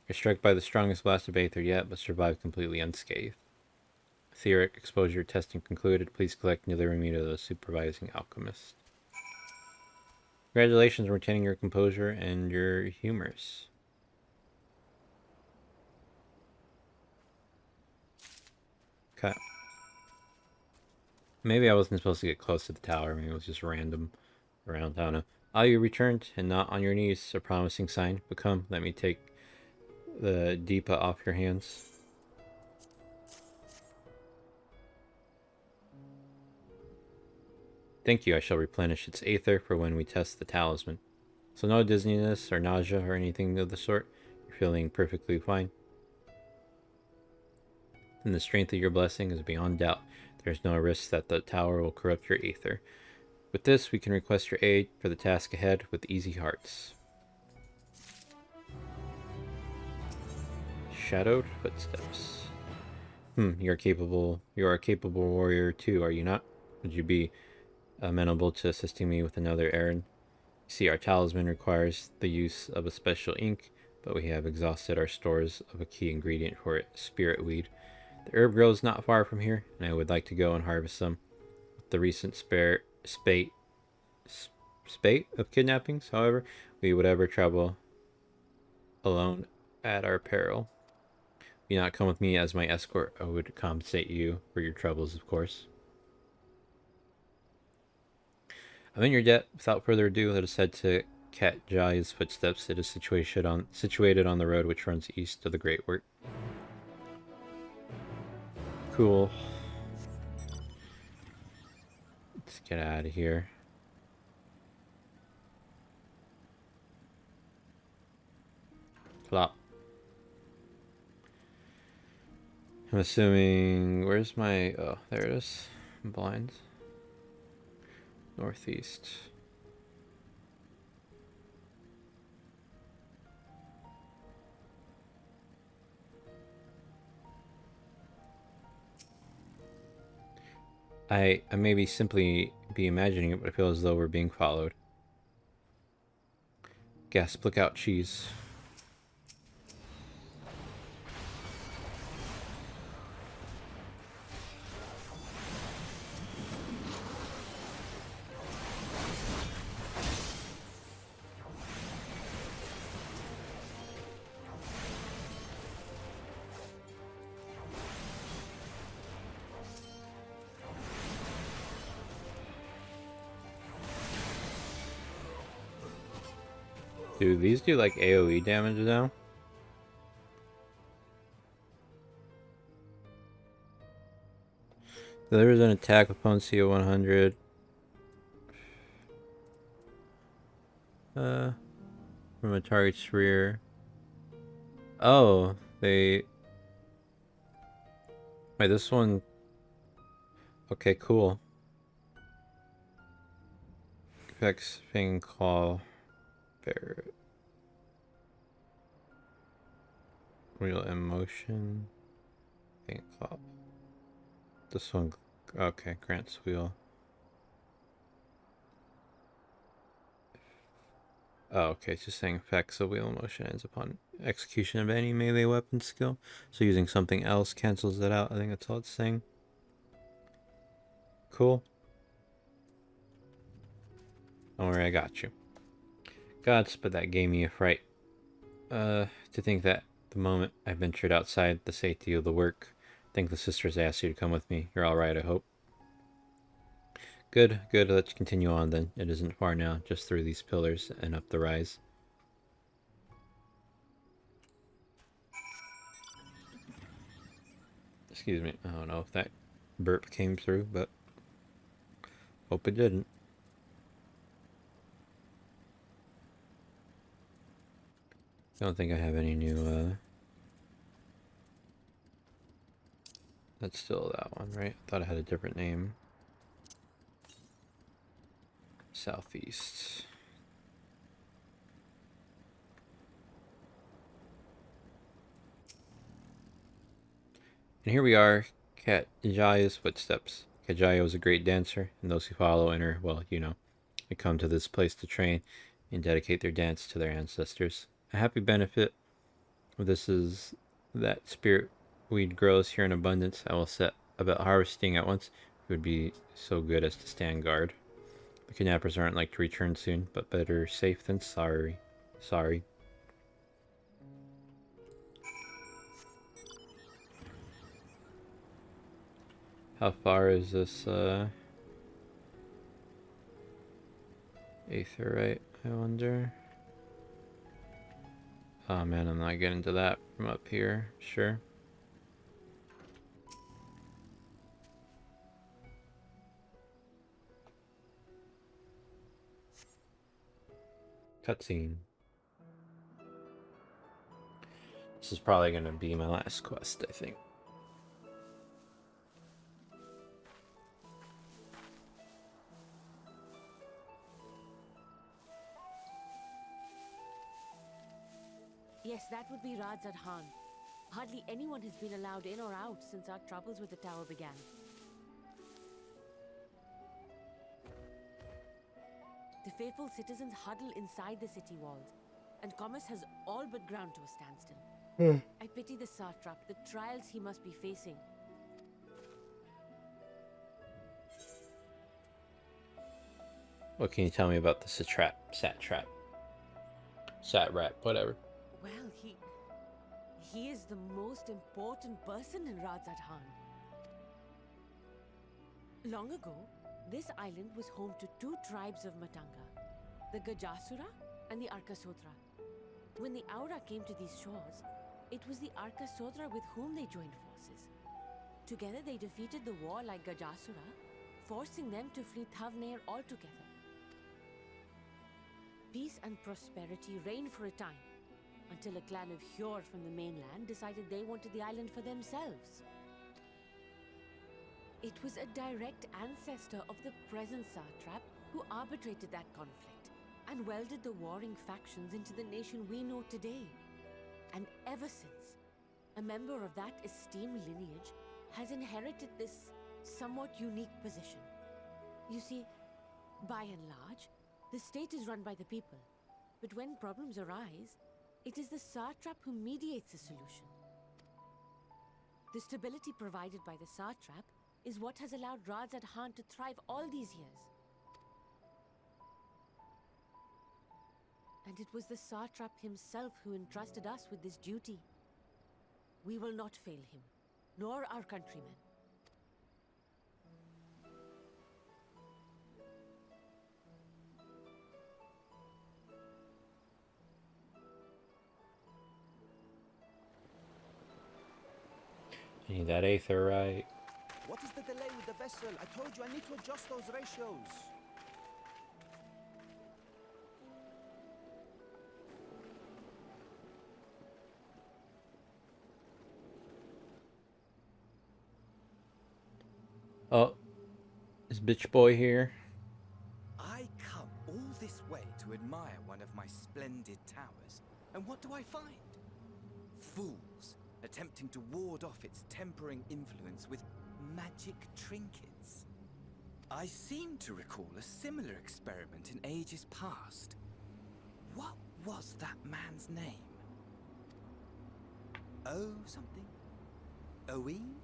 Speaker 1: You're struck by the strongest blast of Aether yet, but survived completely unscathed. Etheric exposure testing concluded. Please collect and deliver me to the supervising alchemist. Congratulations on retaining your composure and your humors. Okay. Maybe I wasn't supposed to get close to the tower. Maybe it was just random around. I don't know. Ah, you returned, and not on your knees. A promising sign. But come, let me take the Deepa off your hands. Thank you. I shall replenish its aether for when we test the talisman. So no dizziness or nausea or anything of the sort. You're feeling perfectly fine. And the strength of your blessing is beyond doubt. There's no risk that the tower will corrupt your aether. With this, we can request your aid for the task ahead with easy hearts. Shadowed footsteps. You are a capable warrior too, are you not? Would you be amenable to assisting me with another errand? You see, our talisman requires the use of a special ink, but we have exhausted our stores of a key ingredient for it, spirit weed. The herb grows not far from here, and I would like to go and harvest some. With the recent spate of kidnappings, however, we would ever travel alone at our peril. Do not come with me as my escort. I would compensate you for your troubles, of course. I'm in your debt. Without further ado, let us head to Cat Jaya's footsteps. It is situated on the road which runs east of the Great Work. Cool. Let's get out of here. Flop. I'm assuming... Where's my... Oh, there it is. Blinds. Northeast. I maybe simply be imagining it, but I feel as though we're being followed. Gasp, look out, cheese. Dude, these do like AoE damage now. Delivers an attack upon CO 100. From a target's rear. Oh, they... Wait, this one... Okay, cool. Effects, Fang Claw. Barret. Real emotion. Fang Claw. This one... Okay, grants wheel. Oh, okay, it's just saying effects of wheel motion ends upon execution of any melee weapon skill. So using something else cancels that out. I think that's all it's saying. Cool. Don't worry, I got you. Gods, but that gave me a fright. To think that the moment I ventured outside the safety of the work, I think the sisters asked you to come with me. You're alright, I hope. Good, good, let's continue on then. It isn't far now, just through these pillars and up the rise. Excuse me, I don't know if that burp came through, but hope it didn't. I don't think I have any new, That's still that one, right? I thought it had a different name. Southeast. And here we are, Cat Jaya's footsteps. Cat Jaya was a great dancer, and those who follow in her, well, you know, they come to this place to train and dedicate their dance to their ancestors. A happy benefit This is that spirit weed grows here in abundance. I will set about harvesting at once. It would be so good as to stand guard. The kidnappers aren't like to return soon, but better safe than sorry. Sorry. How far is this, Aetherite, I wonder? Oh man, I'm not getting to that from up here. Sure. Cutscene. This is probably gonna be my last quest, I think.
Speaker 9: Yes, that would be Radzad Khan. Hardly anyone has been allowed in or out since our troubles with the tower began. The faithful citizens huddle inside the city walls, and commerce has all but ground to a standstill. I pity the satrap, the trials he must be facing.
Speaker 1: What can you tell me about the satrap, whatever?
Speaker 9: Well, he is the most important person in Radzad Khan. Long ago, this island was home to two tribes of Matanga, the Gajasura and the Arkasotra. When the Aura came to these shores, it was the Arkasotra with whom they joined forces. Together they defeated the warlike Gajasura, forcing them to flee Thavnair altogether. Peace and prosperity reigned for a time, until a clan of Hjor from the mainland decided they wanted the island for themselves. It was a direct ancestor of the present satrap who arbitrated that conflict and welded the warring factions into the nation we know today. And ever since, a member of that esteemed lineage has inherited this somewhat unique position. You see, by and large, the state is run by the people, but when problems arise, it is the satrap who mediates a solution. The stability provided by the satrap is what has allowed Radzad Khan to thrive all these years. And it was the satrap himself who entrusted us with this duty. We will not fail him, nor our countrymen.
Speaker 1: You need that Aetherite.
Speaker 20: What is the delay with the vessel? I told you I need to adjust those ratios.
Speaker 1: Oh, is bitch boy here?
Speaker 21: I come all this way to admire one of my splendid towers, and what do I find? Fools attempting to ward off its tempering influence with magic trinkets. I seem to recall a similar experiment in ages past. What was that man's name? Oh something? Owen?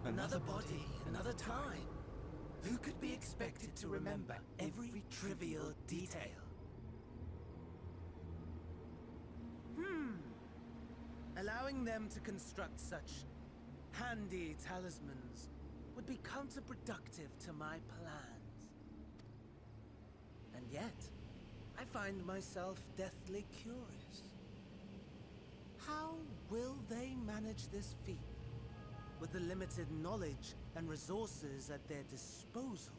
Speaker 21: Another body, another time. Who could be expected to remember every trivial detail?
Speaker 22: Allowing them to construct such handy talismans would be counterproductive to my plans. And yet, I find myself deathly curious. How will they manage this feat with the limited knowledge and resources at their disposal?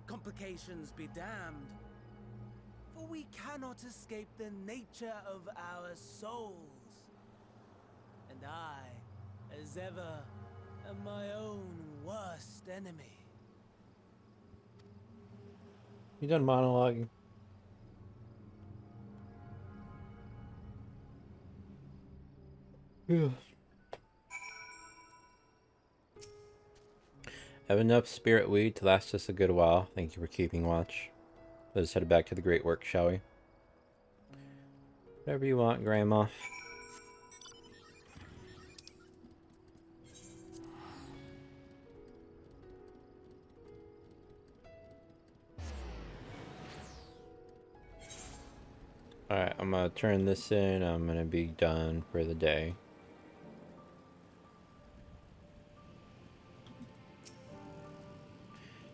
Speaker 22: Complications be damned, for we cannot escape the nature of our souls. And I, as ever, am my own worst enemy.
Speaker 1: You done monologuing? Yeah. Have enough spirit weed to last us a good while. Thank you for keeping watch. Let us head back to the great work, shall we? Whatever you want, Grandma. Alright, I'm gonna turn this in. I'm gonna be done for the day.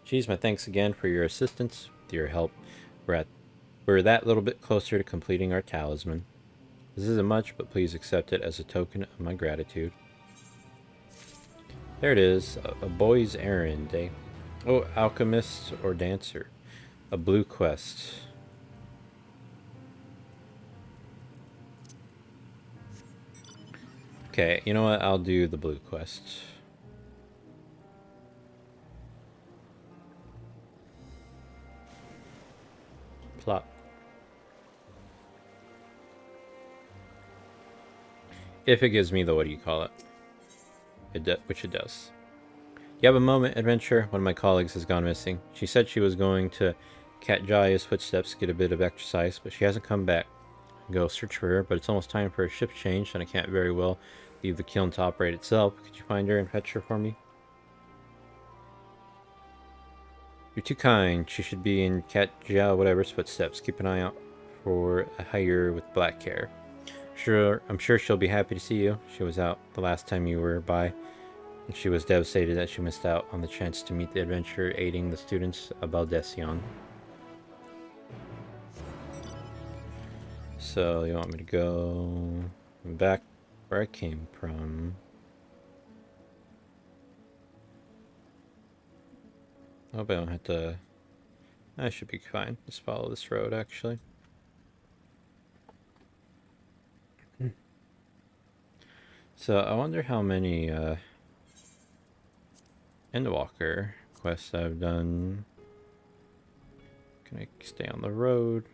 Speaker 1: Geez, my thanks again for your assistance. With your help, we're that little bit closer to completing our talisman. This isn't much, but please accept it as a token of my gratitude. There it is, a boy's errand, eh? Oh, alchemist or dancer. A blue quest. Okay, you know what? I'll do the blue quest. Plot. If it gives me the what do you call it? Which it does. You have a moment, adventure. One of my colleagues has gone missing. She said she was going to Katjaya's footsteps, get a bit of exercise, but she hasn't come back. Go search for her, but it's almost time for a shift change, and I can't very well leave the kiln to operate itself. Could you find her and fetch her for me? You're too kind. She should be in Katjaya whatever's footsteps. Keep an eye out for a hire with black hair. I'm sure she'll be happy to see you. She was out the last time you were by, and she was devastated that she missed out on the chance to meet the adventurer aiding the students of Baldesion. So, you want me to go back where I came from? I hope I don't have to... I should be fine. Just follow this road, actually. So, I wonder how many Endwalker quests I've done. Can I stay on the road?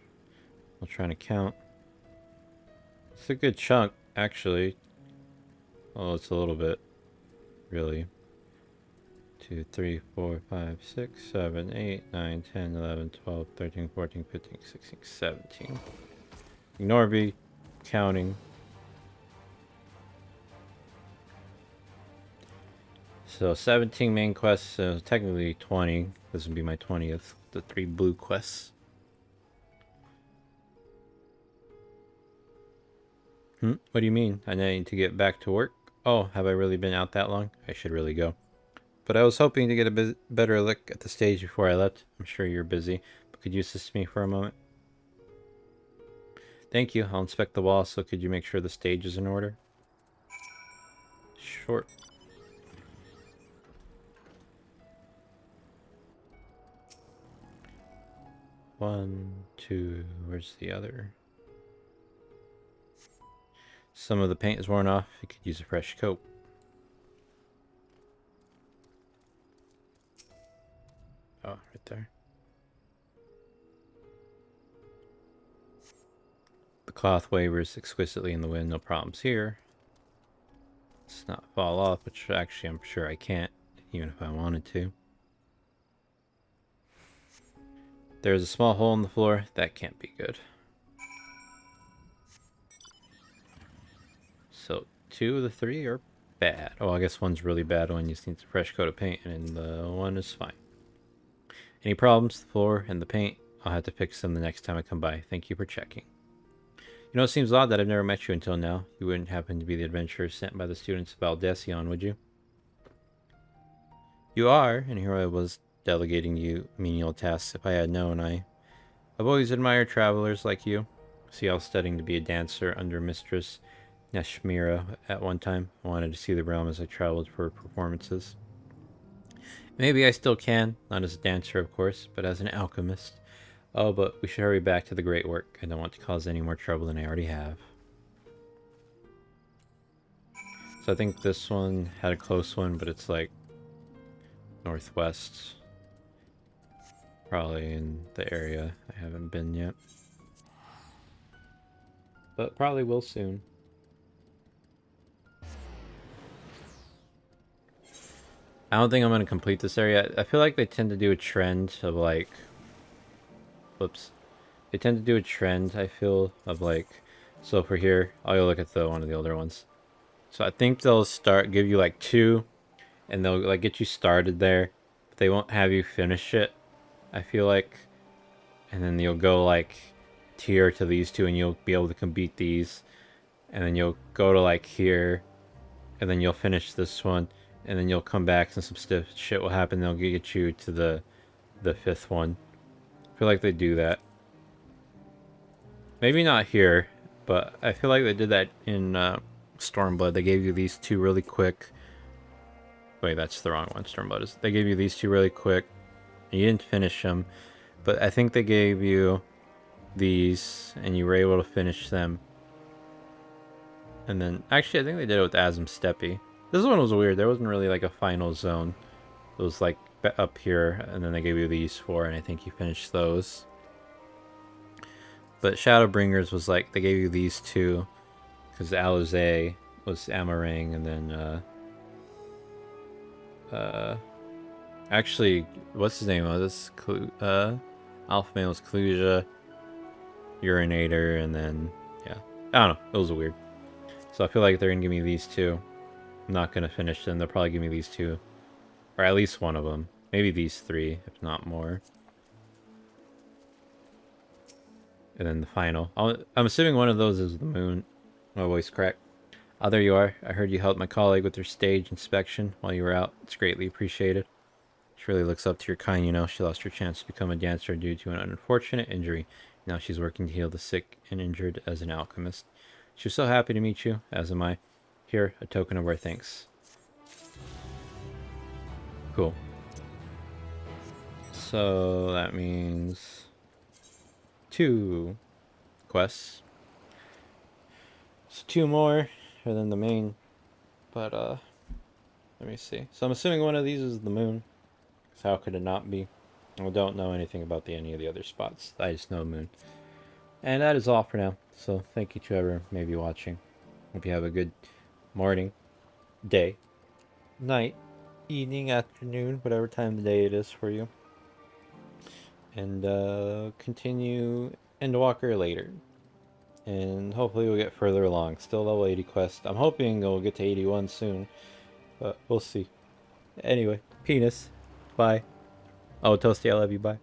Speaker 1: I'm trying to count. It's a good chunk, actually. Oh, it's a little bit, really. 2, 3, 4, 5, 6, 7, 8, 9, 10, 11, 12, 13, 14, 15, 16, 17. Ignore me counting. So 17 main quests, so technically 20. This would be my 20th. The 3 blue quests. What do you mean? I need to get back to work? Oh, have I really been out that long? I should really go. But I was hoping to get a better look at the stage before I left. I'm sure you're busy, but could you assist me for a moment? Thank you. I'll inspect the wall, so could you make sure the stage is in order? Sure. One, two, where's the other? Some of the paint is worn off. You could use a fresh coat. Oh, right there. The cloth wavers exquisitely in the wind, no problems here. Let's not fall off, which actually I'm sure I can't, even if I wanted to. There's a small hole in the floor. That can't be good. So 2 of the 3 are bad. Oh, I guess one's really bad. One just needs a fresh coat of paint, and the one is fine. Any problems? The floor and the paint? I'll have to fix them the next time I come by. Thank you for checking. You know, it seems odd that I've never met you until now. You wouldn't happen to be the adventurer sent by the students of Baldesion, would you? You are, and here I was delegating you menial tasks. If I had known, I've always admired travelers like you. See, I was studying to be a dancer under Mistress Nashmira at one time. I wanted to see the realm as I traveled for performances. Maybe I still can, not as a dancer, of course, but as an alchemist. Oh, but we should hurry back to the great work. I don't want to cause any more trouble than I already have. So I think this one had a close one, but it's like northwest. Probably in the area I haven't been yet. But probably will soon. I don't think I'm going to complete this area. I feel like they tend to do a trend of like... Whoops. They tend to do a trend, I feel, of like... So for here, I'll go look at one of the older ones. So I think they'll give you like 2, and they'll like get you started there. But they won't have you finish it, I feel like. And then you'll go like tier to these 2, and you'll be able to complete these. And then you'll go to like here, and then you'll finish this one. And then you'll come back and some shit will happen. They'll get you to the 5th one. I feel like they do that. Maybe not here, but I feel like they did that in Stormblood. They gave you these 2 really quick. Wait, that's the wrong one. Stormblood is. They gave you these 2 really quick. And you didn't finish them, but I think they gave you these, and you were able to finish them. And then, actually, I think they did it with Azim Steppe. This one was weird. There wasn't really like a final zone. It was like up here, and then they gave you these 4, and I think you finished those. But Shadowbringers was like, they gave you these 2, because Alizé was Amarang, and then, actually, what's his name? Oh, this Alpha Male was Cluja, Urinator, and then, yeah. I don't know. It was weird. So I feel like they're going to give me these 2. I'm not going to finish them. They'll probably give me these 2. Or at least one of them. Maybe these 3, if not more. And then the final. I'm assuming one of those is the moon. My voice cracked. Oh, there you are. I heard you helped my colleague with her stage inspection while you were out. It's greatly appreciated. She really looks up to your kind, you know. She lost her chance to become a dancer due to an unfortunate injury. Now she's working to heal the sick and injured as an alchemist. She was so happy to meet you, as am I. Here, a token of our thanks. Cool. So that means 2 quests. So 2 more than the main. But let me see. So I'm assuming one of these is the moon. Because how could it not be? I don't know anything about any of the other spots. I just know moon. And that is all for now. So thank you to whoever may be watching. Hope you have a good morning, day, night, evening, afternoon, whatever time of the day it is for you. And continue Endwalker later. And hopefully we'll get further along. Still level 80 quest. I'm hoping we'll get to 81 soon. But we'll see. Anyway, penis. Bye. Oh, Toasty, I love you. Bye.